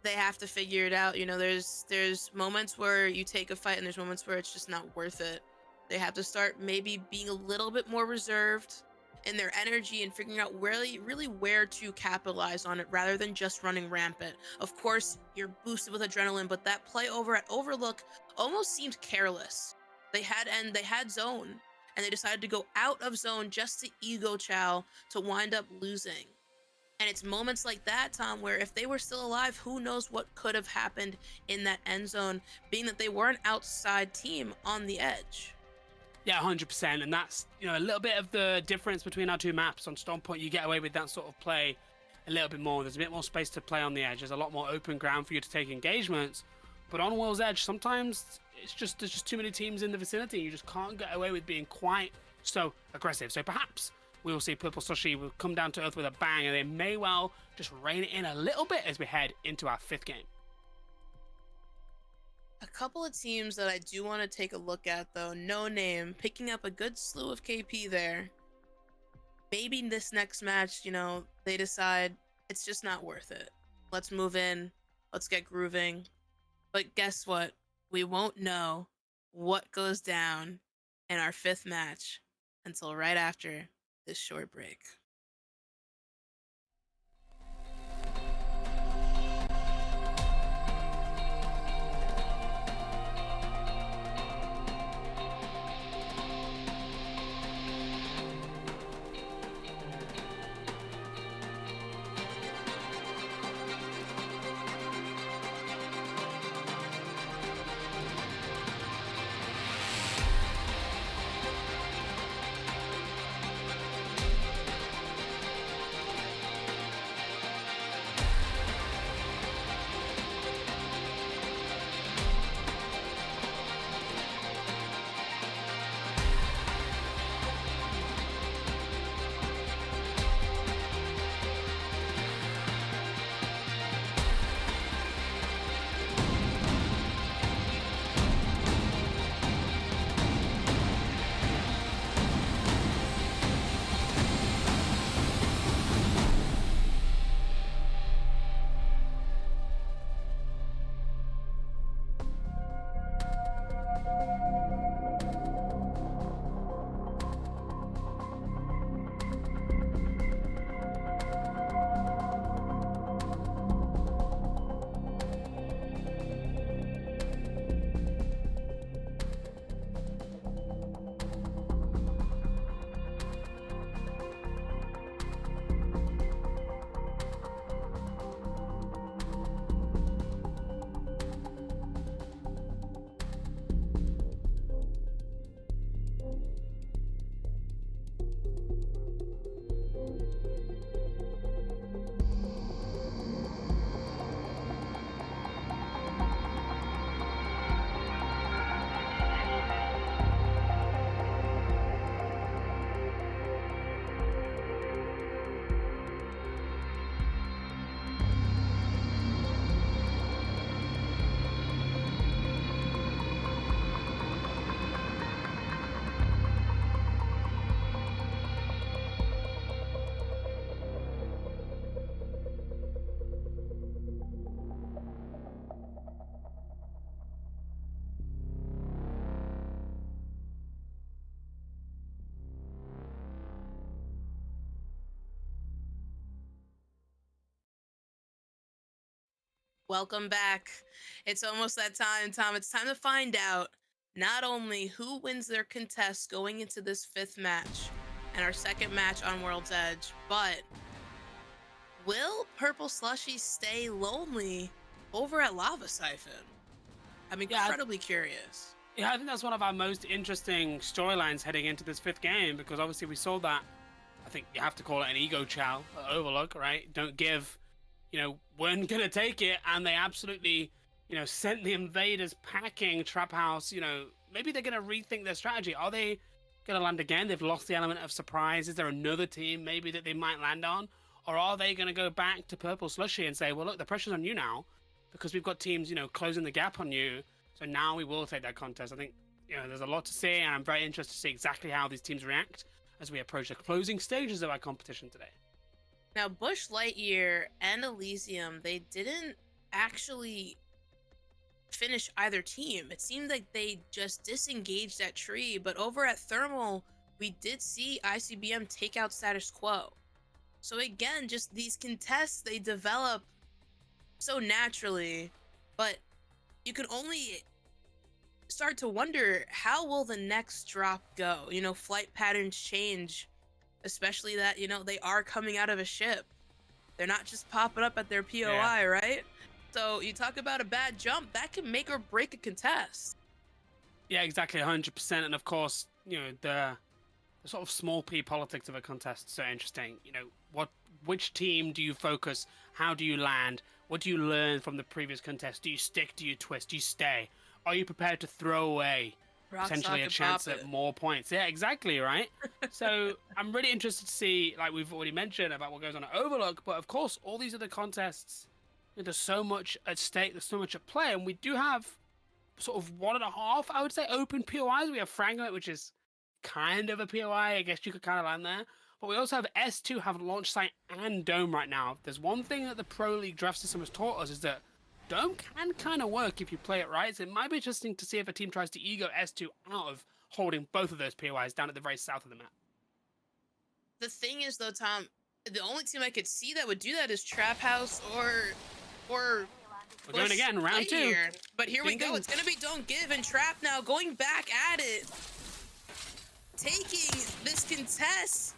They have to figure it out. There's moments where you take a fight and there's moments where it's just not worth it. They have to start maybe being a little bit more reserved in their energy and figuring out really where to capitalize on it rather than just running rampant. Of course, you're boosted with adrenaline, but that play over at Overlook almost seemed careless. They had zone, and they decided to go out of zone just to ego chow to wind up losing. And it's moments like that, Tom, where if they were still alive, who knows what could have happened in that end zone, being that they were an outside team on the edge. Yeah, 100%, and that's a little bit of the difference between our two maps. On Stormpoint, you get away with that sort of play a little bit more. There's a bit more space to play on the edge. There's a lot more open ground for you to take engagements. But on World's Edge, sometimes there's just too many teams in the vicinity. You just can't get away with being quite so aggressive. So perhaps we will see Purple Slushy will come down to earth with a bang, and they may well just rein it in a little bit as we head into our fifth game. A couple of teams that I do want to take a look at, though. No Name, picking up a good slew of KP there. Maybe this next match, they decide it's just not worth it. Let's move in. Let's get grooving. But guess what? We won't know what goes down in our fifth match until right after this short break. Welcome back. It's almost that time, Tom. It's time to find out not only who wins their contest going into this fifth match and our second match on World's Edge, but will Purple Slushy stay lonely over at Lava Siphon? I'm incredibly curious. Yeah, I think that's one of our most interesting storylines heading into this fifth game, because obviously we saw that, I think you have to call it an ego chow, Overlook, right? Don't give, weren't going to take it, and they absolutely, sent the invaders packing Trap House. Maybe they're going to rethink their strategy. Are they going to land again? They've lost the element of surprise. Is there another team maybe that they might land on? Or are they going to go back to Purple Slushy and say, well, look, the pressure's on you now, because we've got teams, closing the gap on you. So now we will take that contest. I think, there's a lot to see, and I'm very interested to see exactly how these teams react as we approach the closing stages of our competition today. Now, Bush Lightyear and Elysium, they didn't actually finish either team. It seemed like they just disengaged that tree, but over at Thermal, we did see ICBM take out Status Quo. So again, just these contests, they develop so naturally, but you can only start to wonder, how will the next drop go? Flight patterns change, especially that, they are coming out of a ship. They're not just popping up at their POI, right? So you talk about a bad jump, that can make or break a contest. Yeah, exactly, 100%. And of course, the sort of small p politics of a contest is so interesting. Which team do you focus? How do you land? What do you learn from the previous contest? Do you stick? Do you twist? Do you stay? Are you prepared to throw away potentially a chance at more points? Yeah, exactly, right? So I'm really interested to see, like we've already mentioned, about what goes on at Overlook, but of course, all these other contests, there's so much at stake, there's so much at play, and we do have sort of 1.5, I would say, open POIs. We have Fragment, which is kind of a POI, I guess you could kind of land there. But we also have S2 have Launch Site and Dome right now. There's one thing that the Pro League draft system has taught us, is that Dome can kind of work if you play it right. So it might be interesting to see if a team tries to ego S2 out of holding both of those POIs down at the very south of the map. The thing is, though, Tom, the only team I could see that would do that is Trap House or we're going again, round 2. But here we go. It's going to be Don't Give, and Trap now going back at it. Taking this contest.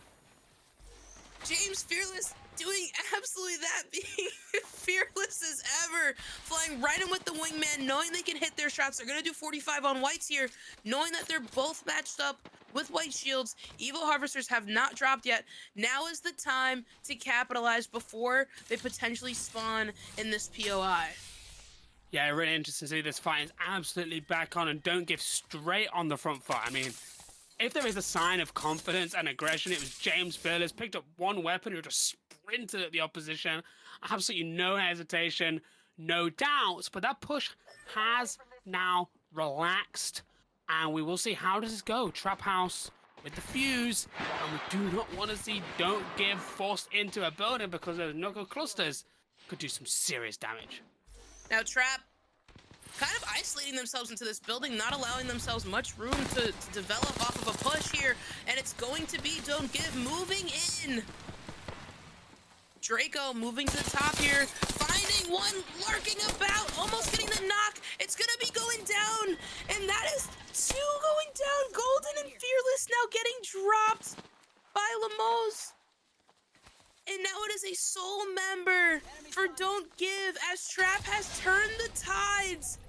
James Fearless doing absolutely that, being fearless as ever, flying right in with the wingman, knowing they can hit their shots. They're going to do 45 on whites here, knowing that they're both matched up with white shields. Evil Harvesters have not dropped yet. Now is the time to capitalize before they potentially spawn in this POI. Yeah, really interesting to see this fight is absolutely back on, and Don't Give straight on the front foot. I mean, if there is a sign of confidence and aggression, it was James Fearless. Picked up one weapon, who just sprinted at the opposition. Absolutely no hesitation, no doubts. But that push has now relaxed, and we will see how does this go. Trap House with the fuse, and we do not want to see Don't Give forced into a building, because those knuckle clusters could do some serious damage. Now Trap kind of isolating themselves into this building, not allowing themselves much room to develop off of a push here, and it's going to be Don't Give moving in. Draco moving to the top here, finding one lurking about, almost getting the knock. It's gonna be going down, and that is 2 going down. Golden and Fearless now getting dropped by Lamos. And now it is a sole member for Don't Give, as Trap has turned the tides,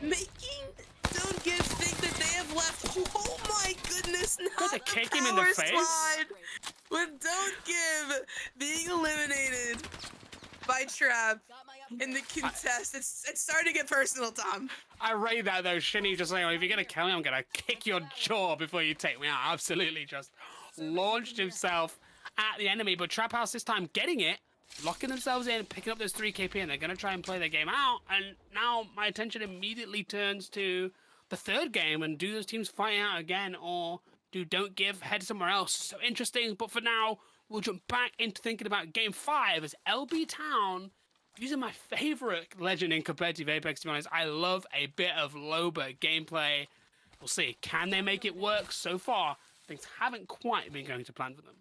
making Don't Give think that they have left. Oh my goodness, not to the kick him in the power face? slide, with Don't Give being eliminated by Trap in the contest. It's starting to get personal, Tom. I rate that though. Shinny just saying, well, if you're gonna kill me, I'm gonna kick your jaw before you take me out. Absolutely just launched himself at the enemy, but Trap House this time getting it, locking themselves in, picking up those 3 KP, and they're going to try and play their game out. And now my attention immediately turns to the third game, and do those teams fight out again, or do Don't Give head somewhere else? So interesting, but for now, we'll jump back into thinking about game 5 as LB Town, using my favorite legend in competitive Apex, to be honest. I love a bit of Loba gameplay. We'll see. Can they make it work? So far, things haven't quite been going to plan for them.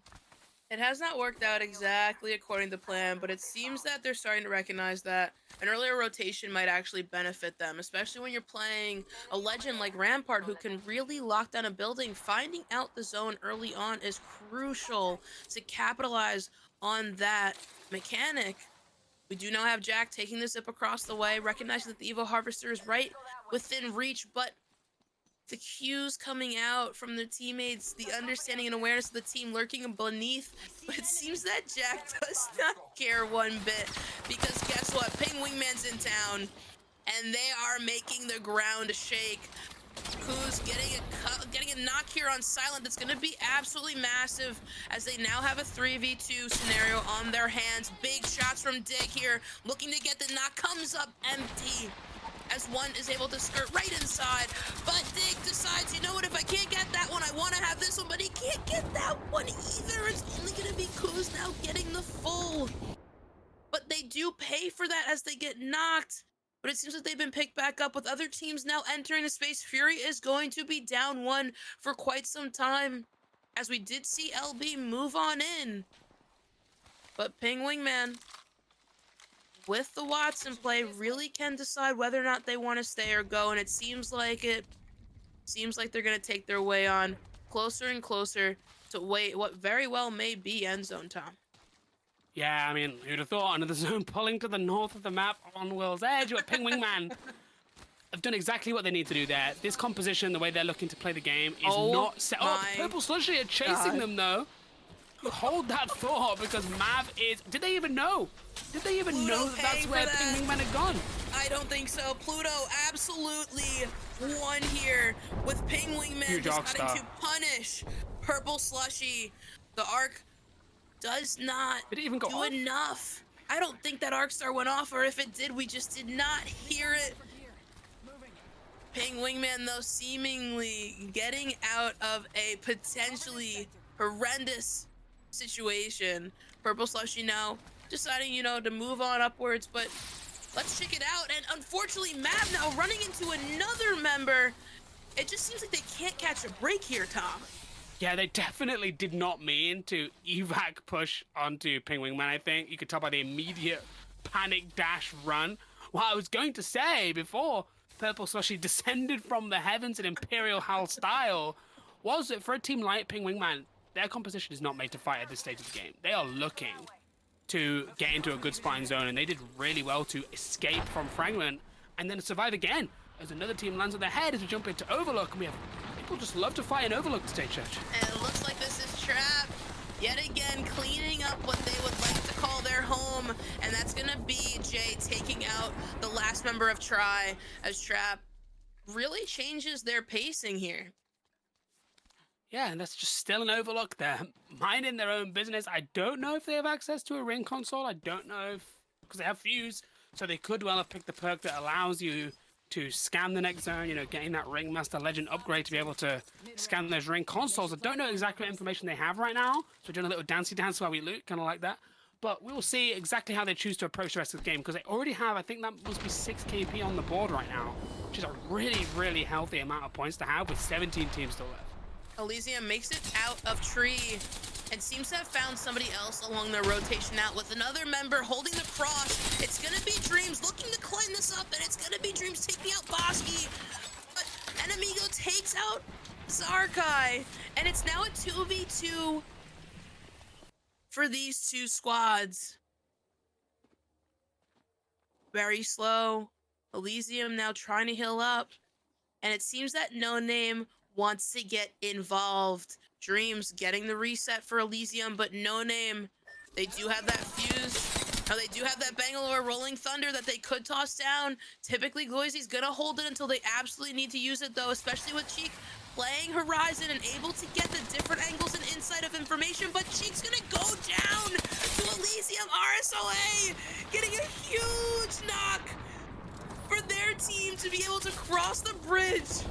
It has not worked out exactly according to plan, but it seems that they're starting to recognize that an earlier rotation might actually benefit them, especially when you're playing a legend like Rampart who can really lock down a building. Finding out the zone early on is crucial to capitalize on that mechanic. We do now have Jack taking the zip across the way, recognizing that the Evo Harvester is right within reach, but the cues coming out from the teammates, the understanding and awareness of the team lurking beneath. But it seems that Jack does not care one bit, because guess what? Ping Wingman's in town, and they are making the ground shake. Who's getting a knock here on Silent that's going to be absolutely massive, as they now have a 3v2 scenario on their hands. Big shots from Dig here, looking to get the knock, comes up empty, as one is able to skirt right inside, but Dig decides, you know what, if I can't get that one, I want to have this one, but he can't get that one either. It's only going to be Kuz now getting the full. But they do pay for that as they get knocked. But it seems like they've been picked back up with other teams now entering the space. Fury is going to be down one for quite some time, as we did see LB move on in. But Ping Wingman, with the Watson play, really can decide whether or not they want to stay or go, and it seems like they're going to take their way on closer and closer to what very well may be end zone, Tom. Yeah, I mean, who'd have thought another zone pulling to the north of the map on World's Edge, but Ping Wingman have done exactly what they need to do there. This composition, the way they're looking to play the game, is not set. Oh, Purple Slushy are chasing them, though. Hold that thought, because Mav is... Did they even know? Did they even know that that's where Ping Wingman had gone? I don't think so. Pluto absolutely won here, with Ping Wingman deciding to punish Purple Slushy. The arc does not do enough. I don't think that arc star went off, or if it did, we just did not hear it. Ping Wingman, though, seemingly getting out of a potentially horrendous situation. Purple Slushy now deciding, to move on upwards, but let's check it out. And unfortunately, Mav now running into another member. It just seems like they can't catch a break here, Tom. Yeah, they definitely did not mean to evac push onto Ping Wingman, I think. You could tell by the immediate panic dash run. What I was going to say before Purple Slushy descended from the heavens in Imperial Hal style was that for a team like Ping Wingman, their composition is not made to fight at this stage of the game. They are looking to get into a good spine zone, and they did really well to escape from Fragment and then survive again as another team lands on their head as we jump into Overlook, and we have people just love to fight in Overlook today, Church. And it looks like this is Trap yet again cleaning up what they would like to call their home, and that's gonna be Jay taking out the last member of Try, as Trap really changes their pacing here. Yeah, and that's just still an Overlook. They're minding their own business. I don't know if they have access to a ring console. I don't know if, because they have Fuse, so they could well have picked the perk that allows you to scan the next zone, getting that Ringmaster Legend upgrade to be able to scan those ring consoles. I don't know exactly what information they have right now, so we're doing a little dancey dance while we loot, kind of like that. But we will see exactly how they choose to approach the rest of the game, because they already have, I think that must be 6 KP on the board right now, which is a really, really healthy amount of points to have with 17 teams still left. Elysium makes it out of tree and seems to have found somebody else along their rotation out, with another member holding the cross. It's gonna be Dreams looking to clean this up, and it's gonna be Dreams taking out Bosky. But Enemigo takes out Zarkai, and it's now a 2v2 for these two squads. Very slow. Elysium now trying to heal up, and it seems that No Name wants to get involved. Dreams getting the reset for Elysium, but No Name, they do have that Fuse. Now they do have that Bangalore Rolling Thunder that they could toss down. Typically, Gloizy's gonna hold it until they absolutely need to use it, though, especially with Cheek playing Horizon and able to get the different angles and insight of information. But Cheek's gonna go down to Elysium. RSOA getting a huge knock for their team to be able to cross the bridge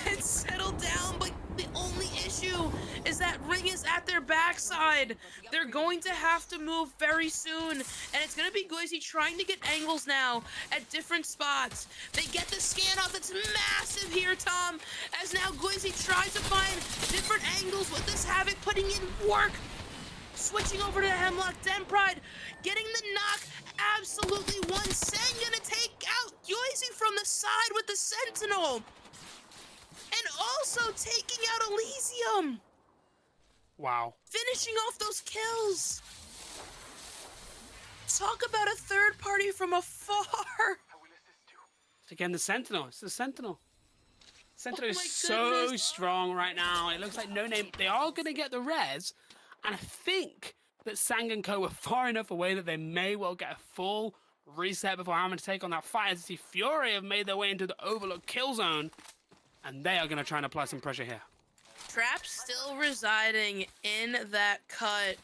and settle down. But the only issue is that Ring is at their backside. They're going to have to move very soon, and it's going to be Goisy trying to get angles now at different spots. They get the scan off. It's massive here, Tom, as now Goisy tries to find different angles with this Havoc putting in work Switching over to Hemlock, Denpride getting the knock. Absolutely one. Sang gonna take out Yoizi from the side with the Sentinel. And also taking out Elysium. Wow. Finishing off those kills. Talk about a third party from afar. It's again the Sentinel. It's the Sentinel. Sentinel Oh is my so goodness. strong right now. It looks like No Name. They are going to get the res. And I think that Sang and Co were far enough away that they may well get a full reset before having to take on that fight. As the Fury have made their way into the Overlook kill zone. And they are going to try and apply some pressure here. Trap still residing in that cut.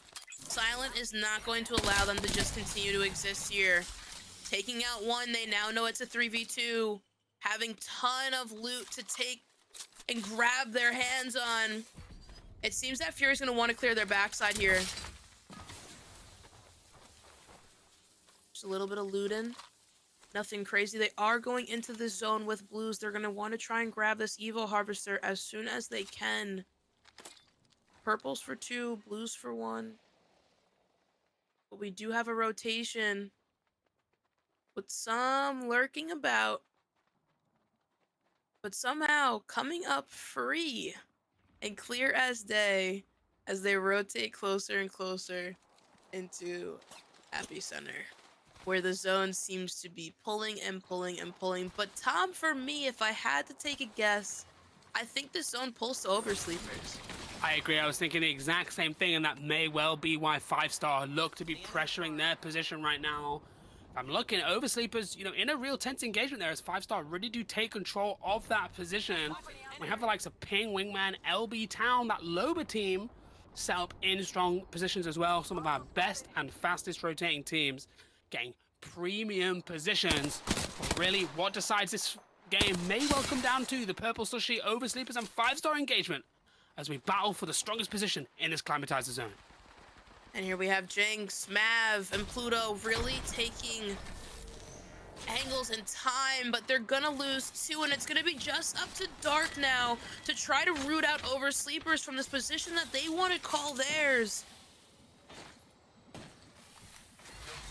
Silent is not going to allow them to just continue to exist here. Taking out one, they now know it's a 3v2. Having ton of loot to take and grab their hands on. It seems that Fury's going to want to clear their backside here. Just a little bit of looting. Nothing crazy. They are going into the zone with blues. They're going to want to try and grab this Evo Harvester as soon as they can. Purples for 2, blues for 1. But we do have a rotation with some lurking about. But somehow coming up free and clear as day as they rotate closer and closer into Epicenter, where the zone seems to be pulling and pulling and pulling. But Tom, for me, if I had to take a guess, I think the zone pulls to Oversleepers. I agree. I was thinking the exact same thing, and that may well be why 5-star look to be pressuring their position right now. If I'm looking at Oversleepers, you know, in a real tense engagement there, as 5-star really do take control of that position. We have the likes of Ping, Wingman, LB Town, that Loba team set up in strong positions as well. Some of our best and fastest rotating teams getting premium positions. But really, what decides this game may well come down to the Purple Sushi, Oversleepers, and 5-star engagement as we battle for the strongest position in this climatizer zone. And here we have Jinx, Mav, and Pluto really taking angles in time, but they're gonna lose 2, and it's gonna be just up to Dark now to try to root out Oversleepers from this position that they want to call theirs.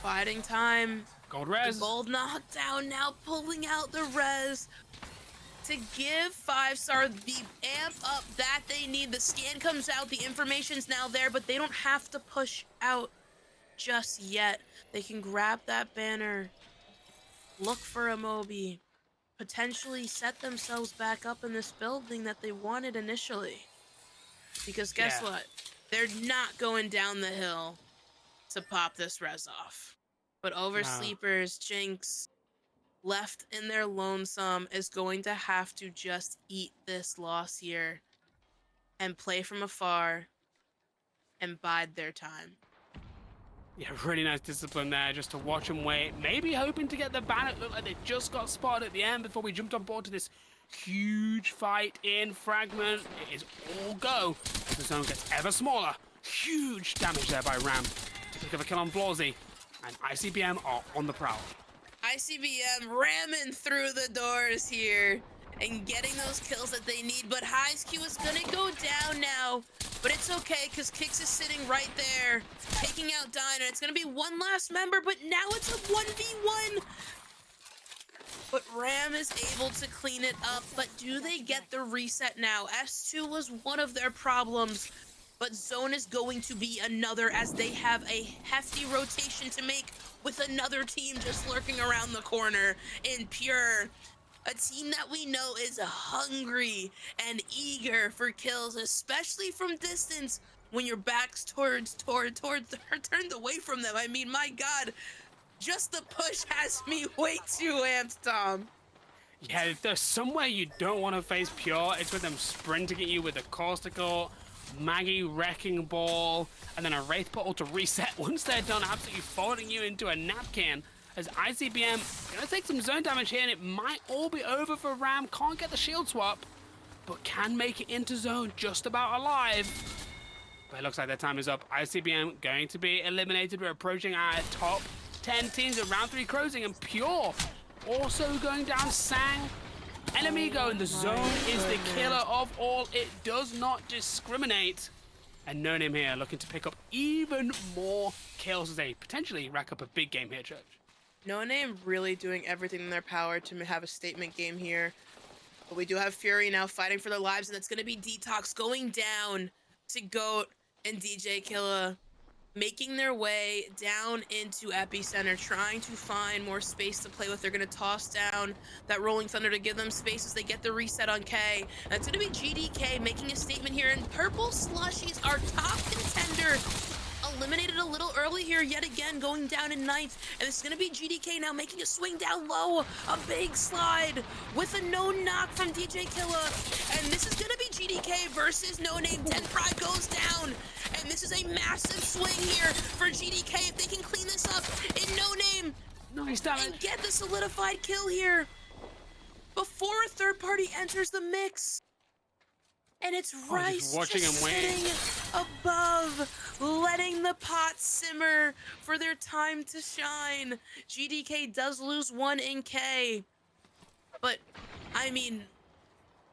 Fighting time. Gold res. The gold knockdown now pulling out the res to give 5-star the amp up that they need. The scan comes out, the information's now there, but they don't have to push out just yet. They can grab that banner, look for a Moby, potentially set themselves back up in this building that they wanted initially. Because guess what? They're not going down the hill to pop this res off. But Oversleepers, Jinx, left in their lonesome, is going to have to just eat this loss here and play from afar and bide their time. Yeah, really nice discipline there, just to watch them wait. Maybe hoping to get the banner. Looked like they just got spotted at the end before we jumped on board to this huge fight in Fragment. It is all go as the zone gets ever smaller. Huge damage there by Ram to pick up a kill on Blawsy. And ICBM are on the prowl. ICBM ramming through the doors here and getting those kills that they need, but High's Q is gonna go down now. But it's okay, because Kix is sitting right there, taking out Diner. It's gonna be one last member, but now it's a 1v1. But Ram is able to clean it up, but do they get the reset now? S2 was one of their problems, but Zone is going to be another, as they have a hefty rotation to make with another team just lurking around the corner in Pure. A team that we know is hungry and eager for kills, especially from distance when your back's towards turned away from them. I mean, my God, just the push has me way too amped, Tom. Yeah, if there's somewhere you don't want to face Pure, it's with them sprinting at you with a Corsical, Maggie Wrecking Ball, and then a Wraith Portal to reset once they're done, absolutely folding you into a napkin. As ICBM gonna take some zone damage here, and it might all be over for Ram. Can't get the shield swap, but can make it into zone just about alive. But it looks like their time is up. ICBM going to be eliminated. We're approaching our top 10 teams at round 3 closing, and Pure also going down. Sang, Enemigo, and the zone is the killer of all. It does not discriminate. And No Name here looking to pick up even more kills as they potentially rack up a big game here, Church. No Name really doing everything in their power to have a statement game here. But we do have Fury now fighting for their lives, and it's going to be Detox going down to GOAT and DJ Killa, making their way down into Epicenter, trying to find more space to play with. They're going to toss down that Rolling Thunder to give them space as they get the reset on K. And it's going to be GDK making a statement here, and Purple Slushies, our top contender, eliminated a little early here, yet again going down in ninth. And it's going to be GDK now making a swing down low, a big slide with a no knock from DJ Killa. And this is going to be GDK versus No Name. Dead Pride goes down. And this is a massive swing here for GDK if they can clean this up in No Name. Nice damage. And get the solidified kill here before a third party enters the mix. And it's Rice watching just him win. sitting above, letting the pot simmer for their time to shine. GDK does lose one in K. But, I mean,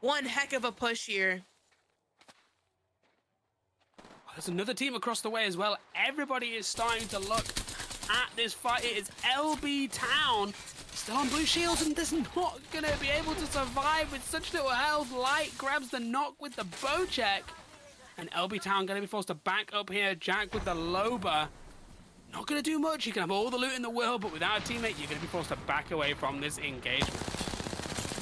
one heck of a push here. There's another team across the way as well. Everybody is starting to look at this fight. It is LB Town. Still on blue shields, and this not gonna be able to survive with such little health. Light grabs the knock with the bow check. And LB Town gonna be forced to back up here. Jack with the Loba. Not gonna do much. You can have all the loot in the world, but without a teammate, you're gonna be forced to back away from this engagement.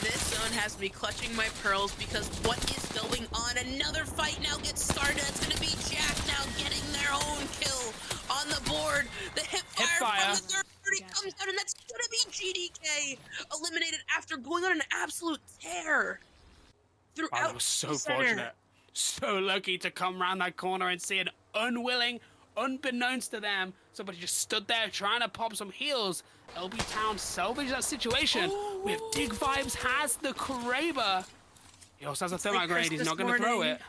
This zone has me clutching my pearls because what is going on? Another fight now gets started. It's going to be Jack now getting their own kill on the board. The hip fire from the third party comes out, and that's going to be GDK eliminated after going on an absolute tear throughout. Wow, that was so the center. fortunate. So lucky to come around that corner and see an unwilling, unbeknownst to them, somebody just stood there trying to pop some heals. LB Town salvaged that situation. We have Dig Vibes has the Kraber. He also has a thermite grenade. He's not going to throw it.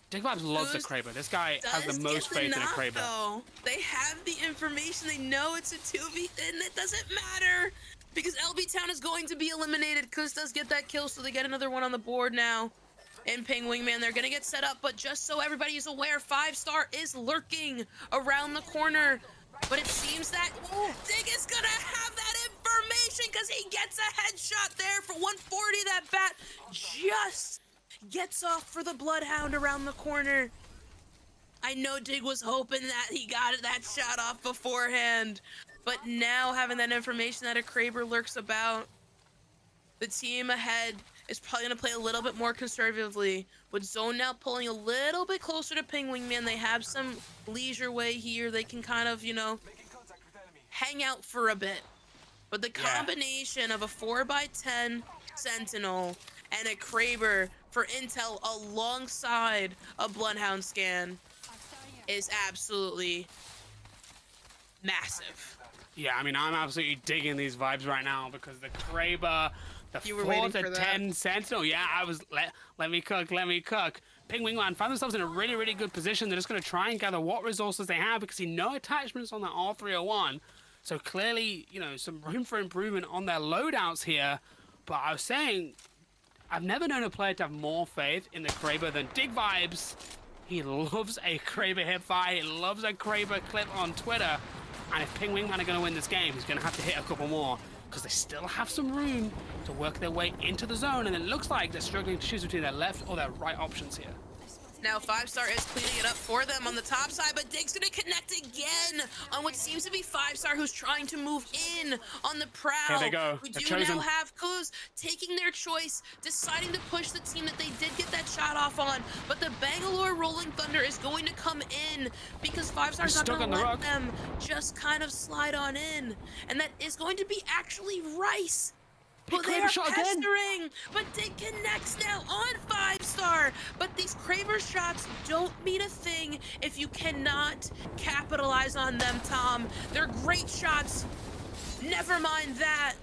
Dig Vibes loves the Kraber. This guy has the most faith in a Kraber. Though. They have the information. They know it's a 2v, and it doesn't matter because LB Town is going to be eliminated. Kuz does get that kill, so they get another one on the board now. And Ping Wingman, they're going to get set up, but just so everybody is aware, 5-star is lurking around the corner. But it seems that Dig is going to have that information because he gets a headshot there for 140. That bat just gets off for the Bloodhound around the corner. I know Dig was hoping that he got that shot off beforehand, but now having that information that a Kraber lurks about, the team ahead is probably going to play a little bit more conservatively. With Zone now pulling a little bit closer to Ping Wingman, they have some leisure way here. They can kind of, you know, hang out for a bit. But the combination of a 4x10 Sentinel and a Kraber for intel alongside a Bloodhound scan is absolutely massive. Yeah, I mean, I'm absolutely digging these vibes right now because the Kraber, the You were 4 waiting to for 10 Sentinel. Yeah, I was, let me cook. Ping Wingman found themselves in a really, really good position. They're just going to try and gather what resources they have because no attachments on that R301. So clearly, you know, some room for improvement on their loadouts here. But I was saying, I've never known a player to have more faith in the Kraber than Dig Vibes. He loves a Kraber hipfire. He loves a Kraber clip on Twitter. And if Ping Wingman are going to win this game, he's going to have to hit a couple more because they still have some room to work their way into the zone. And it looks like they're struggling to choose between their left or their right options here. Now 5-star is cleaning it up for them on the top side, but Dig's gonna connect again on what seems to be 5-star, who's trying to move in on the prowl. Here they go. We They're do chosen. now have Kuz taking their choice, deciding to push the team that they did get that shot off on, but the Bangalore Rolling Thunder is going to come in because 5-star's not stuck gonna on the let rock. them just kind of slide on in. And that is going to be actually Rice. But they Kraber are shot again. pestering, but Dig connects now on 5-star. But these Kraber shots don't mean a thing if you cannot capitalize on them, Tom. They're great shots, never mind that.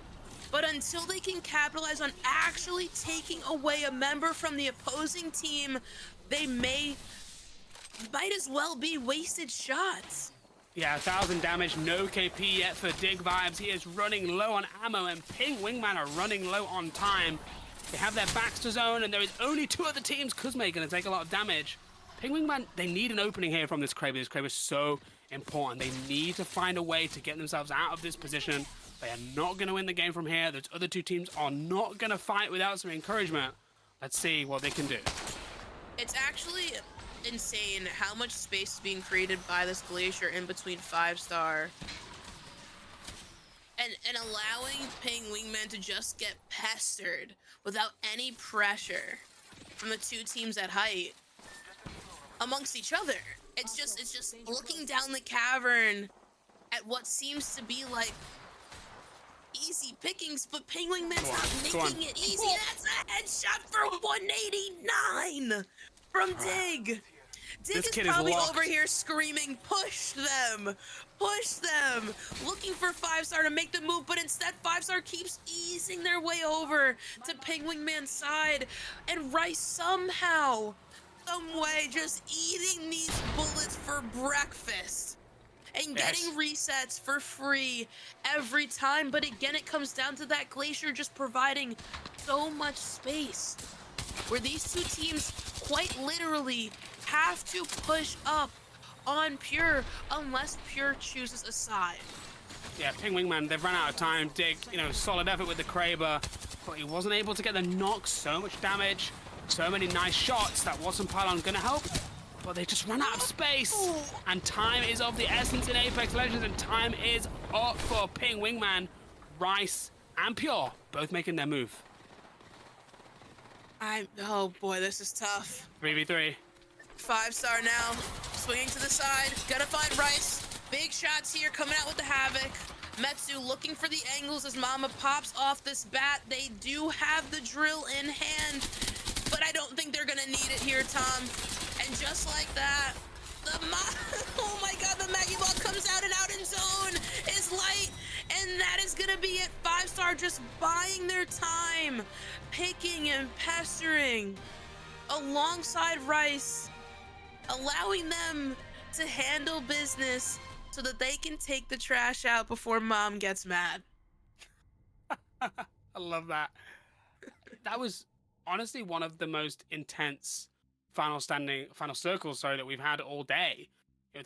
But until they can capitalize on actually taking away a member from the opposing team, they might as well be wasted shots. Yeah, 1,000 damage, no KP yet for Dig Vibes. He is running low on ammo, and Ping Wingman are running low on time. They have their backs to zone, and there is only 2 other teams. Kuzme going to take a lot of damage. Ping Wingman, they need an opening here from this Kraber. This Kraber is so important. They need to find a way to get themselves out of this position. They are not going to win the game from here. Those other two teams are not going to fight without some encouragement. Let's see what they can do. It's actually insane how much space is being created by this Glacier in between 5-star. And allowing Ping Wingman to just get pestered without any pressure from the two teams at height amongst each other. It's just looking down the cavern at what seems to be like easy pickings, but Ping Wingman's not making it easy. That's a headshot for 189 from Dig. Dig is probably over here screaming, push them, looking for 5-star to make the move, but instead 5-star keeps easing their way over to Ping Wingman's side, and Rice somehow, some way, just eating these bullets for breakfast and getting resets for free every time. But again, it comes down to that Glacier just providing so much space where these two teams quite literally have to push up on Pure unless Pure chooses a side. Yeah, Ping Wingman, they've run out of time. Dig, solid effort with the Kraber, but he wasn't able to get the knock. So much damage, so many nice shots. That Watson pylon gonna help, but they just ran out of space. And time is of the essence in Apex Legends, and time is up for Ping Wingman. Rice and Pure both making their move. Oh boy, this is tough. 3v3. 5-star now, swinging to the side, gonna find Rice. Big shots here, coming out with the Havoc. Metsu looking for the angles as Mama pops off this bat. They do have the drill in hand, but I don't think they're gonna need it here, Tom. And just like that, oh my god, the Maggie Ball comes out, and out in zone is Light, and that is gonna be it. 5-star just buying their time, picking and pestering alongside Rice, allowing them to handle business so that they can take the trash out before Mom gets mad. I love that. That was honestly one of the most intense final circles, that we've had all day.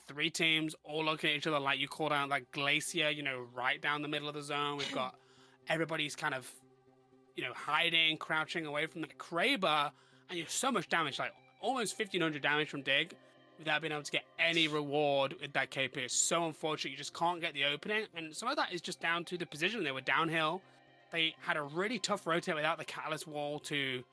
Three teams all looking at each other, like you called out, like Glacier, right down the middle of the zone. We've got everybody's kind of, hiding, crouching away from the Kraber, and you have so much damage, like almost 1,500 damage from Dig, without being able to get any reward with that KP. It's so unfortunate. You just can't get the opening, and some of that is just down to the position. They were downhill. They had a really tough rotate without the Catalyst wall to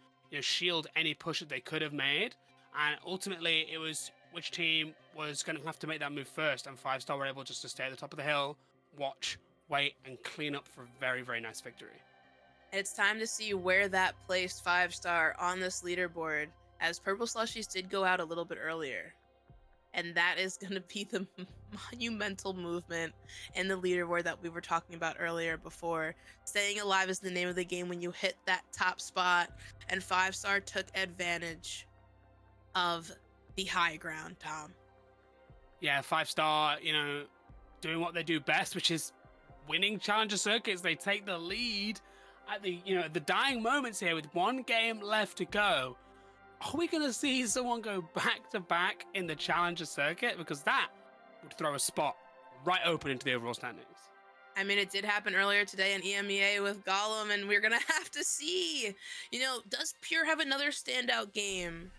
shield any push that they could have made, and ultimately it was which team was going to have to make that move first, and 5-star were able just to stay at the top of the hill, watch, wait, and clean up for a very, very nice victory. It's time to see where that placed 5-star on this leaderboard, as Purple Slushies did go out a little bit earlier. And that is going to be the monumental movement in the leaderboard that we were talking about earlier before. Staying alive is the name of the game when you hit that top spot, and 5-star took advantage of the high ground, Tom. Yeah, 5-star, doing what they do best, which is winning challenger circuits. They take the lead at the dying moments here with one game left to go. Are we going to see someone go back-to-back in the challenger circuit? Because that would throw a spot right open into the overall standings. I mean, it did happen earlier today in EMEA with Gollum, and we're going to have to see. Does Pure have another standout game?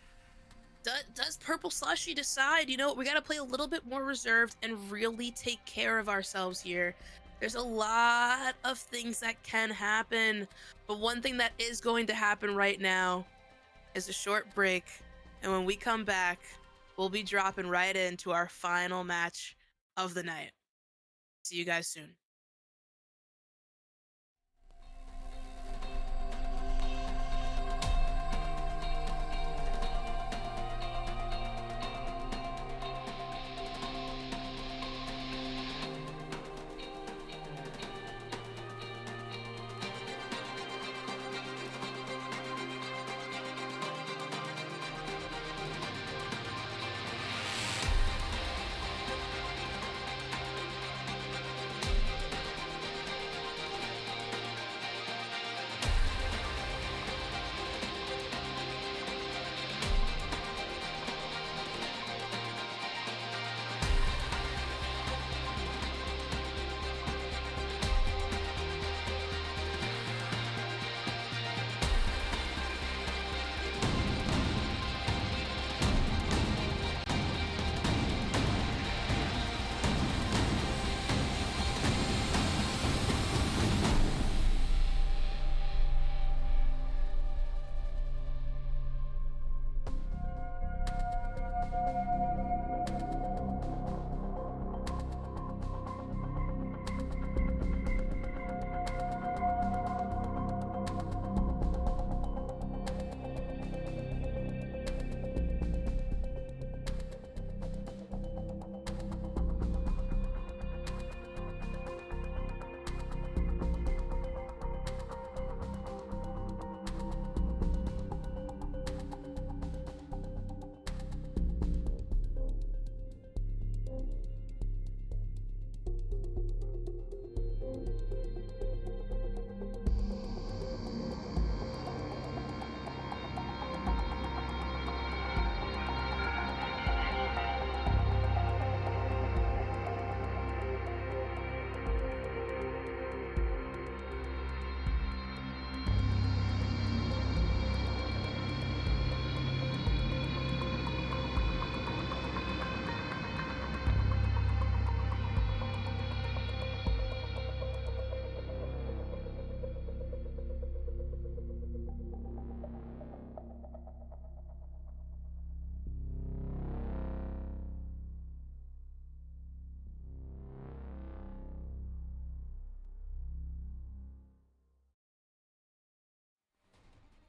Does Purple Slushy decide, we got to play a little bit more reserved and really take care of ourselves here? There's a lot of things that can happen, but one thing that is going to happen right now is a short break, and when we come back, we'll be dropping right into our final match of the night. See you guys soon.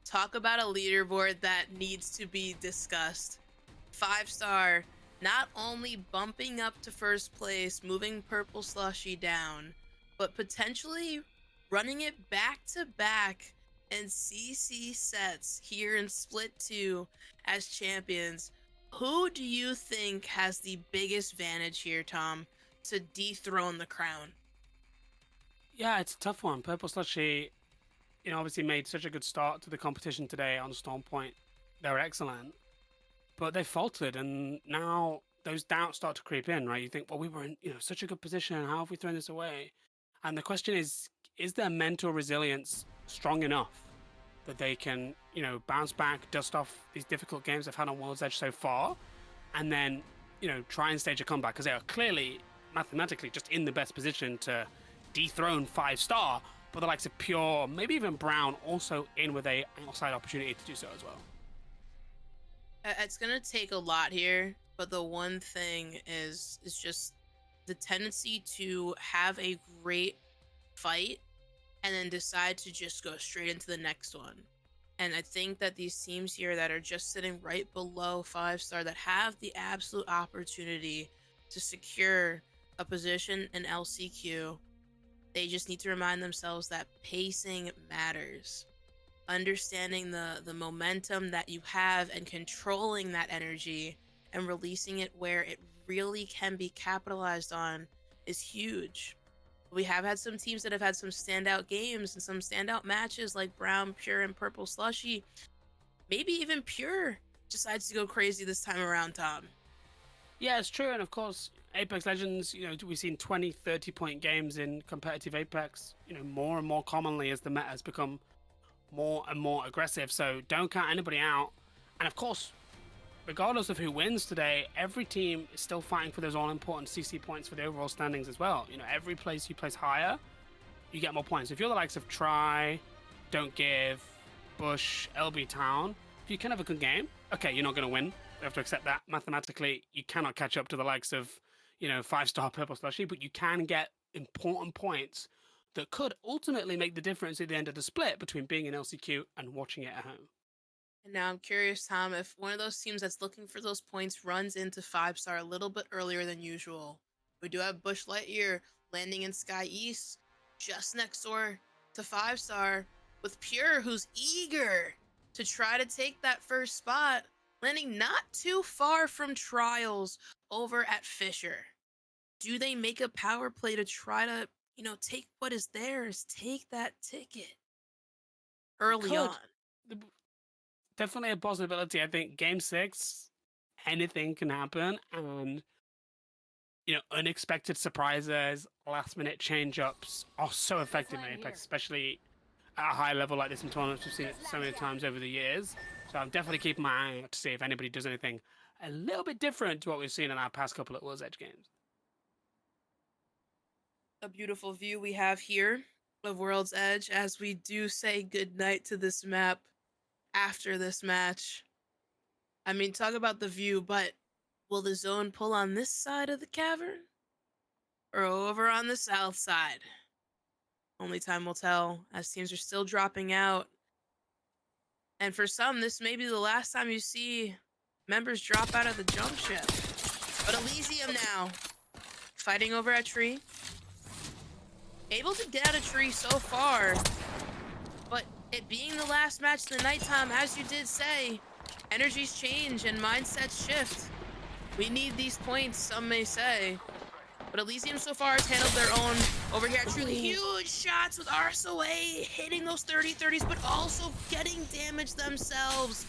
Talk about a leaderboard that needs to be discussed. 5-star, not only bumping up to first place, moving Purple Slushy down, but potentially running it back to back in CC sets here in Split 2 as champions. Who do you think has the biggest advantage here, Tom, to dethrone the crown? Yeah, it's a tough one. Purple Slushy, obviously made such a good start to the competition today on Storm Point. They were excellent, but they faltered, and now those doubts start to creep in, right? You think, well, we were in, such a good position. How have we thrown this away? And the question is their mental resilience strong enough that they can, bounce back, dust off these difficult games they've had on World's Edge so far, and then, try and stage a comeback? Because they are clearly, mathematically, just in the best position to dethrone 5-star, but the likes of Pure, maybe even Brown, also in with a outside opportunity to do so as well. It's gonna take a lot here, but the one thing is just the tendency to have a great fight and then decide to just go straight into the next one. And I think that these teams here that are just sitting right below 5-star, that have the absolute opportunity to secure a position in LCQ, they just need to remind themselves that pacing matters. Understanding the momentum that you have and controlling that energy and releasing it where it really can be capitalized on is huge. We have had some teams that have had some standout games and some standout matches, like Brown, Pure, and Purple Slushy. Maybe even Pure decides to go crazy this time around, Tom. Yeah, it's true. And of course, Apex Legends, we've seen 20, 30-point games in competitive Apex, more and more commonly as the meta has become more and more aggressive. So don't count anybody out. And of course, regardless of who wins today, every team is still fighting for those all-important CC points for the overall standings as well. Every place you place higher, you get more points. If you're the likes of Try, Don't Give, Bush, LB Town, if you can have a good game, okay, you're not going to win. You have to accept that. Mathematically, you cannot catch up to the likes of, 5-star Purple Slushy, but you can get important points that could ultimately make the difference at the end of the split between being in LCQ and watching it at home. And now I'm curious, Tom, if one of those teams that's looking for those points runs into 5-star a little bit earlier than usual. We do have Bush Lightyear landing in Sky East, just next door to 5-star, with Pure, who's eager to try to take that first spot, landing not too far from Trials over at Fisher. Do they make a power play to try to, take what is theirs, take that ticket early on? Definitely a possibility. I think Game 6, anything can happen, and unexpected surprises, last-minute change-ups are so effective in Apex, especially at a high level like this in tournaments. We've seen it so many times over the years. So I'm definitely keeping my eye out to see if anybody does anything a little bit different to what we've seen in our past couple of World's Edge games. A beautiful view we have here of World's Edge as we do say goodnight to this map after this match. I mean, talk about the view, but will the zone pull on this side of the cavern or over on the south side? Only time will tell, as teams are still dropping out. And for some, this may be the last time you see members drop out of the jump ship. But Elysium now, fighting over at Tree. Able to get out of Tree so far, but it being the last match of the nighttime, as you did say, energies change and mindsets shift. We need these points, some may say. But Elysium so far has handled their own over here. Truly huge shots with RSOA hitting those 30-30s, but also getting damage themselves.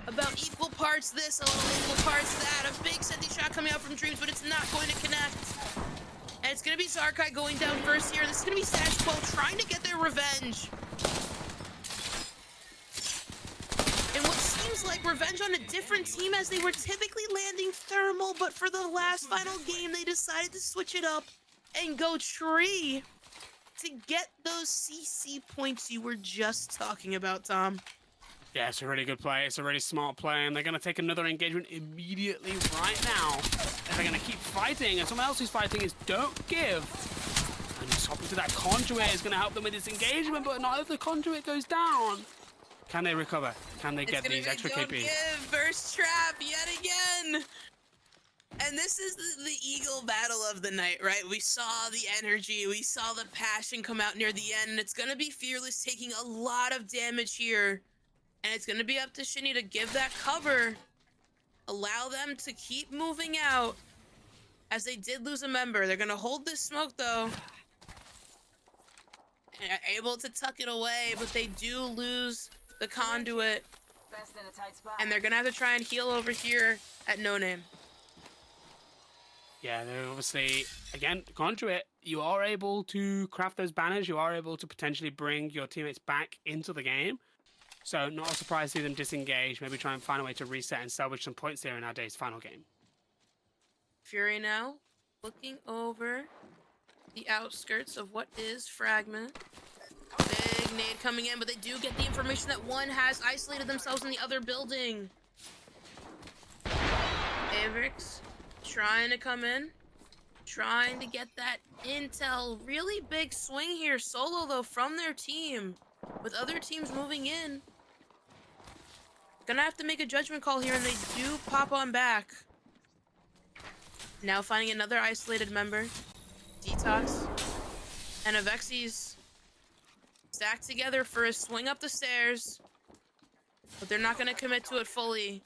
About equal parts this, a little equal parts that. A big senti shot coming out from Dreams, but it's not going to connect. And it's going to be Zarkai going down first here. This is going to be Status Quo trying to get their revenge. And what seems like revenge on a different team, as they were typically landing thermal, but for the last final game, they decided to switch it up and go tree to get those CC points you were just talking about, Tom. Yeah, it's a really good play. It's a really smart play, and they're going to take another engagement immediately right now. And they're going to keep fighting, and someone else who's fighting is Don't Give. And just hopping to that conduit is going to help them with this engagement, but not if the conduit goes down. Can they recover? Can they get these extra Don't KP? Give, burst trap yet again. And this is the Eagle battle of the night, right? We saw the energy, we saw the passion come out near the end, and it's going to be Fearless taking a lot of damage here. And it's going to be up to Shinny to give that cover, allow them to keep moving out, as they did lose a member. They're going to hold this smoke, though, and are able to tuck it away, but they do lose the conduit, and they're going to have to try and heal over here at No Name. Yeah, they're obviously, again, conduit, you are able to craft those banners, you are able to potentially bring your teammates back into the game. So not a surprise to see them disengage, maybe try and find a way to reset and salvage some points here in our day's final game. Fury now looking over the outskirts of what is Fragment. Big nade coming in, but they do get the information that one has isolated themselves in the other building. Avrix trying to come in, trying to get that intel. Really big swing here, solo though, from their team, with other teams moving in. Gonna have to make a judgment call here, and they do pop on back. Now finding another isolated member. Detox and Avexis stacked together for a swing up the stairs, but they're not gonna commit to it fully.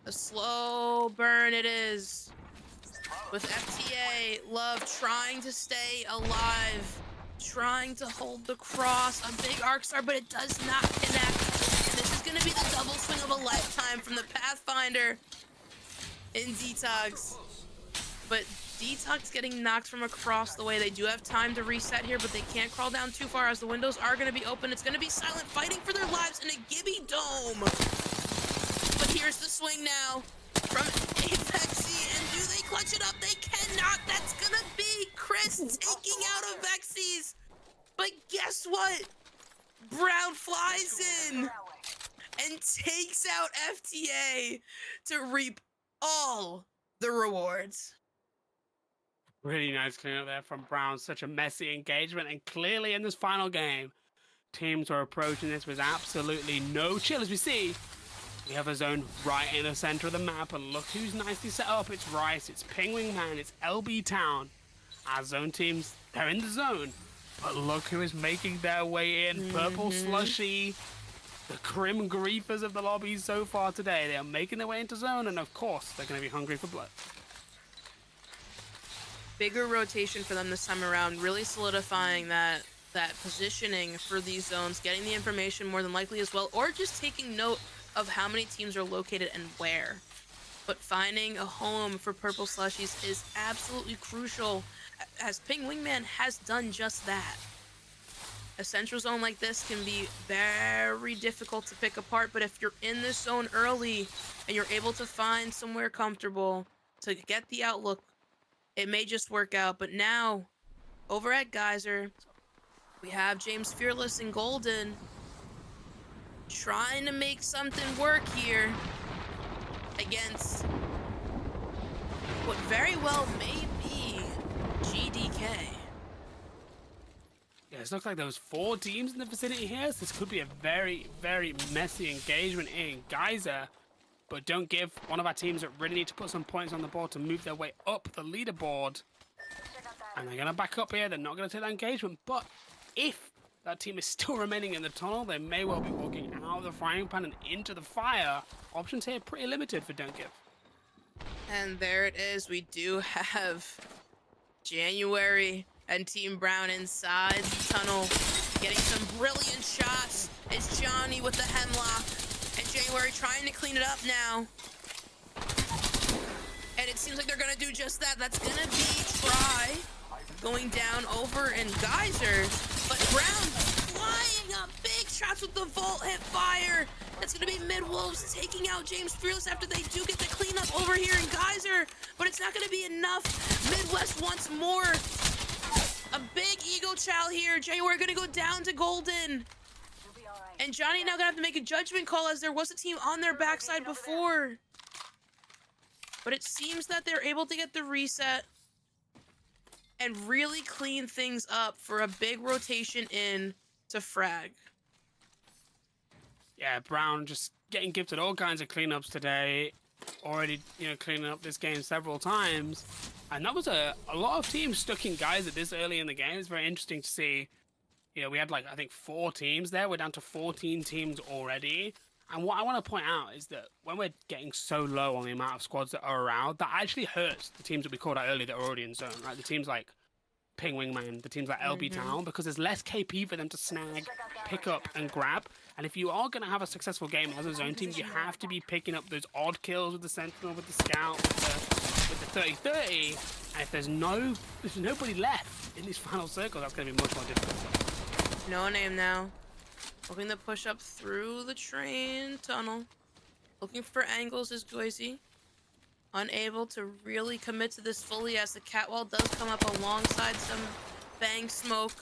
A slow burn it is, with FTA Love trying to stay alive, trying to hold the cross. A big arc star, but it does not connect. And this is gonna be the double swing of a lifetime from the Pathfinder in Detox. But Detox getting knocked from across the way. They do have time to reset here, but they can't crawl down too far, as the windows are gonna be open. It's gonna be Silent fighting for their lives in a Gibby Dome. But here's the swing now from Avexi, and do they clutch it up? They cannot. That's gonna be Chris taking out Avexis. But guess what? Brown flies in and takes out FTA to reap all the rewards. Really nice cleanup there from Brown. Such a messy engagement, and clearly in this final game, teams are approaching this with absolutely no chill. As we see, we have a zone right in the center of the map, and look who's nicely set up. It's Rice, it's Pingwing Man, it's LB Town. Our zone teams, they're in the zone, but look who is making their way in. Purple Slushy, the Grim Griefers of the lobby so far today. They are making their way into zone, and of course, they're going to be hungry for blood. Bigger rotation for them this time around, really solidifying that positioning for these zones, getting the information more than likely as well, or just taking note of how many teams are located and where. But finding a home for Purple Slushies is absolutely crucial, as Ping Wingman has done just that. A central zone like this can be very difficult to pick apart, but if you're in this zone early and you're able to find somewhere comfortable to get the outlook, it may just work out. But now, over at Geyser, we have James Fearless and Golden trying to make something work here against what very well may be GDK. Yeah, it looks like there was 4 teams in the vicinity here, so this could be a very, very messy engagement in Geyser. But Don't Give, one of our teams that really need to put some points on the board to move their way up the leaderboard. And they're going to back up here. They're not going to take that engagement. But if that team is still remaining in the tunnel. They may well be walking out of the frying pan and into the fire. Options here pretty limited for Don't Give. And there it is. We do have January and Team Brown inside the tunnel, getting some brilliant shots. It's Johnny with the hemlock, and January trying to clean it up now. And it seems like they're gonna do just that. That's gonna be Try going down over in Geyser, but Brown flying up big shots with the Volt hip fire. That's gonna be Mid-Wolves taking out James Fearless after they do get the cleanup over here in Geyser, but it's not gonna be enough. Midwest wants more. A big ego chow here. January gonna go down to Golden. And Johnny now gonna have to make a judgment call, as there was a team on their backside before. But it seems that they're able to get the reset and really clean things up for a big rotation in to Frag. Yeah, Brown just getting gifted all kinds of cleanups today. Already, cleaning up this game several times. And that was a lot of teams stuck in guys at this early in the game. It's very interesting to see. We had I think 4 teams there. We're down to 14 teams already. And what I want to point out is that when we're getting so low on the amount of squads that are around, that actually hurts the teams that we called out earlier that are already in zone, right? The teams like Ping Wingman, the teams like LB Town, because there's less KP for them to snag, pick up, and grab. And if you are going to have a successful game as a zone team, you have to be picking up those odd kills with the Sentinel, with the Scout, with the 30-30. And if there's nobody left in these final circles, that's going to be much more difficult. No name now. Looking to push up through the train tunnel. Looking for angles is Goisy. Unable to really commit to this fully, as the catwall does come up alongside some bang smoke.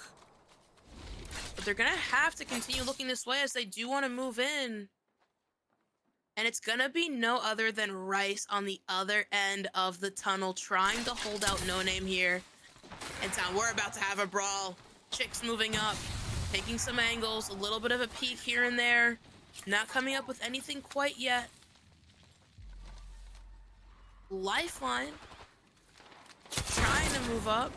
But they're gonna have to continue looking this way, as they do want to move in. And it's gonna be no other than Rice on the other end of the tunnel, trying to hold out No Name here. And Town, we're about to have a brawl. Chicks moving up, taking some angles, a little bit of a peek here and there. Not coming up with anything quite yet. Lifeline trying to move up.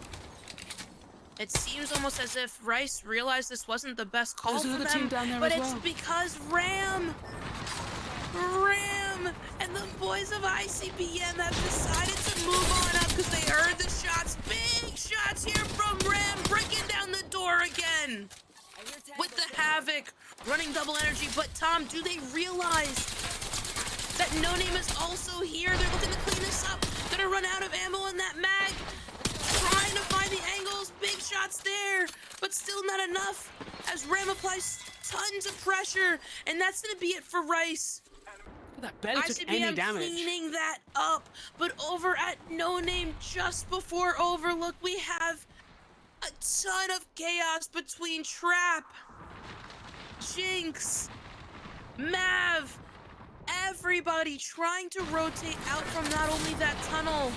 It seems almost as if Rice realized this wasn't the best call for them, but it's because Ram and the boys of ICBM have decided to move on up because they heard the shots. Big shots here from Ram, breaking down the door again with the Havoc running double energy. But Tom, do they realize that No Name is also here? They're looking to clean this up. Gonna run out of ammo in that mag. Trying to find the angles. Big shots there, but still not enough, as Ram applies tons of pressure, and that's gonna be it for Rice. That barely took any damage. Cleaning that up, but over at No Name, just before Overlook, we have a ton of chaos between Trap, Jinx, Mav, everybody trying to rotate out from not only that tunnel,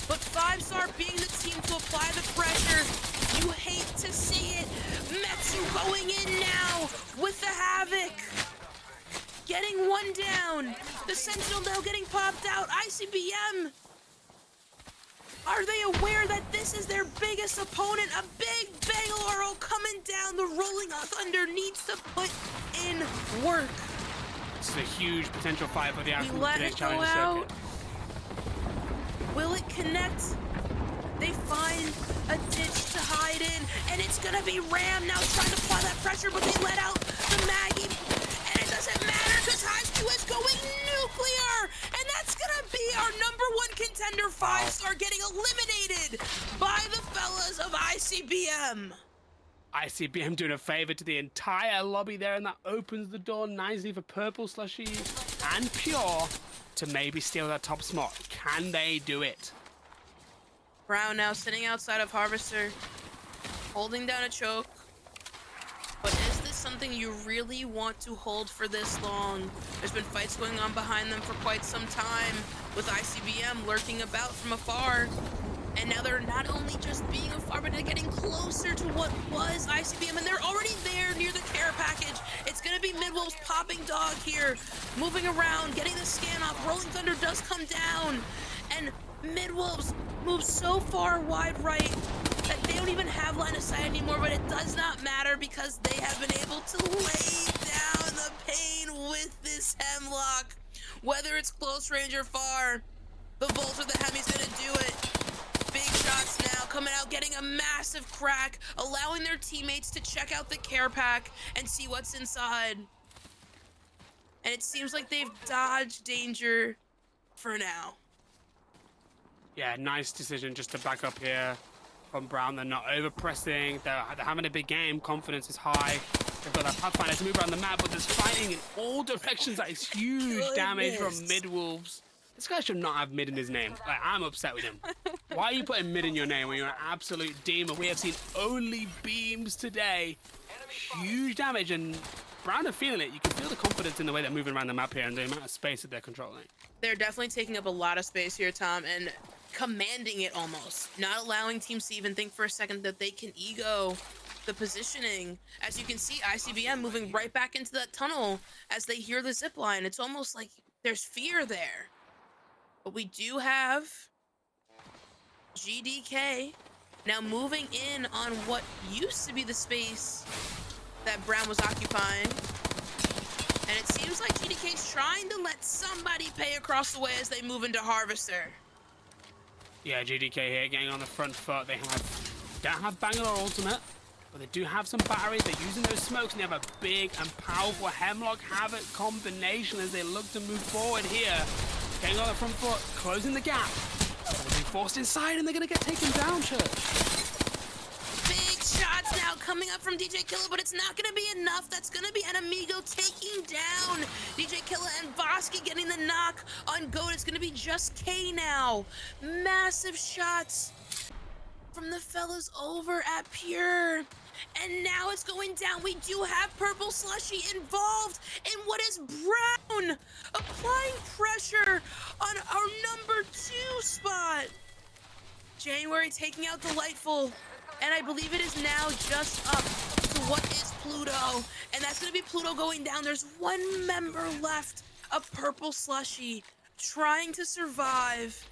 but 5-Star being the team to apply the pressure. You hate to see it. Metsu going in now with the Havoc. Getting one down. The Sentinel now getting popped out. ICBM. Are they aware that this is their biggest opponent? A big Bangalore coming down. The Rolling Thunder needs to put in work. This is a huge potential fight for the outcome We of let today's it go challenge out. circuit. Will it connect? They find a ditch to hide in, and it's gonna be Ram now trying to apply that pressure, but they let out the Maggie, and it doesn't matter because High is going nuclear, and that's gonna be our #1 contender. 5-Star getting eliminated by the fellas of ICBM. ICBM doing a favor to the entire lobby there, and that opens the door nicely for Purple, Slushy, and Pure to maybe steal that top spot. Can they do it? Brown now sitting outside of Harvester, holding down a choke. But is this something you really want to hold for this long? There's been fights going on behind them for quite some time, with ICBM lurking about from afar. And now they're not only just being afar, but they're getting closer to what was ICBM, and they're already there near the care package. It's gonna be Midwolves popping dog here, moving around, getting the scan off. Rolling Thunder does come down, And Midwolves move so far wide right that they don't even have line of sight anymore, but it does not matter because they have been able to lay down the pain with this Hemlock. Whether it's close range or far, the Volt or the Hemi's gonna do it. Big shots now coming out, getting a massive crack, allowing their teammates to check out the care pack and see what's inside. And it seems like they've dodged danger for now. Yeah, nice decision just to back up here from Brown. They're not over-pressing. They're having a big game. Confidence is high. They've got that Pathfinder to move around the map, but there's fighting in all directions. That is huge damage from Mid-Wolves. This guy should not have mid in his name. Like, I'm upset with him. Why are you putting mid in your name when you're an absolute demon? We have seen only beams today. Huge damage, and Brown are feeling it. You can feel the confidence in the way they're moving around the map here and the amount of space that they're controlling. They're definitely taking up a lot of space here, Tom, and commanding it almost. Not allowing teams to even think for a second that they can ego the positioning. As you can see, ICBM moving right back into that tunnel as they hear the zip line. It's almost like there's fear there. But we do have GDK now moving in on what used to be the space that Brown was occupying. And it seems like GDK's trying to let somebody pay across the way as they move into Harvester. Yeah, GDK here getting on the front foot. They don't have Bangalore ultimate, but they do have some batteries. They're using those smokes, and they have a big and powerful Hemlock Havoc combination as they look to move forward here. Getting on the front foot, closing the gap. They're being forced inside, and they're going to get taken down, Church. Big shots now coming up from DJ Killa, but it's not going to be enough. That's going to be an Amigo taking down DJ Killa, and Bosky getting the knock on Goat. It's going to be just K now. Massive shots from the fellas over at Pure. And now it's going down. We do have Purple Slushy involved in what is Brown applying pressure on our number 2 spot. January taking out Delightful, and I believe it is now just up to what is Pluto, and that's going to be Pluto going down. There's one member left of Purple Slushy trying to survive,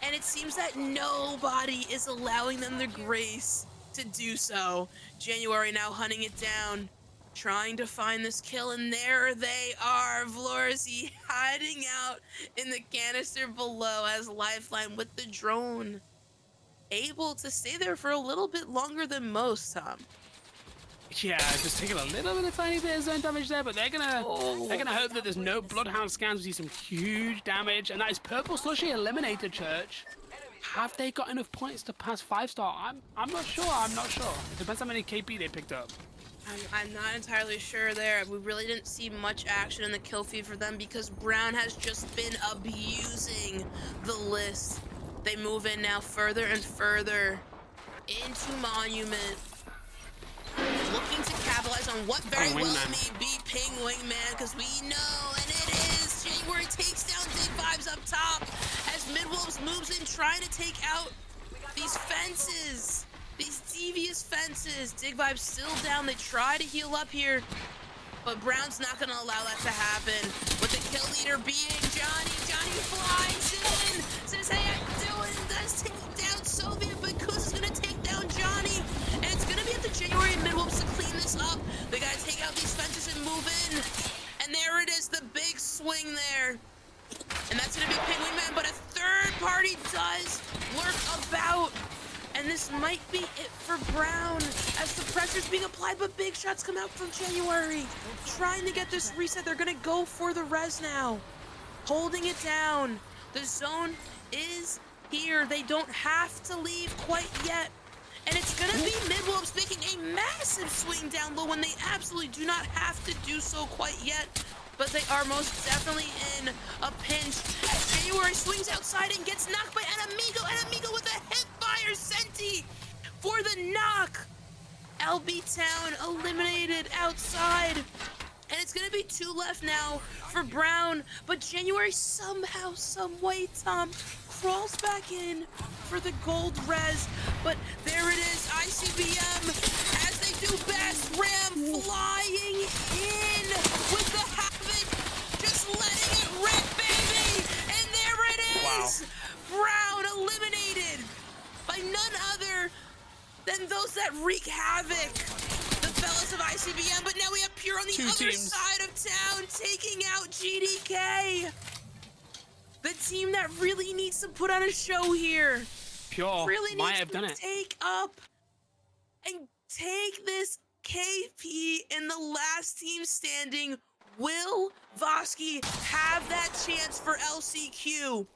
and it seems that nobody is allowing them the grace to do so. January now hunting it down, trying to find this kill, and there they are. Vlorzy hiding out in the canister below as Lifeline with the drone able to stay there for a little bit longer than most, Tom. Yeah, just taking a little bit of tiny bit of zone damage there, but they're gonna hope that there's no Bloodhound scans. We see some huge damage, and that is Purple Slushy eliminated, Church. Have they got enough points to pass 5-star? I'm not sure. It depends how many KP they picked up. I'm not entirely sure there. We really didn't see much action in the kill feed for them because Brown has just been abusing the list. They move in now further and further into Monument, looking to capitalize on what very well may be Ping Wingman, because we know, and it is, January takes down Dig Vibes up top as Midwolves moves in trying to take out these fences, these devious fences. Dig Vibes still down. They try to heal up here, but Brown's not going to allow that to happen. With the kill leader being Johnny. Johnny flies in, says, hey, I can do it, and does take down Soviet, but Kuz is going to take down Johnny, and it's going to be up to January and Midwolves to clean this up. They got to take out these fences and move in, and there it is, the big swing there. And that's going to be Ping Wingman, but a third party does lurk about. And this might be it for Brown as the pressure's being applied, but big shots come out from January. Trying to get this reset. They're going to go for the res now. Holding it down. The zone is here. They don't have to leave quite yet. And it's going to be Midwolves making a massive swing down low when they absolutely do not have to do so quite yet. But they are most definitely in a pinch. As January swings outside and gets knocked by Enemigo. Enemigo with a hip fire Senti for the knock. LB Town eliminated outside. And it's gonna be 2 left now for Brown. But January somehow, some way, Tom, crawls back in for the gold res. But there it is, ICBM, as they do best. Ram flying in with the Havoc, just letting it rip, baby. And there it than those that wreak havoc. The fellas of ICBM, but now we have Pure on the other teams. side of town taking out GDK. The team that really needs to put on a show here. Pure Really might needs have done to it. take up and take this KP in the last team standing. Will Vosky have that chance for LCQ?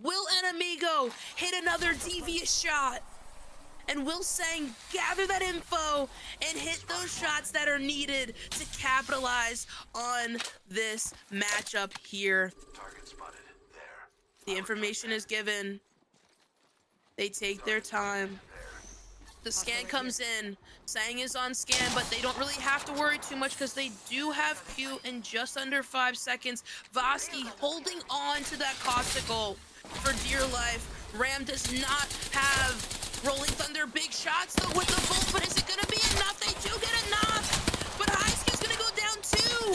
Will Enemigo hit another devious shot? And will Sang gather that info and hit those shots that are needed to capitalize on this matchup here? Target spotted there. The information is given. They take their time. The scan comes in. Sang is on scan, but they don't really have to worry too much because they do have Q in just under 5 seconds. Vosky holding on to that Costicle for dear life. Ram does not have Rolling Thunder big shots though with the bolt, but is it gonna be enough? They do get enough, but Highski's gonna go down too.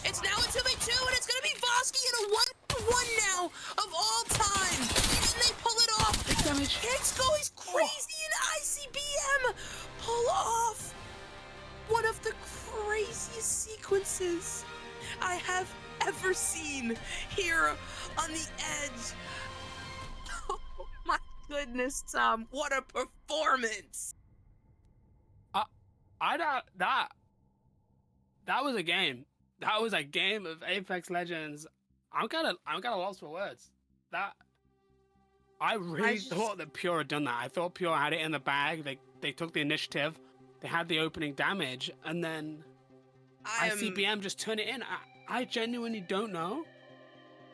It's now a 2v2, and it's gonna be Vosky in a 1v1 now of all time. Can they pull it off? Big damage. Kicks goes crazy, and ICBM pull off one of the craziest sequences I have ever seen here on the edge. Oh my goodness, Tom, what a performance. I don't that was a game. That was a game of Apex Legends. I'm kind of lost for words. That I really thought that Pure had done that. I thought Pure had it in the bag. They took the initiative. They had the opening damage, and then ICBM just turned it in. I genuinely don't know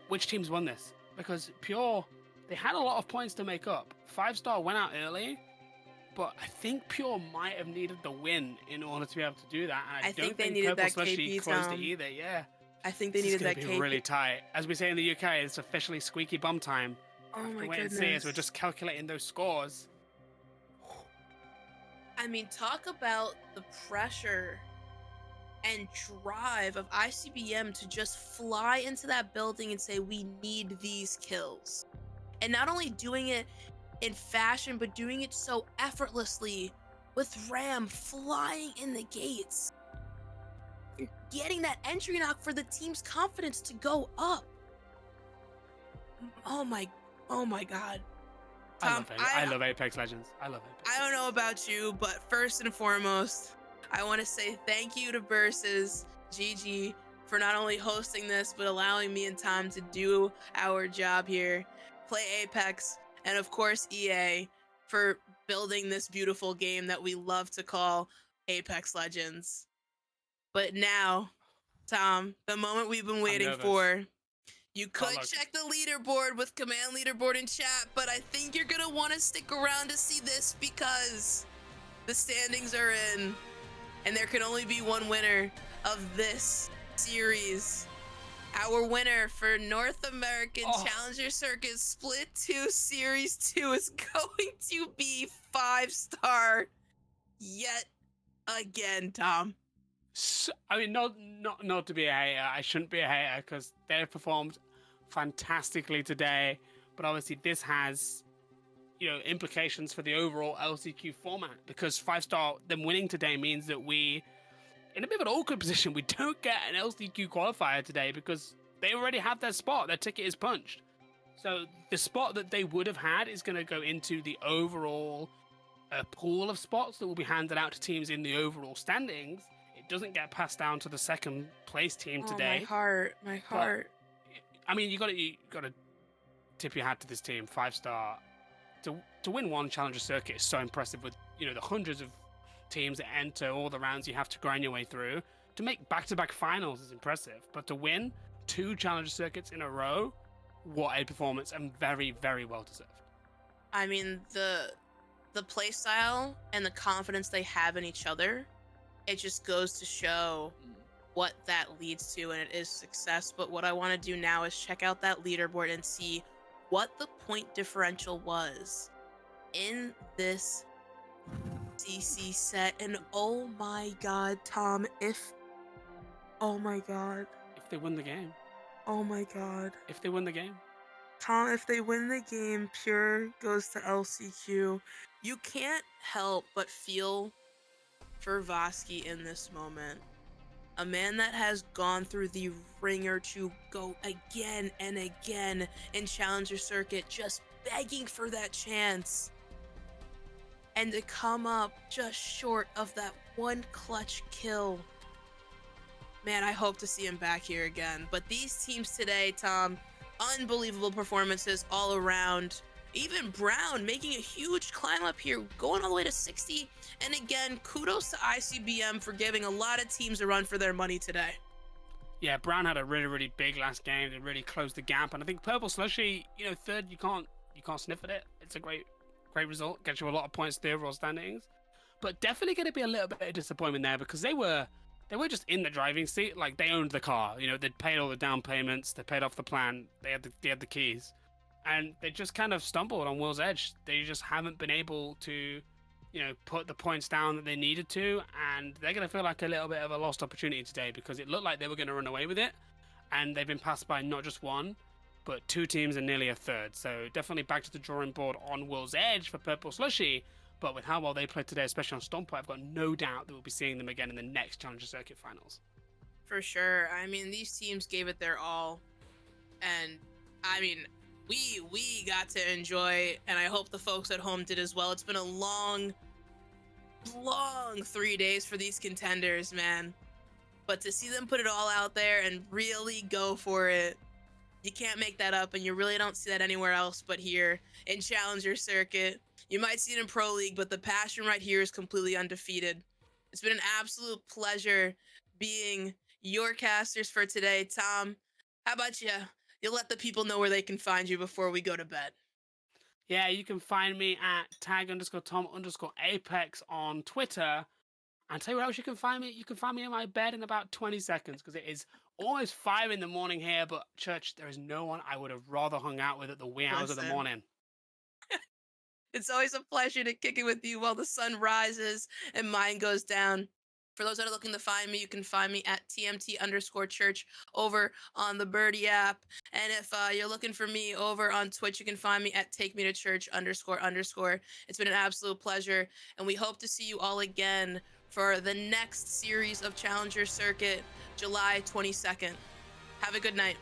which teams won this, because Pure, they had a lot of points to make up. 5-star went out early, but I think Pure might have needed the win in order to be able to do that. And I don't think they think needed Purple that Slushy KP, closed it Tom. either. Yeah, I think they this needed is that gonna be KP. really tight. As we say in the UK, it's officially squeaky bum time. Oh my Wait and goodness. see as we're just calculating those scores. I mean, talk about the pressure and drive of ICBM to just fly into that building and say, we need these kills. And not only doing it in fashion, but doing it so effortlessly with Ram flying in the gates. You're getting that entry knock for the team's confidence to go up. Oh my God. Tom, I love Apex Legends. I love Apex. I don't know about you, but first and foremost, I want to say thank you to Versus, GG, for not only hosting this, but allowing me and Tom to do our job here, play Apex, and of course EA for building this beautiful game that we love to call Apex Legends. But now, Tom, the moment we've been waiting for. You could check the leaderboard with command leaderboard in chat, but I think you're gonna want to stick around to see this because the standings are in, and there can only be one winner of this series. Our winner for North American Challenger Circuit Split 2 Series 2 is going to be 5-star yet again, Tom. So, I mean, not to be a hater. I shouldn't be a hater because they performed fantastically today. But obviously, this has, implications for the overall LCQ format, because 5-star them winning today means that we, in a bit of an awkward position, we don't get an LCQ qualifier today because they already have their spot. Their ticket is punched. So the spot that they would have had is going to go into the overall pool of spots that will be handed out to teams in the overall standings. Doesn't get passed down to the second place team today. My heart. But, I mean, you got to tip your hat to this team. 5-star to win one Challenger Circuit is so impressive. With the hundreds of teams that enter, all the rounds you have to grind your way through. To make back-to-back finals is impressive, but to win 2 Challenger Circuits in a row, what a performance, and very, very well deserved. I mean, the play style and the confidence they have in each other. It just goes to show what that leads to, and it is success. But what I want to do now is check out that leaderboard and see what the point differential was in this CC set. And oh my God, Tom, oh my God. If they win the game. Oh my God. If they win the game. Tom, if they win the game, Pure goes to LCQ. You can't help but feel for Vosky in this moment. A man that has gone through the ringer to go again and again in Challenger Circuit, just begging for that chance. And to come up just short of that one clutch kill. Man, I hope to see him back here again. But these teams today, Tom, unbelievable performances all around. Even Brown making a huge climb up here, going all the way to 60. And again, kudos to ICBM for giving a lot of teams a run for their money today. Yeah, Brown had a really, really big last game to really close the gap, and I think Purple Slushy, third, you can't sniff at it. It's a great result, gets you a lot of points to the overall standings, but definitely going to be a little bit of disappointment there because they were just in the driving seat, like they owned the car. They'd paid all the down payments, they paid off the plan, they had the keys, and they just kind of stumbled on Will's Edge. They just haven't been able to put the points down that they needed to, and they're going to feel like a little bit of a lost opportunity today because it looked like they were going to run away with it, and they've been passed by not just one, but two teams and nearly a third. So definitely back to the drawing board on Will's Edge for Purple Slushy, but with how well they played today, especially on Stomper, I've got no doubt that we'll be seeing them again in the next Challenger Circuit finals. For sure. I mean, these teams gave it their all, and I mean, we got to enjoy, and I hope the folks at home did as well. It's been a long 3 days for these contenders, man. But to see them put it all out there and really go for it, you can't make that up, and you really don't see that anywhere else but here in Challenger Circuit. You might see it in Pro League, but the passion right here is completely undefeated. It's been an absolute pleasure being your casters for today. Tom, how about you? You'll let the people know where they can find you before we go to bed. Yeah, you can find me at tag_Tom_Apex on Twitter. And tell you where else you can find me. You can find me in my bed in about 20 seconds because it is almost 5 in the morning here. But church, there is no one I would have rather hung out with at the wee hours of the morning. It's always a pleasure to kick it with you while the sun rises and mine goes down. For those that are looking to find me, you can find me at TMT_church over on the Birdie app. And if you're looking for me over on Twitch, you can find me at TakeMeToChurch__. It's been an absolute pleasure. And we hope to see you all again for the next series of Challenger Circuit, July 22nd. Have a good night.